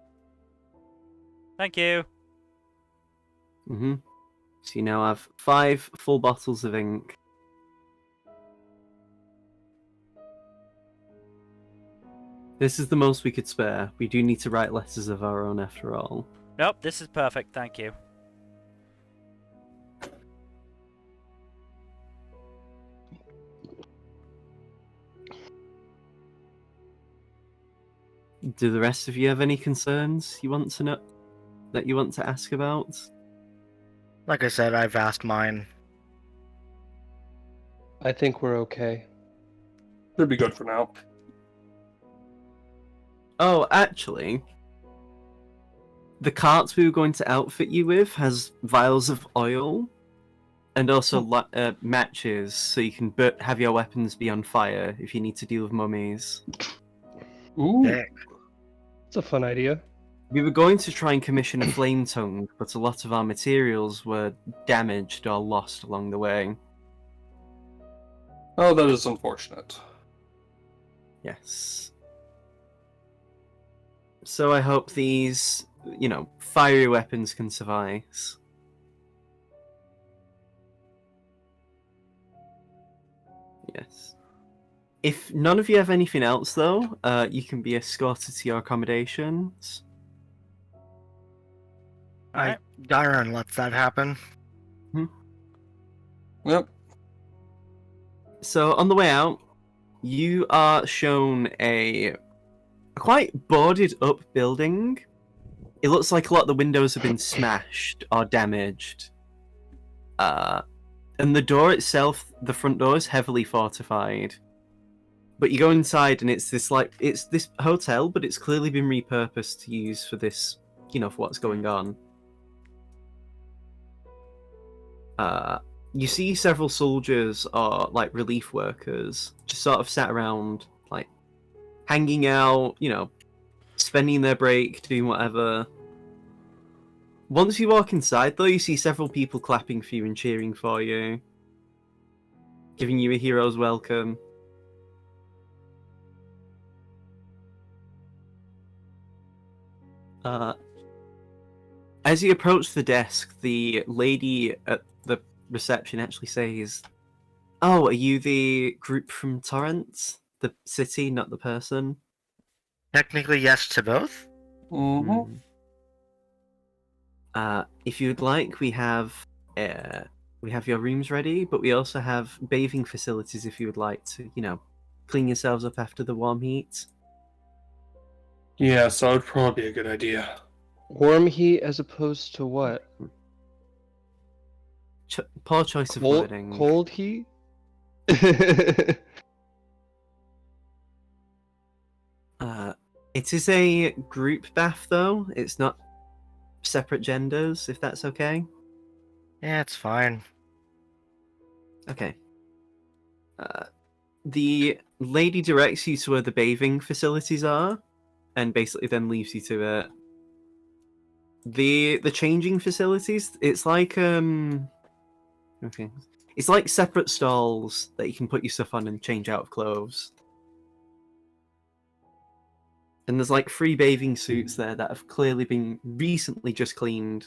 Thank you.
Mm-hmm. So you now have 5 full bottles of ink. This is the most we could spare. We do need to write letters of our own after all.
Nope, this is perfect, thank you.
Do the rest of you have any concerns you want to know that you want to ask about?
Like I said, I've asked mine.
I think we're okay.
Should be good for now.
Oh, actually, the cart we were going to outfit you with has vials of oil and also matches, so you can have your weapons be on fire if you need to deal with mummies.
Ooh.
Dang.
It's a fun idea.
We were going to try and commission a flame tongue, but a lot of our materials were damaged or lost along the way.
Oh, that is unfortunate.
Yes. So I hope these, fiery weapons can suffice. Yes. If none of you have anything else, though, you can be escorted to your accommodations.
Dyron lets that happen.
Yep.
So on the way out, you are shown a quite boarded up building. It looks like a lot of the windows have been smashed or damaged. And the door itself, the front door, is heavily fortified. But you go inside and it's this hotel, but it's clearly been repurposed to use for this, for what's going on. You see several soldiers or relief workers just sort of sat around, hanging out, spending their break, doing whatever. Once you walk inside, though, you see several people clapping for you and cheering for you, giving you a hero's welcome. As you approach the desk, the lady at the reception actually says, "Oh, are you the group from Torrent? The city, not the person?"
Technically, yes to both.
Mm-hmm.
If you'd like, we have your rooms ready, but we also have bathing facilities if you would like to, clean yourselves up after the warm heat.
Yeah, so it would probably be a good idea.
Warm heat as opposed to what?
Poor choice of wording.
Cold heat?
It is a group bath, though. It's not separate genders, if that's okay.
Yeah, it's fine.
Okay. The lady directs you to where the bathing facilities are, and basically then leaves you to it. The changing facilities, it's like it's like separate stalls that you can put your stuff on and change out of clothes. And there's 3 bathing suits there that have clearly been recently just cleaned.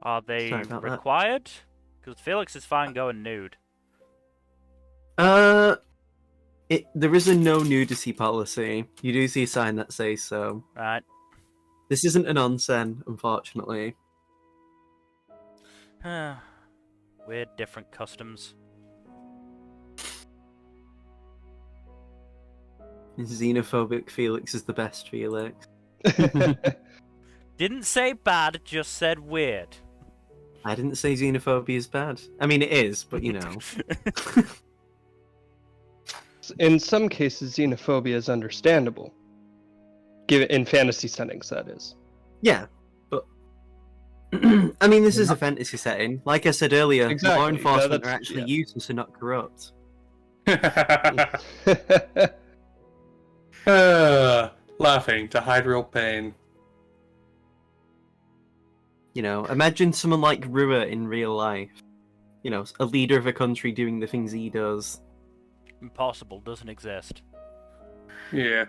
Are they
Sorry about that.
required? Because Felix is fine going nude.
There is a no nudity policy. You do see a sign that says so.
Right.
This isn't an onsen, unfortunately.
Weird, different customs.
Xenophobic Felix is the best Felix.
Didn't say bad, just said weird.
I didn't say xenophobia is bad. I mean, it is, but
In some cases, xenophobia is understandable. In fantasy settings, that is.
Yeah, but I mean, this is a fantasy setting. Like I said earlier,
Exactly.
law enforcement
No,
are actually useless and not corrupt.
Laughing to hide real pain.
You know, imagine someone like Rua in real life. You know, a leader of a country doing the things he does.
Impossible, doesn't exist.
Yeah.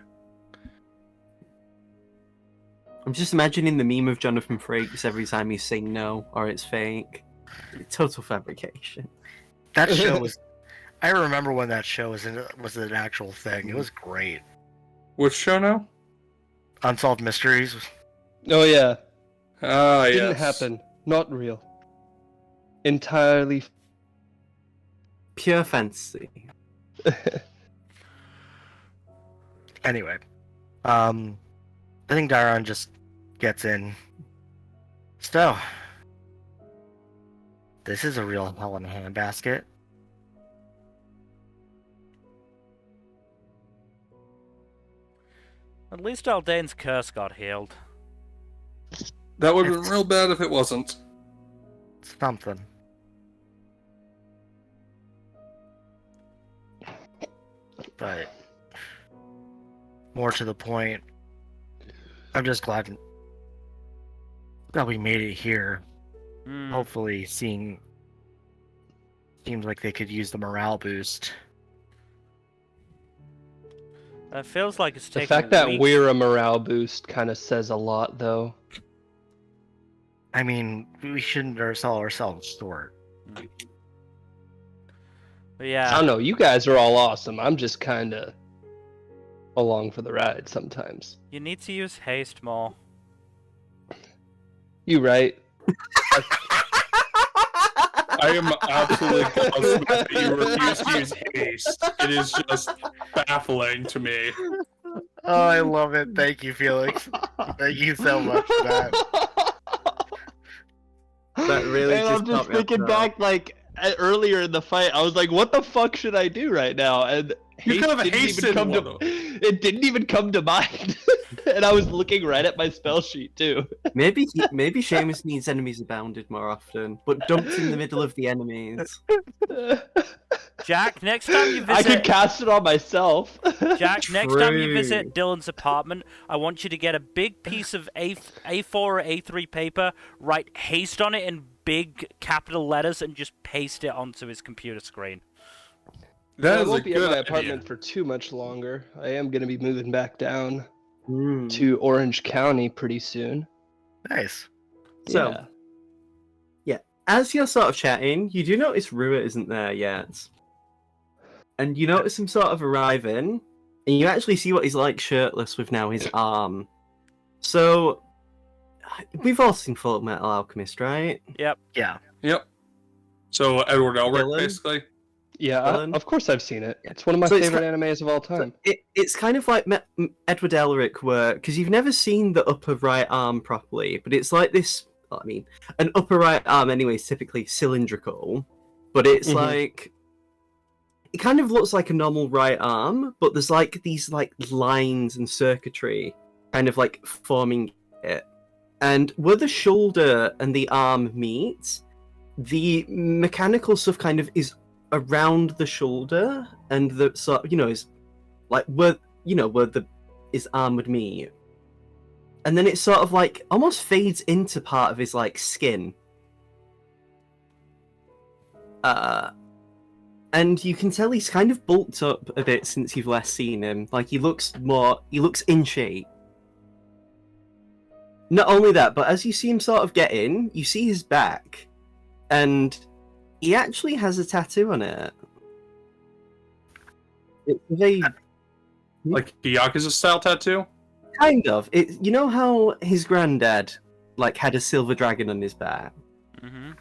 I'm just imagining the meme of Jonathan Frakes every time he's saying no or it's fake. Total fabrication.
That show was. I remember when that show was an actual thing. It was great.
Which show now?
Unsolved Mysteries.
Oh yeah,
Ah, yes.
didn't happen. Not real. Entirely.
Pure fantasy.
Anyway, I think Dairon just gets in. So, this is a real hell in a handbasket.
At least Aldane's curse got healed.
That would have been real bad if it wasn't.
Something. But more to the point, I'm just glad that we made it here.
Hmm.
Hopefully, seems like they could use the morale boost.
It feels like it's
The
taking
fact that
weeks.
we're a morale boost kind of says a lot, though.
I mean, we shouldn't sell ourselves short.
But yeah.
I don't know. You guys are all awesome. I'm just kind of along for the ride sometimes.
You need to use haste more.
You right?
I am absolutely gobsmacked that you refuse to use haste. It is just baffling to me.
Oh, I love it. Thank you, Felix. Thank you so much for that.
That really
and
just
I'm
got
just
me off
thinking
guard.
back, like earlier in the fight, I was like, "What the fuck should I do right now?" And
You
haste
could have
didn't even
hasted
come
one
to.
of
It didn't even come to mind, and I was looking right at my spell sheet too.
Maybe Seamus needs enemies abounded more often, but dumped in the middle of the enemies.
Jack, next time you
I could
visit
cast it on myself.
Jack, next time you
True.
visit Dylan's apartment, I want you to get a big piece of A4 or A3 paper, write haste on it in big capital letters, and just paste it onto his computer screen.
That
I
is a
won't be at
good
my
idea.
apartment for too much longer. I am going to be moving back down
Hmm.
to Orange County pretty soon.
Nice.
So, as you're sort of chatting, you do notice Rua isn't there yet. And you notice him sort of arriving, and you actually see what he's like shirtless with now his arm. So, we've all seen Full Metal Alchemist, right?
Yep.
Yeah.
Yep. So Edward Elric,
Dylan?
basically.
Yeah,
Dylan?
of course I've seen it. It's one of my
So it's
favorite animes of all time.
It's kind of like Edward Elric, where because you've never seen the upper right arm properly, but it's like this. I mean, an upper right arm anyway is typically cylindrical, but it's
Mhm.
like it kind of looks like a normal right arm, but there's like these like lines and circuitry kind of like forming it, and where the shoulder and the arm meet, the mechanical stuff kind of is around the shoulder, and the sort is like where his arm would meet, and then it sort of like almost fades into part of his like skin, and you can tell he's kind of bulked up a bit since you've last seen him. Like he looks in shape. Not only that, but as you see him sort of get in, you see his back, and he actually has a tattoo on it. It's a
Like a Yakuza style tattoo.
kind of. You know how his granddad like had a silver dragon on his back?
Mm-hmm.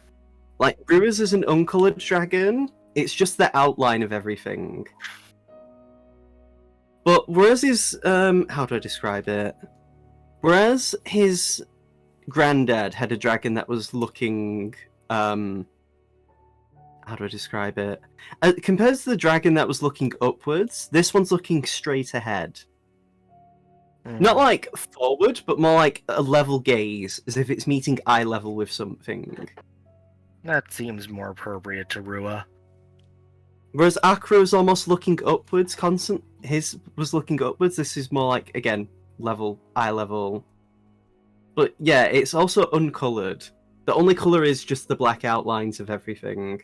Like Rua's is an uncolored dragon. It's just the outline of everything. But whereas his how do I describe it? Whereas his granddad had a dragon that was looking how do I describe it? Compared to the dragon that was looking upwards, this one's looking straight ahead. Not like forward, but more like a level gaze, as if it's meeting eye level with something.
That seems more appropriate to Rua.
Whereas Akro's almost looking upwards, his was looking upwards. This is more like, again, eye level. But yeah, it's also uncolored. The only color is just the black outlines of everything.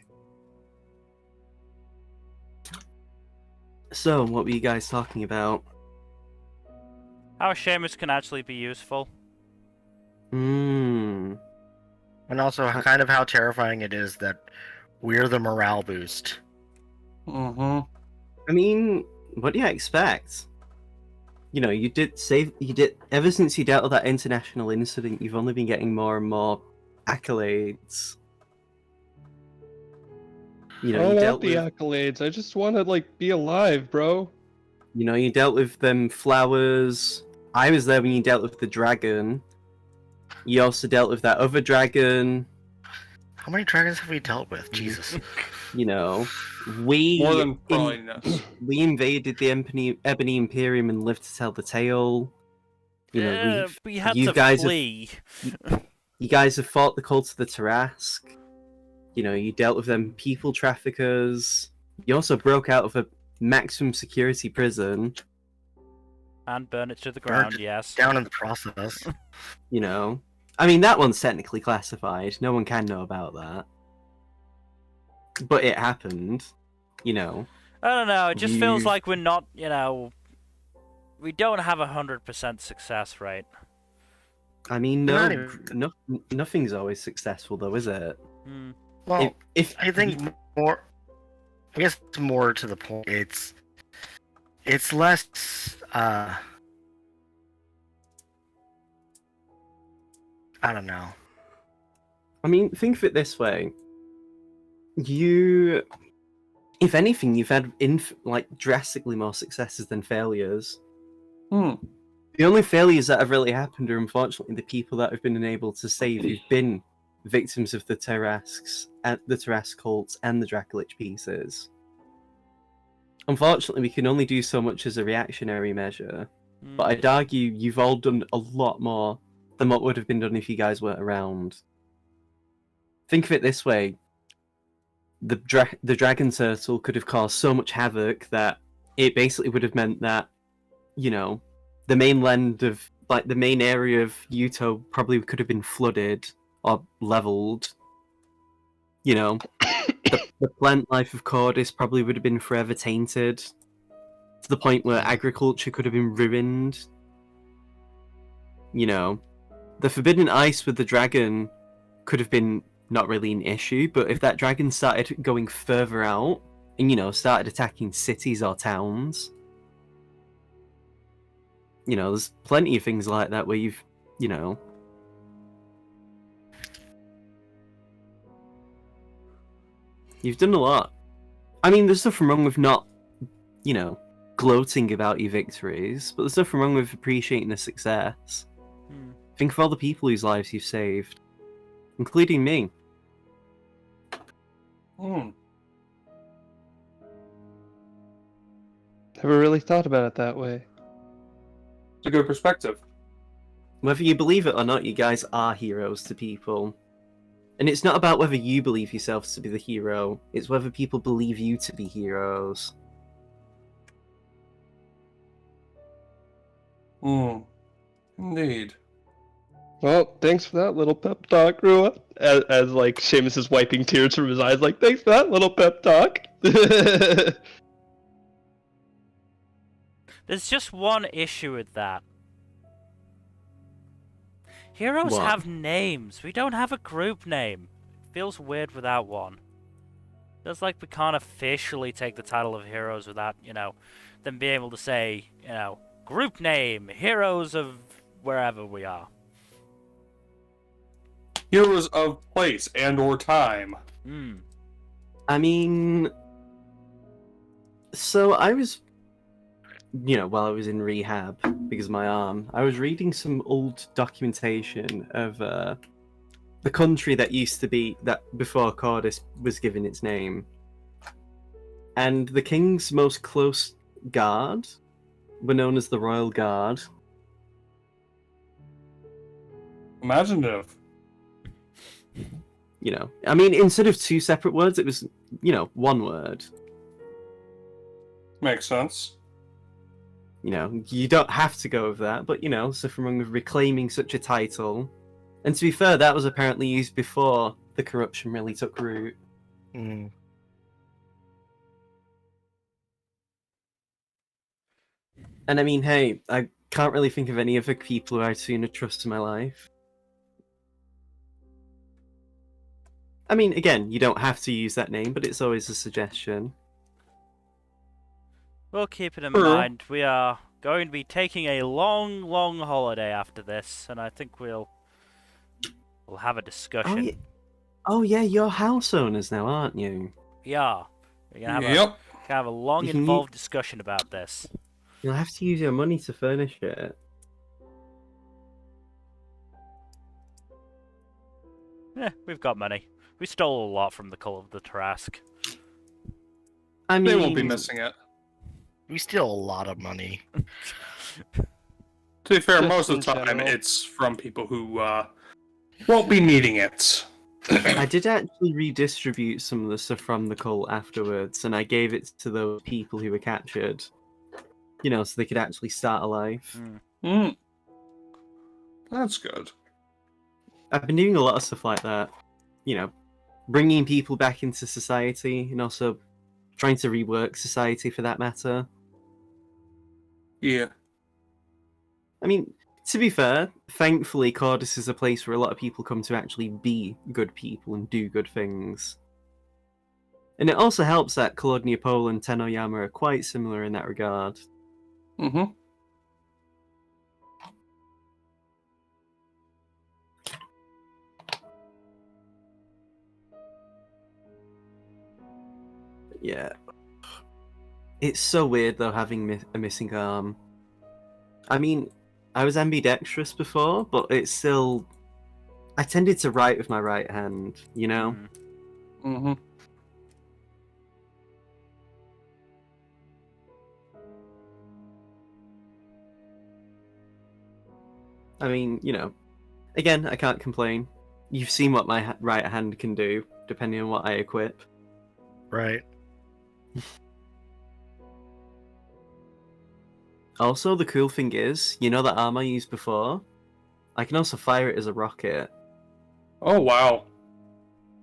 So, what were you guys talking about?
How Seamus can actually be useful.
Hmm.
And also, kind of how terrifying it is that we're the morale boost.
Mm-hmm.
I mean, what do you expect? You know, you did ever since you dealt with that international incident, you've only been getting more and more accolades. You
I
know, you
don't
dealt
want the
with,
accolades. I just want to like be alive, bro.
you know, you dealt with them flowers. I was there when you dealt with the dragon. You also dealt with that other dragon.
How many dragons have we dealt with? Jesus.
You know, we
More than probably knows.
we invaded the Ebony Imperium and lived to tell the tale. You know,
we had
you
to
guys
flee.
you guys have fought the cult of the Tarrasque. You know, you dealt with them people traffickers. You also broke out of a maximum security prison.
And burn it to the
Burnt
ground,
it
yes.
Down in the process.
You know, I mean that one's technically classified. No one can know about that, but it happened. You know.
I don't know, it just feels
You've-
like we're not, you know... We don't have 100% success rate.
I mean,
Not
no, nothing's always successful, though, is it?
Hmm.
Well,
If
I think more. I guess more to the point. It's less. I don't know.
I mean, think of it this way: if anything, you've had like drastically more successes than failures. The only failures that have really happened are unfortunately the people that have been unable to save who've been victims of the Tarrasques, the Tarrasque cults, and the Dracolich pieces. Unfortunately, we can only do so much as a reactionary measure, but I'd argue you've all done a lot more than what would have been done if you guys weren't around. Think of it this way: the dragon turtle could have caused so much havoc that it basically would have meant that, you know, the mainland of, like, the main area of Yuto probably could have been flooded or leveled. You know, the plant life of Cordis probably would have been forever tainted to the point where agriculture could have been ruined. You know, the forbidden ice with the dragon could have been not really an issue, but if that dragon started going further out and, you know, started attacking cities or towns, you know, there's plenty of things like that where you've, you know... You've done a lot. I mean, there's nothing wrong with not, you know, gloating about your victories, but there's nothing wrong with appreciating the success. Think of all the people whose lives you've saved, including me.
Never really thought about it that way.
It's a good perspective.
Whether you believe it or not, you guys are heroes to people. And it's not about whether you believe yourself to be the hero, it's whether people believe you to be heroes.
Indeed.
Well, thanks for that little pep talk, Rua. As like Seamus is wiping tears from his eyes, like, thanks for that little pep talk.
There's just one issue with that. Heroes
What?
have names. We don't have a group name. It feels weird without one. Feels like we can't officially take the title of heroes without, you know, them being able to say, you know, group name, heroes of wherever we are.
Heroes of place and or time.
I mean... So I was... You know, while I was in rehab because of my arm, I was reading some old documentation of the country that used to be, that before Cordis was given its name. And the king's most close guard were known as the Royal Guard.
Imaginative.
You know, I mean, instead of two separate words, it was, you know, one word.
Makes sense.
You know, you don't have to go with that, but you know, something wrong with reclaiming such a title. And to be fair, that was apparently used before the corruption really took root.
Mm.
And I mean, hey, I can't really think of any other people who I'd sooner trust in my life. I mean, again, you don't have to use that name, but it's always a suggestion.
We'll keep it in
True.
mind. We are going to be taking a long, long holiday after this, and I think we'll have a discussion.
Oh yeah, you're house owners now, aren't you?
Yeah, we're gonna
Yep.
have a long,
You can
involved discussion about this.
You'll have to use your money to furnish it.
Yeah, we've got money. We stole a lot from the Call of the Trask.
I mean,
They won't be missing it.
We steal a lot of money.
To be fair,
Just
most of
in
the time
general.
it's from people who won't be needing it.
I did actually redistribute some of the stuff from the cult afterwards, and I gave it to those people who were captured. You know, so they could actually start a life.
Mm. That's good.
I've been doing a lot of stuff like that. You know, bringing people back into society, and also trying to rework society for that matter.
Yeah.
I mean, to be fair, thankfully, Cordis is a place where a lot of people come to actually be good people and do good things. And it also helps that Kolodniopol and Tenoyama are quite similar in that regard.
Mm-hmm.
Yeah. It's so weird, though, having a missing arm. I mean, I was ambidextrous before, but it's still... I tended to write with my right hand, you know?
Mm-hmm.
I mean, you know, again, I can't complain. You've seen what my right hand can do, depending on what I equip.
Right.
Also, the cool thing is, you know that arm I used before? I can also fire it as a rocket.
Oh, wow.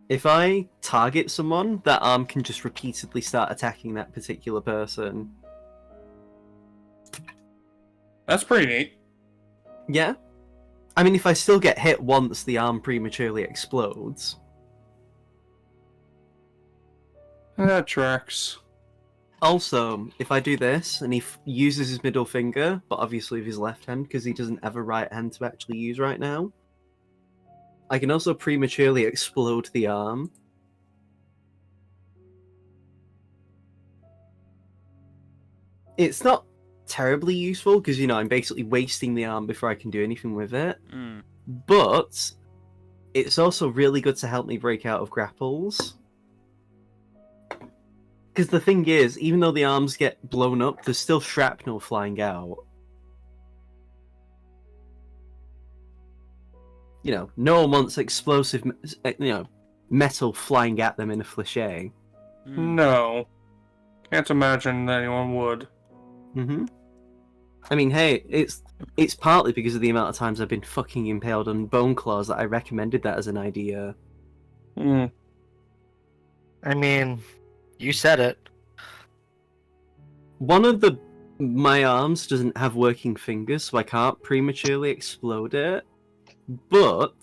If I target someone, that arm can just repeatedly start attacking that particular person.
That's pretty neat.
Yeah? I mean, if I still get hit once, the arm prematurely explodes.
That tracks.
Also, if I do this, and he uses his middle finger, but obviously with his left hand, because he doesn't have a right hand to actually use right now, I can also prematurely explode the arm. It's not terribly useful, because, you know, I'm basically wasting the arm before I can do anything with it. But it's also really good to help me break out of grapples. Because the thing is, even though the arms get blown up, there's still shrapnel flying out. You know, no one wants explosive, metal flying at them in a flèche.
No. Can't imagine that anyone would.
Mm-hmm. I mean, hey, it's partly because of the amount of times I've been fucking impaled on bone claws that I recommended that as an idea.
Mm.
I mean, you said it.
One of my arms doesn't have working fingers, so I can't prematurely explode it. But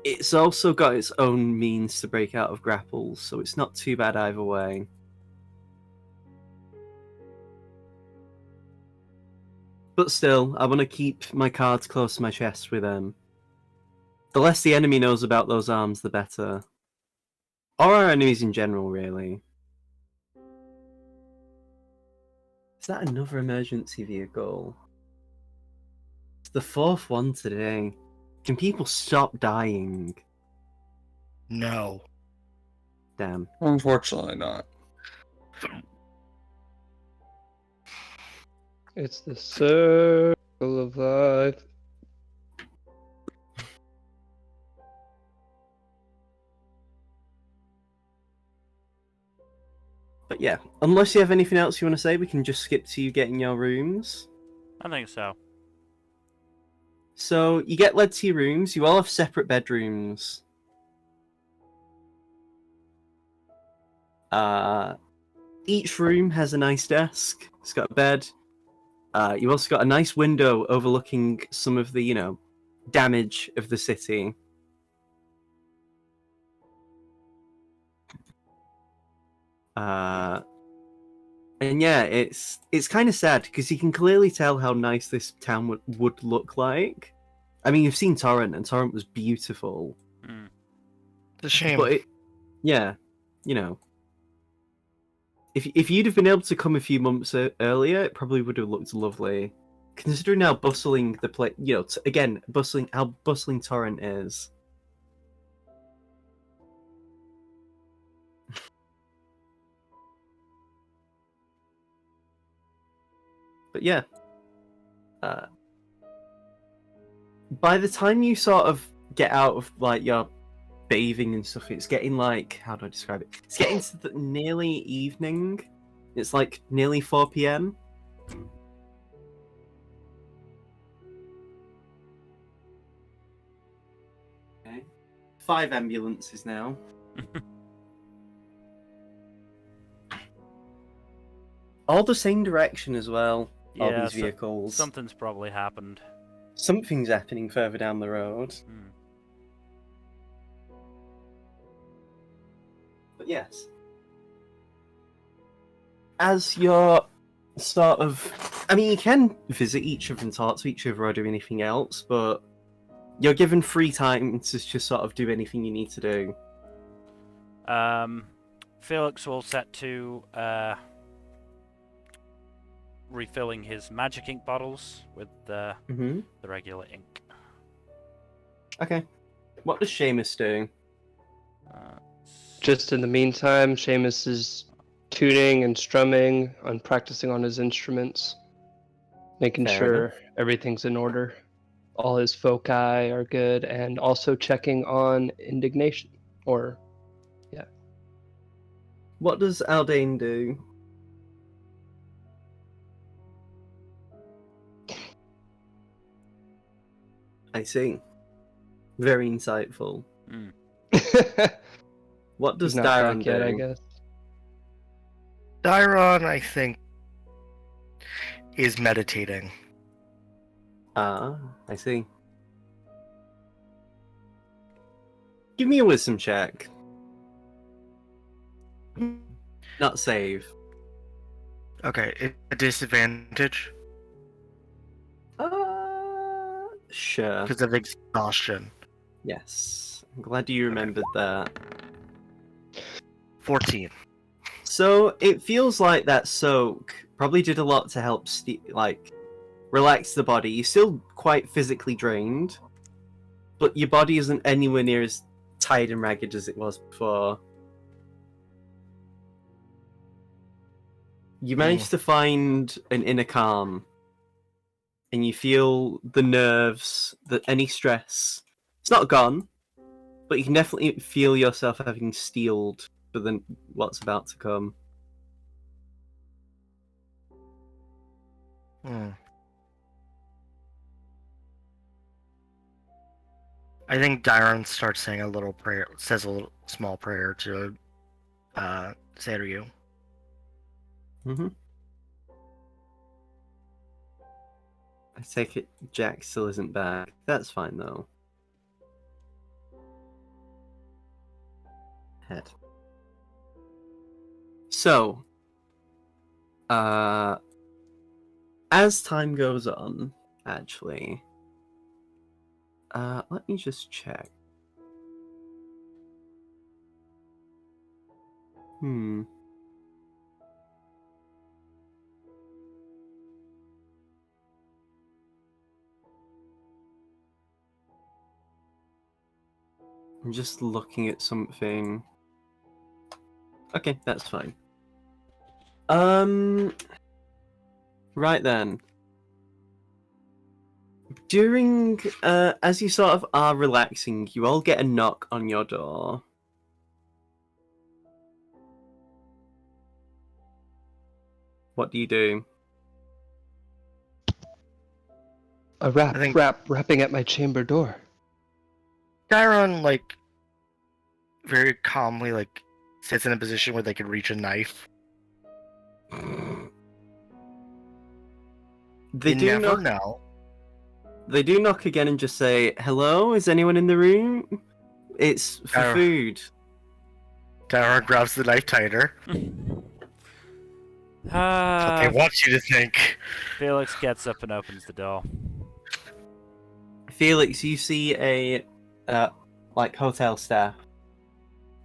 it's also got its own means to break out of grapples, so it's not too bad either way. But still, I want to keep my cards close to my chest with them. The less the enemy knows about those arms, the better. Or our enemies in general, really. Is that another emergency vehicle? It's the fourth one today. Can people stop dying?
No.
Damn.
Unfortunately not.
It's the circle of life.
But yeah, unless you have anything else you want to say, we can just skip to you getting your rooms.
I think so.
So you get led to your rooms. You all have separate bedrooms. Each room has a nice desk. It's got a bed. You also got a nice window overlooking some of the, damage of the city. And yeah, it's kind of sad because you can clearly tell how nice this town would look like. I mean, you've seen Torrent, and Torrent was beautiful.
Hmm.
It's a shame.
But yeah, if you'd have been able to come a few months earlier, it probably would have looked lovely. Considering how bustling the place, again, how bustling Torrent is. But yeah, by the time you sort of get out of like your bathing and stuff, it's getting like, how do I describe it? It's getting to the nearly evening. It's like nearly 4 p.m. Okay. 5 ambulances now. All the same direction as well. All
Yeah,
these vehicles.
something's probably happened.
Something's happening further down the road.
Hmm.
But yes. As you're sort of... I mean, you can visit each other and talk to each other or do anything else, but you're given free time to just sort of do anything you need to do.
Felix will set to refilling his magic ink bottles with the regular ink.
Okay. What does Seamus do?
Just in the meantime, Seamus is tuning and strumming and practicing on his instruments, making
Fair
sure
enough.
everything's in order. All his foci are good, and also checking on indignation.
What does Aldane do? I see. Very insightful.
Hmm.
What does
He's not
Dyron
back yet, I
do?
guess.
Dairon, I think, is meditating.
Ah, I see. Give me a wisdom check. Not save.
Okay, a disadvantage
Sure.
because of exhaustion.
Yes. I'm glad you remembered that.
14.
So it feels like that soak probably did a lot to help relax the body. You're still quite physically drained, but your body isn't anywhere near as tired and ragged as it was before. You manage to find an inner calm, and you feel the nerves, any stress. It's not gone, but you can definitely feel yourself having steeled for what's about to come.
I think Dairon starts saying a little prayer, says a little small prayer to Seiryu.
Mm-hmm. I take it Jack still isn't back. That's fine though. Head. So, as time goes on, actually, let me just check. I'm just looking at something. Okay, that's fine. Right then. During, as you sort of are relaxing, you all get a knock on your door. What do you do?
A
I think-
rapping at my chamber door.
Dairon, like, very calmly, like, sits in a position where they could reach a knife.
They
You
do
never
knock.
know.
They do knock again and just say, "Hello, is anyone in the room? It's for
Oh.
food."
Dairon grabs the knife tighter. What they want you to think.
Felix gets up and opens the door.
Felix, you see a like hotel staff,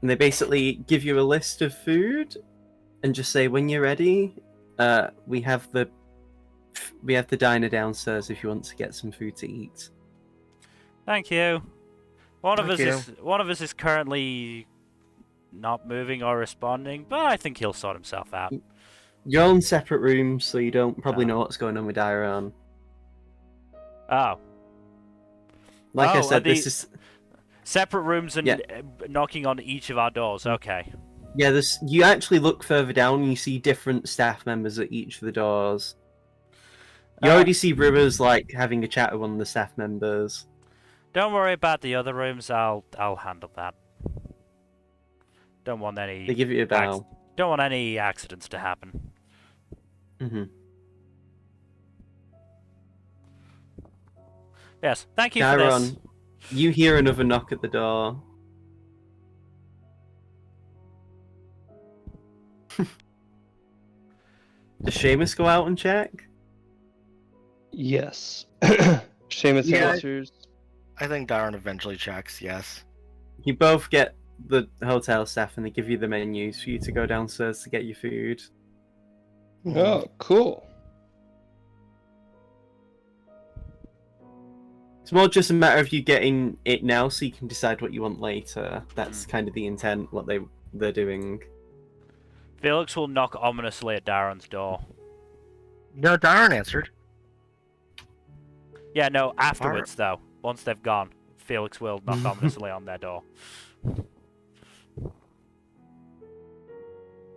and they basically give you a list of food, and just say, "When you're ready, we have the diner downstairs if you want to get some food to eat."
Thank you. One of
Thank
us is currently not moving or responding, but I think he'll sort himself out.
You're all in separate rooms, so you don't probably
Oh.
know what's going on with Dairon.
Oh,
Like I
Oh,
said,
are
this
the-
is
separate rooms and
Yeah.
knocking on each of our doors. Okay.
yeah. This you actually look further down, and you see different staff members at each of the doors. You
Uh,
already see Rivers like having a chat with one of the staff members.
Don't worry about the other rooms. I'll handle that. Don't want
They
any
give you a bow.
don't want any accidents to happen.
hmm
Yes. Thank you for this.
Dairon, you hear another knock at the door. Does Seamus go out and check?
Yes. Seamus
Yeah.
answers.
I think Dairon eventually checks, yes.
You both get the hotel staff, and they give you the menus for you to go downstairs to get your food.
Oh, cool.
It's more just a matter of you getting it now, so you can decide what you want later. That's kind of the intent. What they're doing.
Felix will knock ominously at Darren's door.
No, Dairon answered.
Yeah, no, afterwards though. Once they've gone, Felix will knock ominously on their door.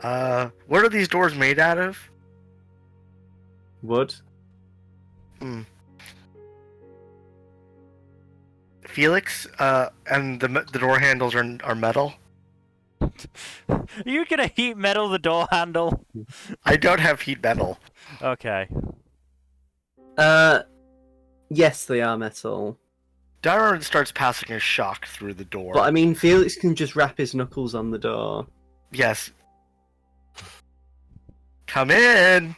What are these doors made out of?
Wood.
Felix, and the door handles are metal.
Are you gonna heat metal the door handle?
I don't have heat metal.
Okay.
Yes, they are metal.
Dairon starts passing a shock through the door.
But I mean, Felix can just wrap his knuckles on the door.
Yes. Come in!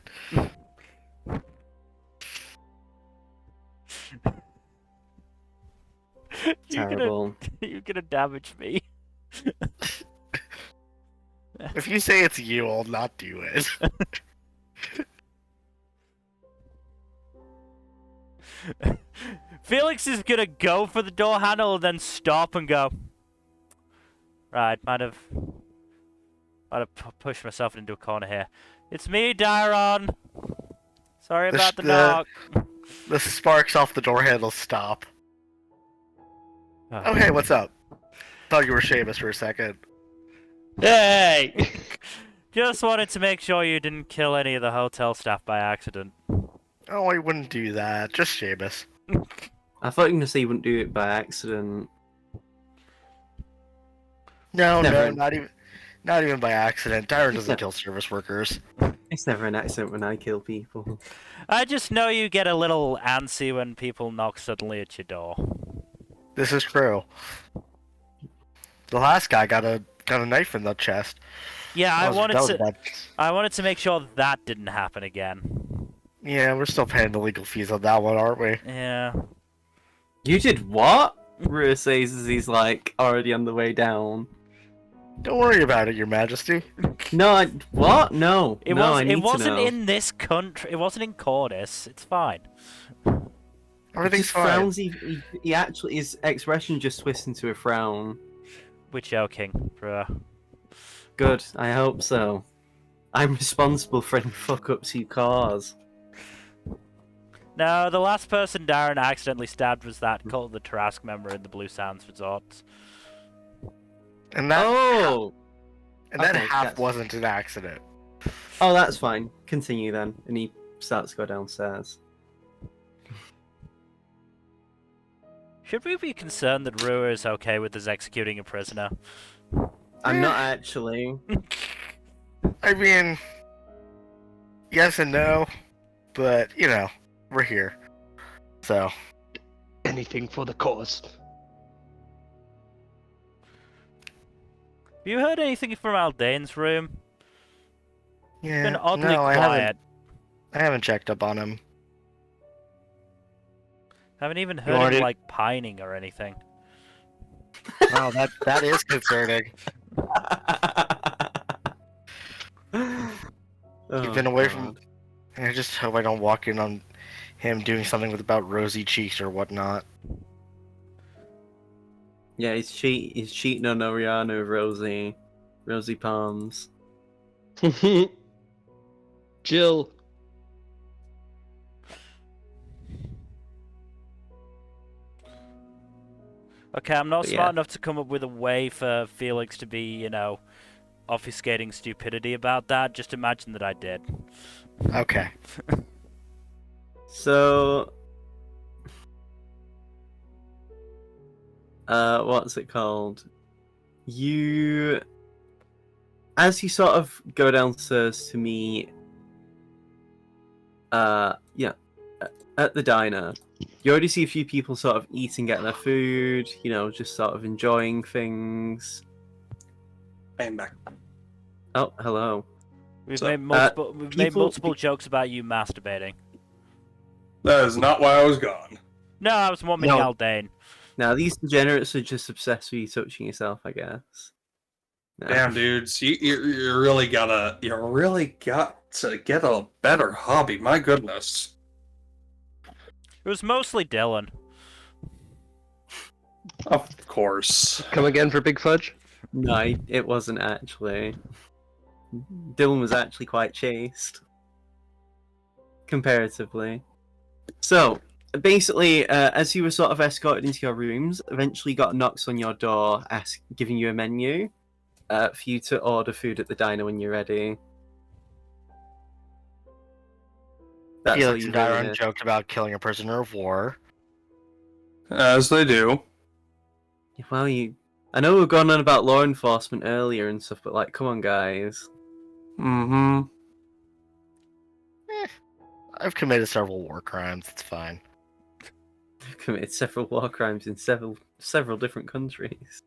Terrible.
You're gonna damage me.
If you say it's you, I'll not do it.
Felix is gonna go for the door handle and then stop and go. Right, might have pushed myself into a corner here. It's me, Dairon. Sorry
The
about the
sh-
knock.
The sparks off the door handle stop.
Oh.
Oh, hey, what's up? Thought you were Seamus for a second.
Hey!
Just wanted to make sure you didn't kill any of the hotel staff by accident.
Oh, I wouldn't do that. Just Seamus.
I thought you were going to say you wouldn't do it by accident.
No,
Never.
not even by accident. Dairon doesn't
Never.
kill service workers.
It's never an accident when I kill people.
I just know you get a little antsy when people knock suddenly at your door.
This is true. The last guy got a knife in the chest.
Yeah, I
That was bad.
wanted to make sure that didn't happen again.
Yeah, we're still paying the legal fees on that one, aren't we?
Yeah.
You did what? Rua says as he's like already on the way down.
Don't worry about it, Your Majesty.
No, what? No.
It
no,
was.
I need
It wasn't
to know.
in this country. It wasn't in Cordis. It's fine.
Everything's
Just
fine.
frowns. He actually, his expression just twists into a frown.
We're joking, bruh.
Good. I hope so. I'm responsible for any fuck-ups you cause.
No, the last person Darren accidentally stabbed was that Cult of the Tarrasque member in the Blue Sands Resorts.
And that
Oh!
and that
okay,
half
that's-
wasn't an accident.
Oh, that's fine. Continue then. And he starts to go downstairs.
Should we be concerned that Rua is okay with us executing a prisoner?
I'm not actually.
I mean, yes and no, but we're here. So
Anything for the cause.
Have you heard anything from Aldane's room?
yeah,
Been oddly
no,
quiet.
I haven't checked up on him.
Haven't even heard
wanted-
him like pining or anything.
Wow, that is concerning. You've been away from. I just hope I don't walk in on him doing something with about rosy cheeks or whatnot.
Yeah, he's cheating on Oriana with Rosy Palms.
Jill.
Okay, I'm not
But
smart
yeah.
enough to come up with a way for Felix to be, obfuscating stupidity about that. Just imagine that I did.
Okay.
So, what's it called? As you sort of go downstairs to meet, at the diner, you already see a few people sort of eating, getting their food, just sort of enjoying things.
I am back.
Oh, hello.
We've
So,
made made
people-
multiple jokes about you masturbating.
That is not why I was gone.
No, I was wanting
No.
Aldane.
Now, these degenerates are just obsessed with you touching yourself, I guess. No.
Damn, dudes, you really got to get a better hobby. My goodness.
It was mostly Dylan.
Of course.
Come again for Big Fudge?
No, it wasn't actually. Dylan was actually quite chaste. Comparatively. So, basically, as you were sort of escorted into your rooms, eventually got knocks on your door giving you a menu for you to order food at the diner when you're ready. That's all
Felix
you
and Dyron
really
joked about killing a prisoner of war.
As they do.
Well, I know we were going on about law enforcement earlier and stuff, but like, come on, guys.
Mm-hmm.
I've committed several war crimes. It's fine.
We've committed several war crimes in several different countries.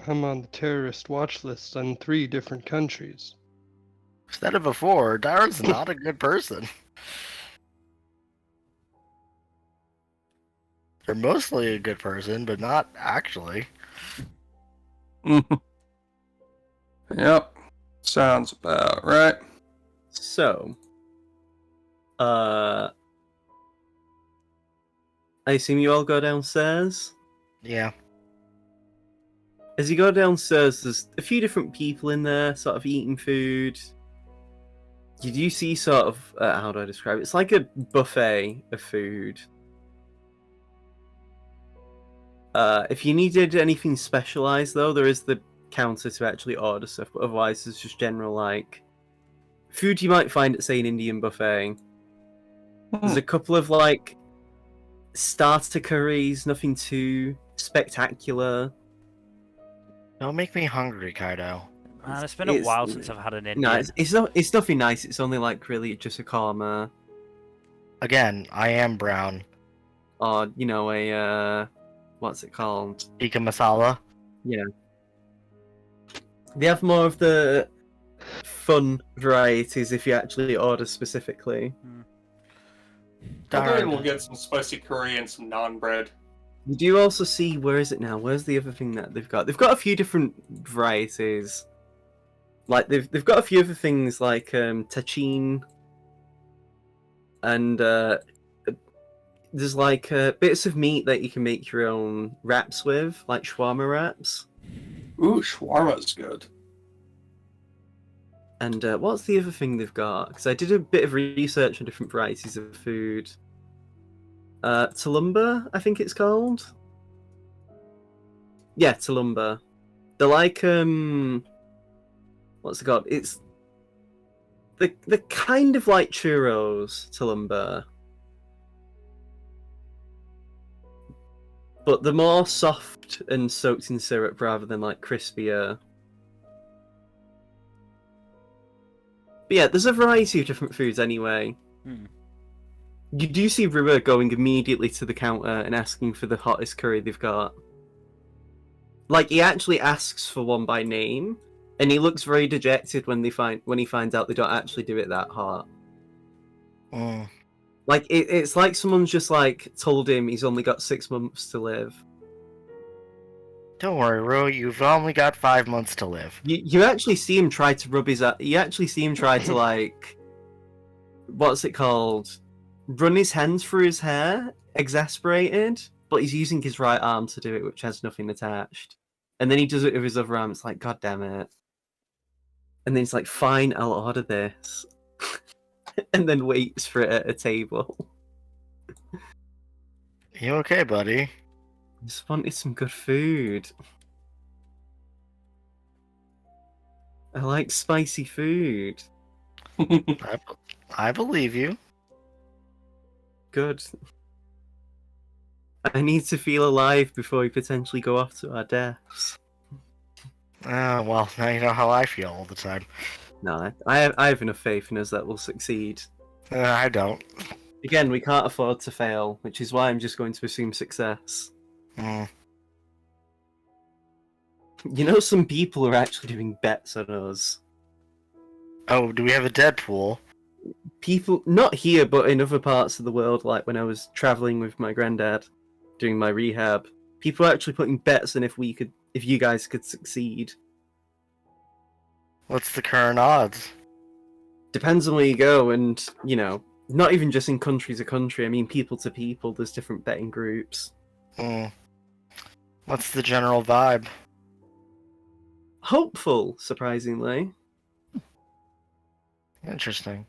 I'm on the terrorist watch list in 3 different countries.
I've said it before. Dyron's not a good person. They're mostly a good person, but not actually.
Yep. Sounds about right.
So, I assume you all go downstairs?
Yeah.
As you go downstairs, there's a few different people in there, sort of eating food. You do see sort of, how do I describe it? It's like a buffet of food. If you needed anything specialized, though, there is the counter to actually order stuff, but otherwise there's just general, like, food you might find at, say, an Indian buffet. There's a couple of, like, starter curries, nothing too spectacular.
Don't make me hungry, Kaido.
Man, it's been a while since I've had an Indian.
No, it's nothing nice. It's only, like, really just a korma.
Again, I am brown.
Or, a, what's it called?
Tikka masala.
They have more of the fun varieties if you actually order specifically.
Then we'll get some spicy curry and some naan bread.
You do also see, where is it now? Where's the other thing that they've got? They've got a few different varieties. Like, they've got a few other things like tachin. And there's like bits of meat that you can make your own wraps with, like shawarma wraps.
Ooh, shawarma's good.
And what's the other thing they've got? Because I did a bit of research on different varieties of food. Tulumba, I think it's called. Yeah, Tulumba. They're like what's it called? It's the kind of like churros, Tulumba. But they're more soft and soaked in syrup rather than like crispier. But yeah, there's a variety of different foods anyway.
Hmm.
You do see Rua going immediately to the counter and asking for the hottest curry they've got. Like, he actually asks for one by name, and he looks very dejected when he finds out they don't actually do it that hot.
Mm.
Like, it's like someone's just like told him he's only got 6 months to live.
Don't worry, Ro. You've only got 5 months to live.
You actually see him try to rub his. You actually see him try to like, what's it called? Run his hands through his hair, exasperated. But he's using his right arm to do it, which has nothing attached. And then he does it with his other arm. It's like, God damn it! And then he's like, fine, I'll order this. And then waits for it at a table.
You okay, buddy?
Just wanted some good food. I like spicy food.
I believe you.
Good. I need to feel alive before we potentially go off to our deaths.
Well, now you know how I feel all the time.
No, I have enough faith in us that we'll succeed.
I don't.
Again, we can't afford to fail, which is why I'm just going to assume success.
Mm.
You know, some people are actually doing bets on us.
Oh, do we have a Deadpool?
People, not here, but in other parts of the world, like when I was traveling with my granddad, doing my rehab, people are actually putting bets on if you guys could succeed.
What's the current odds?
Depends on where you go, and, you know, not even just in country to country, I mean people to people, there's different betting groups.
Mm. What's the general vibe?
Hopeful, surprisingly.
Interesting.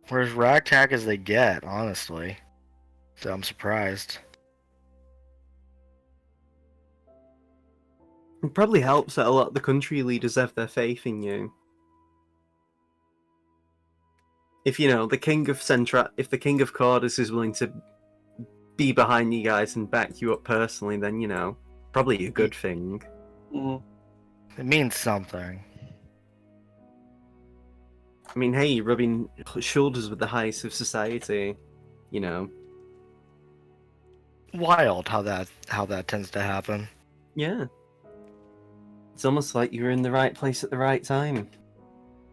We're as ragtag as they get, honestly. So I'm surprised.
It probably helps that a lot of the country leaders have their faith in you. If, you know, the King of if the King of Cordis is willing to be behind you guys and back you up personally, then, you know, probably a good thing.
Mhm.
It means something.
I mean, hey, you're rubbing shoulders with the highest of society, you know.
Wild how that tends to happen.
Yeah. It's almost like you were in the right place at the right time.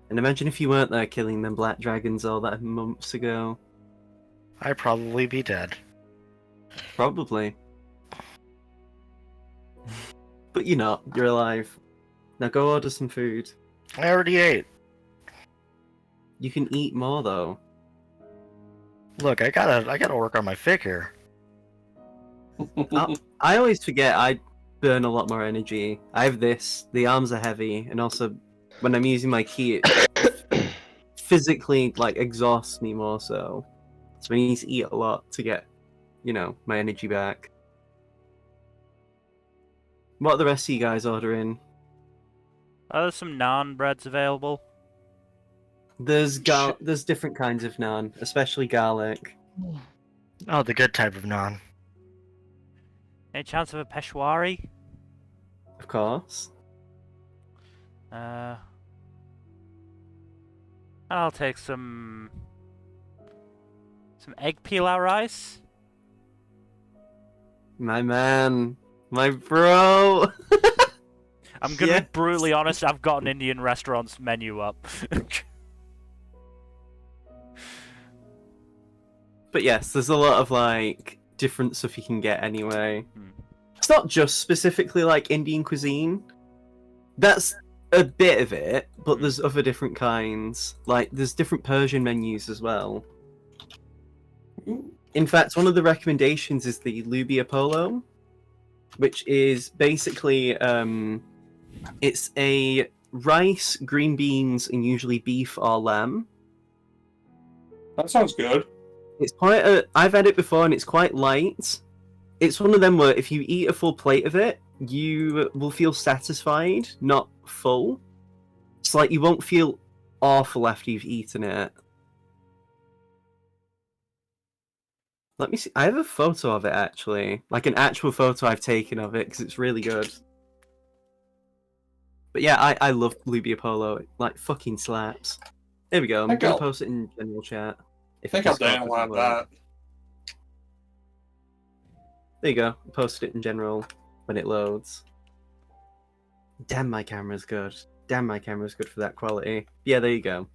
And imagine if you weren't there killing them black dragons all that months ago.
I'd probably be dead.
Probably. But you're not. You're alive. Now go order some food.
I already ate.
You can eat more, though.
Look, I gotta work on my figure.
I always forget I burn a lot more energy. I have this. The arms are heavy. And also, when I'm using my key, it physically, like, exhausts me more so. So I need to eat a lot to get, you know, my energy back. What are the rest of you guys ordering?
Are there some naan breads available?
There's different kinds of naan, especially garlic.
Oh, the good type of naan.
Any chance of a peshwari?
Of course.
I'll take some egg pilau rice.
My man. My bro.
I'm gonna
Yeah.
be brutally honest, I've got an Indian restaurant's menu up.
But yes, there's a lot of like different stuff you can get anyway.
Hmm.
It's not just specifically like Indian cuisine. That's a bit of it, but there's other different kinds. Like there's different Persian menus as well. In fact, one of the recommendations is the Lubia Polo, which is basically it's a rice, green beans, and usually beef or lamb.
That sounds good.
It's quite I've had it before, and it's quite light. It's one of them where if you eat a full plate of it, you will feel satisfied, not full. It's like you won't feel awful after you've eaten it. Let me see. I have a photo of it, actually. Like an actual photo I've taken of it, because it's really good. But yeah, I love Lubia Polo. It, like, fucking slaps. There we go. I'm going to post it in general chat.
I think I'll download that.
There you go. Post it in general when it loads. Damn, my camera's good. Damn, my camera's good for that quality. Yeah, there you go.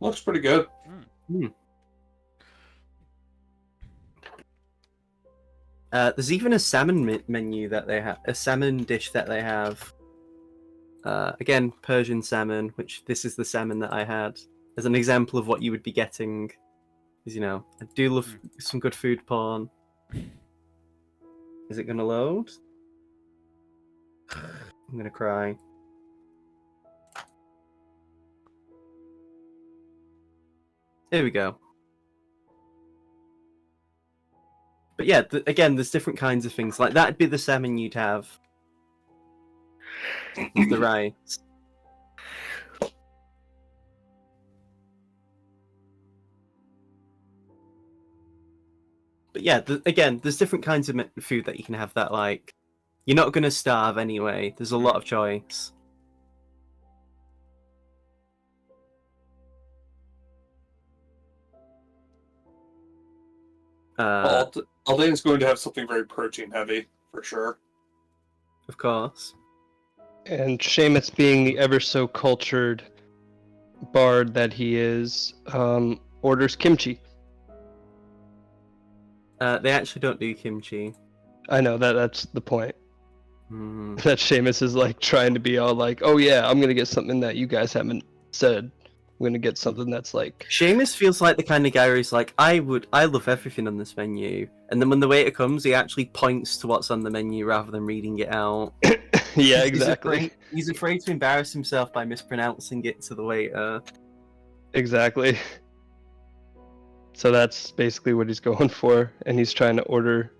Looks pretty good.
There's even a salmon menu that they have. A salmon dish that they have. Again, Persian salmon, which this is the salmon that I had. As an example of what you would be getting. Because, you know, I do love some good food porn. Is it going to load? I'm going to cry. There we go. But yeah, again, there's different kinds of things. Like, that'd be the salmon you'd have. The rice. But yeah, again, there's different kinds of food that you can have that, like, you're not going to starve anyway. There's a lot of choice.
Aldane's going to have something very protein heavy, for sure.
Of course.
And Seamus, being the ever so cultured bard that he is, orders kimchi.
They actually don't do kimchi.
I know that's the point.
Mm.
That Seamus is like trying to be all like, oh yeah, I'm gonna get something that you guys haven't said. I'm gonna get something that's like.
Seamus feels like the kind of guy who's like, I love everything on this menu, and then when the waiter comes, he actually points to what's on the menu rather than reading it out.
Yeah, exactly.
He's afraid to embarrass himself by mispronouncing it to the waiter.
Exactly. So that's basically what he's going for, and he's trying to order.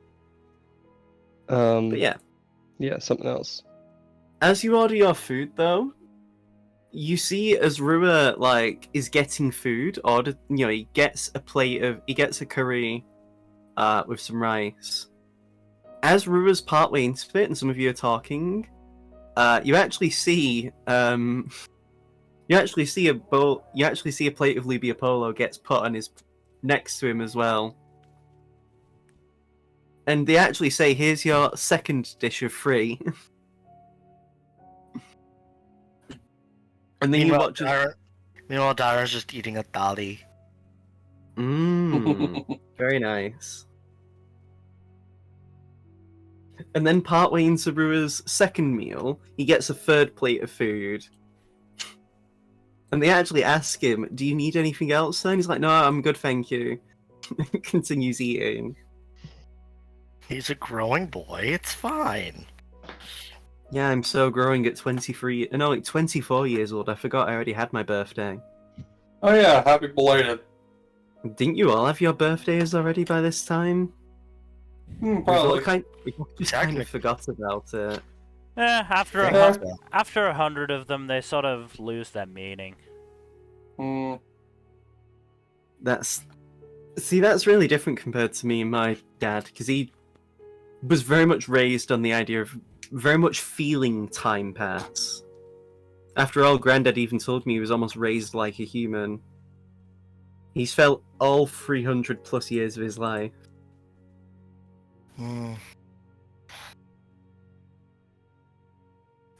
But yeah.
Yeah, something else.
As you order your food, though, you see as Rua is getting food, he gets he gets a curry, with some rice. As Rua's partway into it, and some of you are talking, you actually see a bowl. You actually see a plate of Lubia Polo gets put on his next to him as well. And they actually say, "Here's your second dish of free." And then you watch.
Meanwhile, Dara's just eating a dali.
Very nice. And then partway into Rua's second meal, he gets a third plate of food. And they actually ask him, "Do you need anything else?" And he's like, "No, I'm good, thank you." Continues eating.
He's a growing boy. It's fine.
Yeah, I'm so growing at 24 years old. I forgot I already had my birthday.
Oh yeah, happy belated.
Didn't you all have your birthdays already by this time?
Probably.
We just kind of forgot about it.
After 100 of them, they sort of lose their meaning.
That's really different compared to me and my dad, because he was very much raised on the idea of very much feeling time pass. After all, Granddad even told me he was almost raised like a human. He's felt all 300 plus years of his life.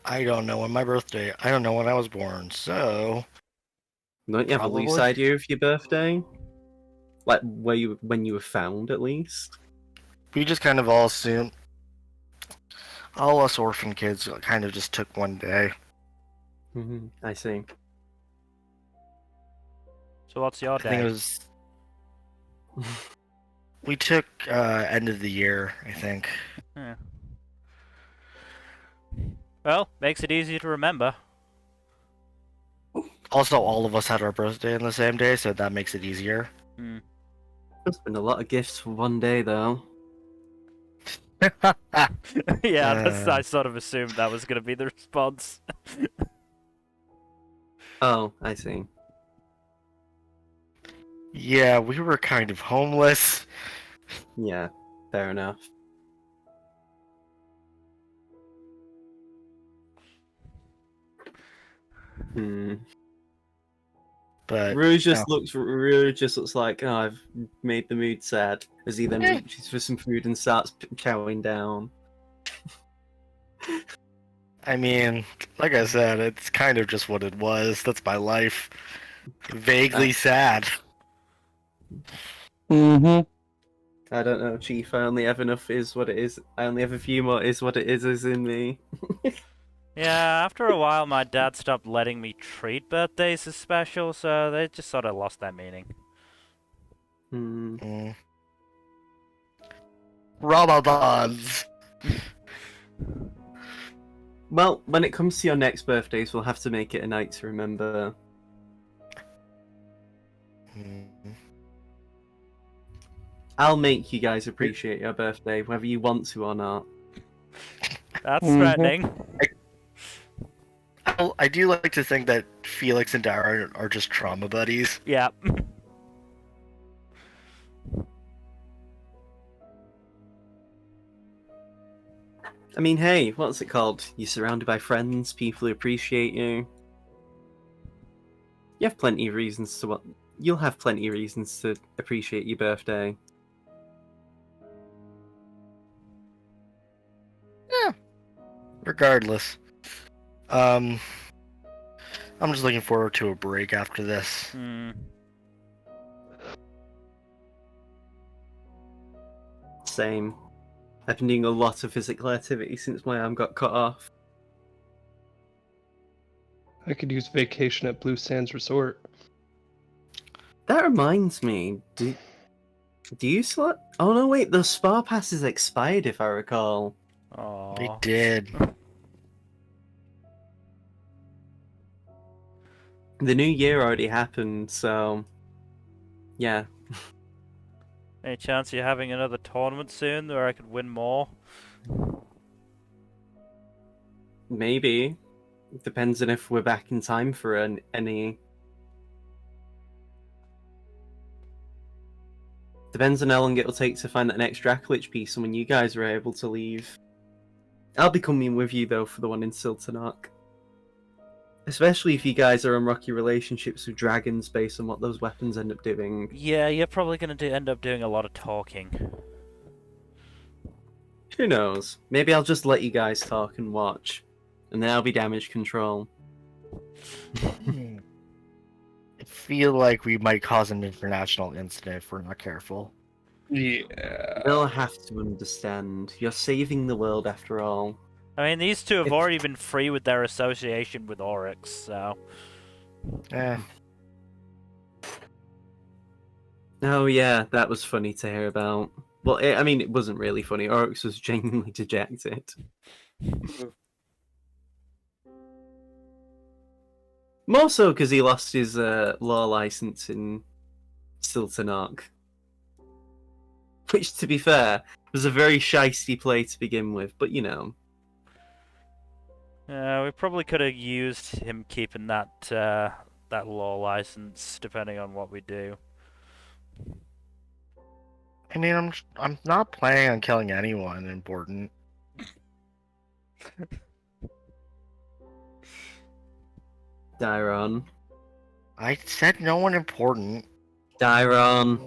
I don't know when my birthday. I don't know when I was born, so.
Don't you have a loose idea of your birthday? Like when you were found, at least?
We just kind of all assumed. All us orphan kids kind of just took one day.
I see.
So what's your
I think
day?
it was. We took end of the year, I think.
Yeah. Well, makes it easy to remember.
Also, all of us had our birthday on the same day, so that makes it easier.
There's been a lot of gifts for one day, though.
Yeah, I sort of assumed that was going to be the response.
Oh, I see.
Yeah, we were kind of homeless.
Yeah, fair enough. Hmm.
But
Rouge just looks like, oh, I've made the mood sad, as he then reaches for some food and starts chowing down.
I mean, like I said, it's kind of just what it was. That's my life. Vaguely sad.
Mm-hmm.
I don't know, Chief. I only have enough is what it is. I only have a few more is what it is in me.
Yeah, after a while, my dad stopped letting me treat birthdays as special, so they just sort of lost their meaning.
Ramadans.
Well, when it comes to your next birthdays, we'll have to make it a night to remember. I'll make you guys appreciate your birthday, whether you want to or not.
That's threatening.
I do like to think that Felix and Dara are just trauma buddies.
Yeah.
I mean, hey, what's it called? You're surrounded by friends, people who appreciate you. You have plenty of reasons to You'll have plenty of reasons to appreciate your birthday.
Yeah. Regardless. I'm just looking forward to a break after this.
Same. I've been doing a lot of physical activity since my arm got cut off.
I could use vacation at Blue Sands Resort.
That reminds me, do you still... Oh no, wait, the spa pass is expired if I recall.
Oh.
They did.
The new year already happened, so... Yeah.
Any chance you're having another tournament soon where I could win more?
Maybe. It depends on if we're back in time for any... Depends on how long it'll take to find that next Dracolich piece and when you guys are able to leave. I'll be coming with you, though, for the one in Siltanok. Especially if you guys are in rocky relationships with dragons based on what those weapons end up doing.
Yeah, you're probably going to end up doing a lot of talking.
Who knows? Maybe I'll just let you guys talk and watch. And then I'll be damage control.
I feel like we might cause an international incident if we're not careful.
Yeah.
They'll have to understand. You're saving the world after all.
I mean, these two have already been free with their association with Oryx, so...
Oh yeah, that was funny to hear about. Well, I mean, it wasn't really funny. Oryx was genuinely dejected. More so because he lost his law license in Siltanok. Which, to be fair, was a very shisty play to begin with, but you know.
We probably could have used him keeping that that law license, depending on what we do.
I mean, I'm not planning on killing anyone important.
Dairon.
I said no one important.
Dairon.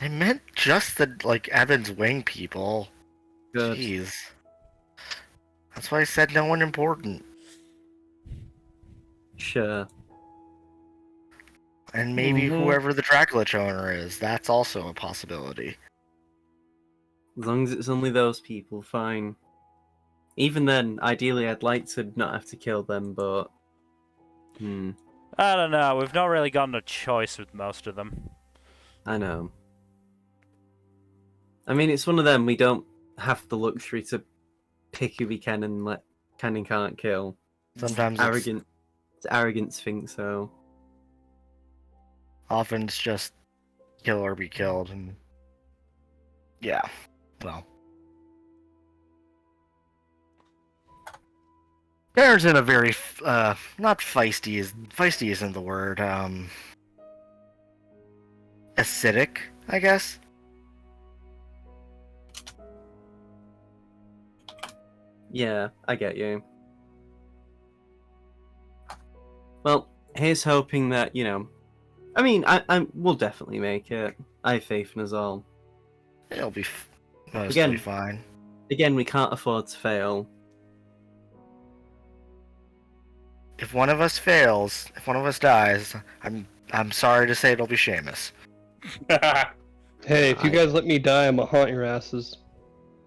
I meant just the, like, Evan's wing people.
Good.
Jeez. That's why I said no one important.
Sure.
And maybe whoever the Dracolich owner is, that's also a possibility.
As long as it's only those people, fine. Even then, ideally I'd like to not have to kill them, but...
I don't know, we've not really gotten a choice with most of them.
I know. I mean, it's one of them, we don't have the luxury to pick who we can and can't kill.
Sometimes
It's arrogant to think so.
Often it's just kill or be killed, and yeah, well. Baron's in a very, not feisty isn't the word, acidic, I guess.
Yeah, I get you. Well, here's hoping that, I mean, we'll definitely make it. I have faith in us all.
It'll be mostly
Again.
fine.
Again, we can't afford to fail.
If one of us fails, if one of us dies, I'm sorry to say it'll be Seamus.
Hey, if you guys let me die, I'm gonna haunt your asses.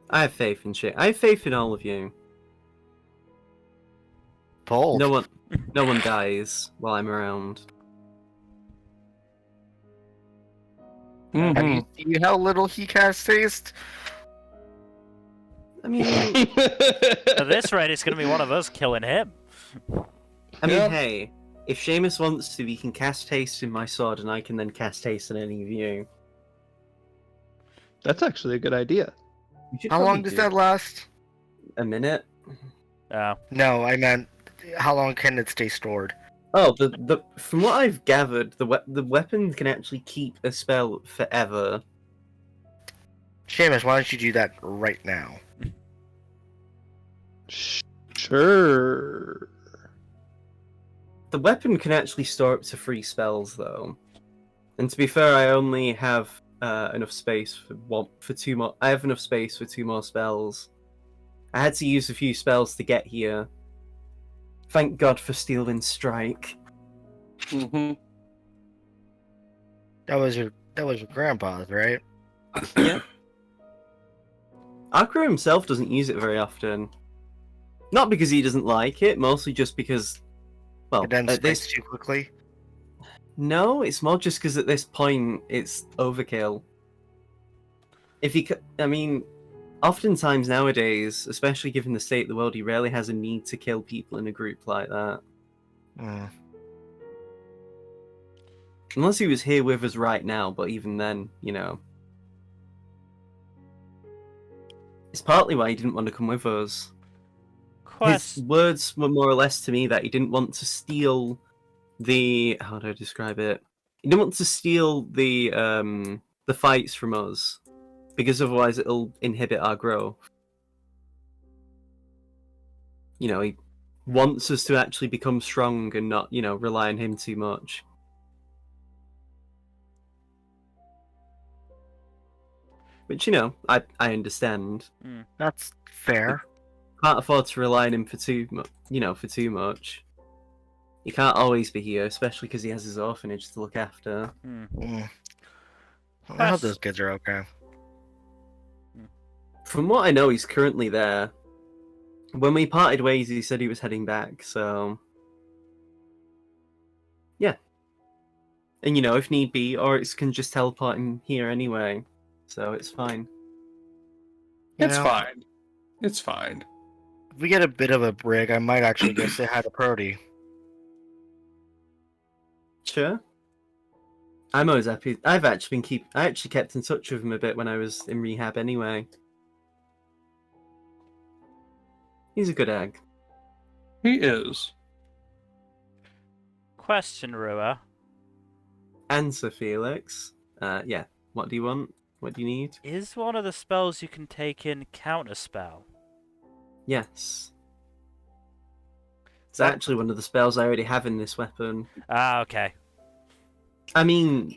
I have faith in shit. I have faith in all of you.
Bold.
No one dies while I'm around.
Have you seen how little he casts taste?
I mean,
At this rate, it's going to be one of us killing him.
Yeah.
hey, if Seamus wants to, he can cast haste in my sword, and I can then cast haste on any of you.
That's actually a good idea.
We should
How long
probably
does
do
that last?
A minute?
Oh.
No, I meant how long can it stay stored?
Oh, the from what I've gathered, the weapon can actually keep a spell forever.
Seamus, why don't you do that right now?
Sure.
The weapon can actually store up to 3 spells, though. And to be fair, I only have enough space for 2 more. I have enough space for 2 more spells. I had to use a few spells to get here. Thank God for Steelwind Strike.
Mm-hmm.
That was your grandpa's, right?
Yeah. Akra himself doesn't use it very often. Not because he doesn't like it, mostly just because, well,
It ends
at this...
too quickly.
No, it's more just because at this point it's overkill. I mean, oftentimes nowadays, especially given the state of the world, he rarely has a need to kill people in a group like that.
Mm.
Unless he was here with us right now, but even then, It's partly why he didn't want to come with us. His words were more or less to me that he didn't want to steal how do I describe it? He didn't want to steal the fights from us, because otherwise it'll inhibit our growth. He wants us to actually become strong and not, rely on him too much. Which, I understand.
That's fair.
Can't afford to rely on him for too much. He can't always be here, especially because he has his orphanage to look after.
I hope those kids are okay.
From what I know, he's currently there. When we parted ways, he said he was heading back, so... Yeah. And, if need be, Oryx can just teleport him here anyway, so it's fine.
It's fine. It's fine.
If we get a bit of a break, I might actually go say hi to Prody.
Sure. I'm always happy. I actually kept in touch with him a bit when I was in rehab anyway. He's a good egg.
He is.
Question, Rua.
Answer, Felix. Yeah. What do you want? What do you need?
Is one of the spells you can take in counterspell?
Yes. It's actually one of the spells I already have in this weapon.
Ah, okay.
I mean,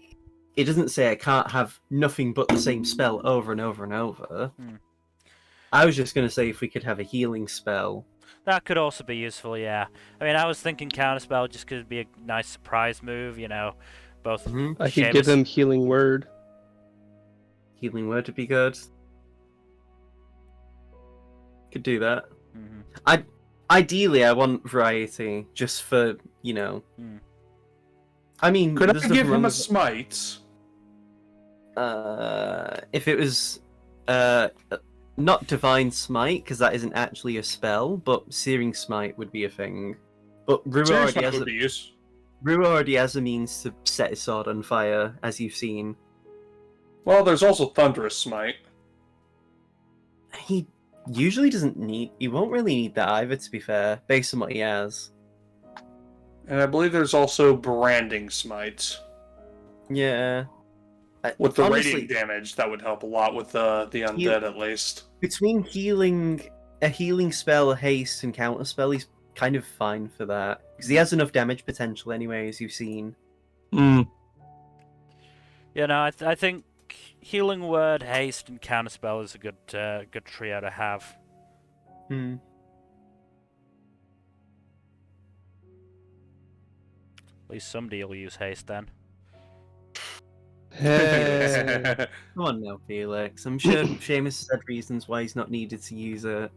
it doesn't say I can't have nothing but the same spell over and over and over. I was just going to say if we could have a healing spell.
That could also be useful, yeah. I mean, I was thinking counterspell just could be a nice surprise move, both.
I could give him healing word.
Healing word would be good. Could do that. Ideally, I want variety, just for, I mean,
could I give him a smite?
If it was, not divine smite, because that isn't actually a spell, but searing smite would be a thing. But Rua Rua already has a means to set his sword on fire, as you've seen.
Well, there's also Thunderous Smite.
He usually doesn't need. He won't really need that either, to be fair, based on what he has.
And I believe there's also Branding Smite.
Yeah.
With the
Honestly,
radiant damage, that would help a lot with the undead, at least.
between a healing spell, a haste, and counter spell, he's kind of fine for that because he has enough damage potential anyway, as you've seen.
Mm.
You know, I think healing word, haste, and counterspell is a good good trio to have.
Hmm.
At least somebody will use haste then.
Hey.
Come on now, Felix. I'm sure Seamus said reasons why he's not needed to use it,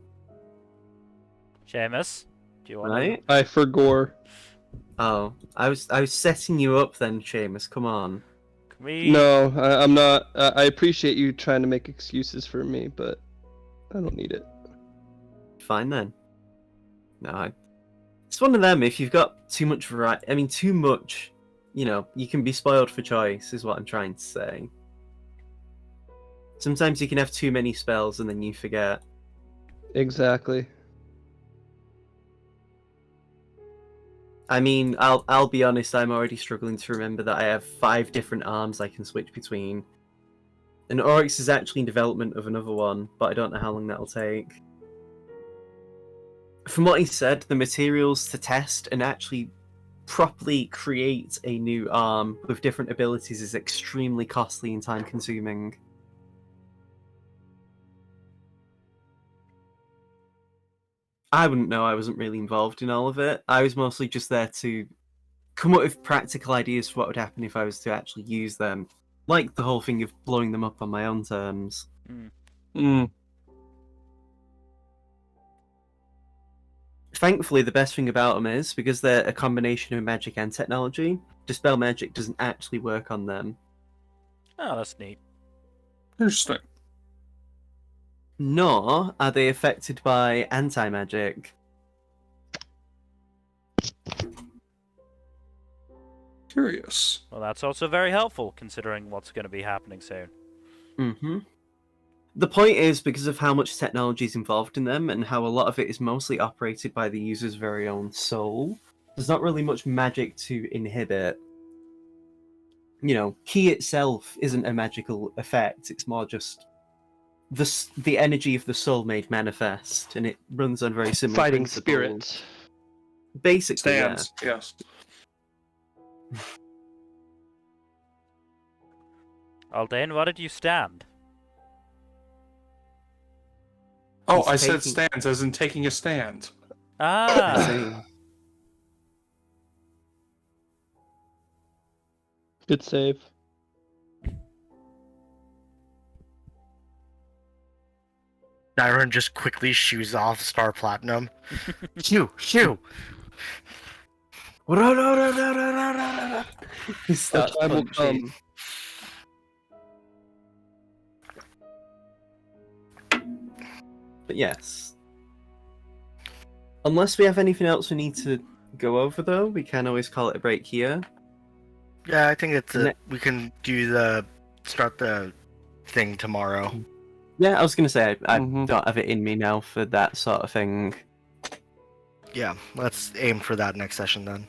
Seamus, do you want
right?
I forgore.
Oh, I was setting you up then, Seamus. Come on.
to? Can we...
No, I'm not. I appreciate you trying to make excuses for me, but I don't need it.
Fine then. No, it's one of them. If you've got too much variety, I mean, too much, you can be spoiled for choice, is what I'm trying to say. Sometimes you can have too many spells and then you forget.
Exactly.
I mean, I'll be honest. I'm already struggling to remember that I have 5 different arms I can switch between, and Oryx is actually in development of another one, but I don't know how long that'll take. From what he said, the materials to test and actually properly create a new arm with different abilities is extremely costly and time consuming. I wouldn't know, I wasn't really involved in all of it. I was mostly just there to come up with practical ideas for what would happen if I was to actually use them. Like the whole thing of blowing them up on my own terms.
Mm.
Thankfully, the best thing about them is, because they're a combination of magic and technology, Dispel Magic doesn't actually work on them.
Oh, that's neat.
Interesting.
Nor are they affected by anti-magic.
Curious.
Well, that's also very helpful, considering what's going to be happening soon.
Mm-hmm. The point is, because of how much technology is involved in them and how a lot of it is mostly operated by the user's very own soul, there's not really much magic to inhibit. Ki itself isn't a magical effect, it's more just the energy of the soul made manifest, and it runs on very similar
Fighting
principles.
spirit.
Basically,
Stands, yes.
Aldane, what did you stand?
Oh,
He's
I said
taking-
stands as in taking a stand.
Ah!
See.
Good save.
Dyron just quickly shoos off Star Platinum. Shoo!
He starts
time will
punching. But yes. Unless we have anything else we need to go over, though, we can always call it a break here.
Yeah, I think it's
Ne-
we can start the thing tomorrow.
Yeah, I was going to say, I
Mhm.
don't have it in me now for that sort of thing.
Yeah, let's aim for that next session then.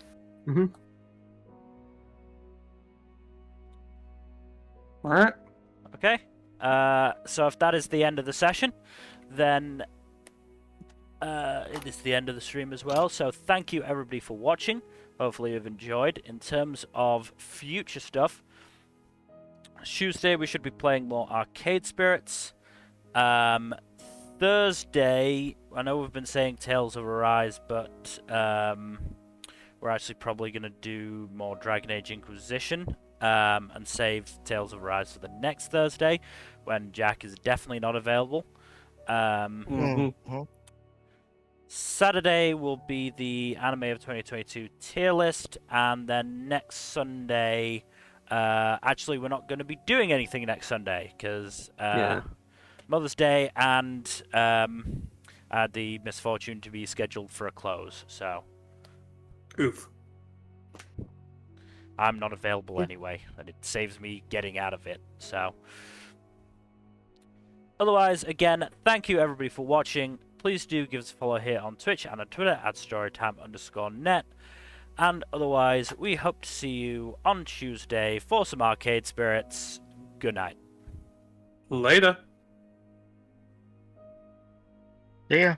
Alright.
Okay. So if that is the end of the session, then it is the end of the stream as well. So thank you everybody for watching. Hopefully you've enjoyed. In terms of future stuff, Tuesday we should be playing more Arcade Spirits. Thursday, I know we've been saying Tales of Arise, but we're actually probably going to do more Dragon Age Inquisition and save Tales of Arise for the next Thursday, when Jack is definitely not available.
Mhm.
Saturday will be the Anime of 2022 tier list, and then next Sunday, actually we're not going to be doing anything next Sunday, because Mother's Day and had the misfortune to be scheduled for a close, so...
Oof.
I'm not available
Yeah.
anyway, and it saves me getting out of it. So, otherwise, again, thank you everybody for watching. Please do give us a follow here on Twitch and on Twitter at storytime_net. And otherwise, we hope to see you on Tuesday for some arcade spirits. Good night.
Later.
Yeah.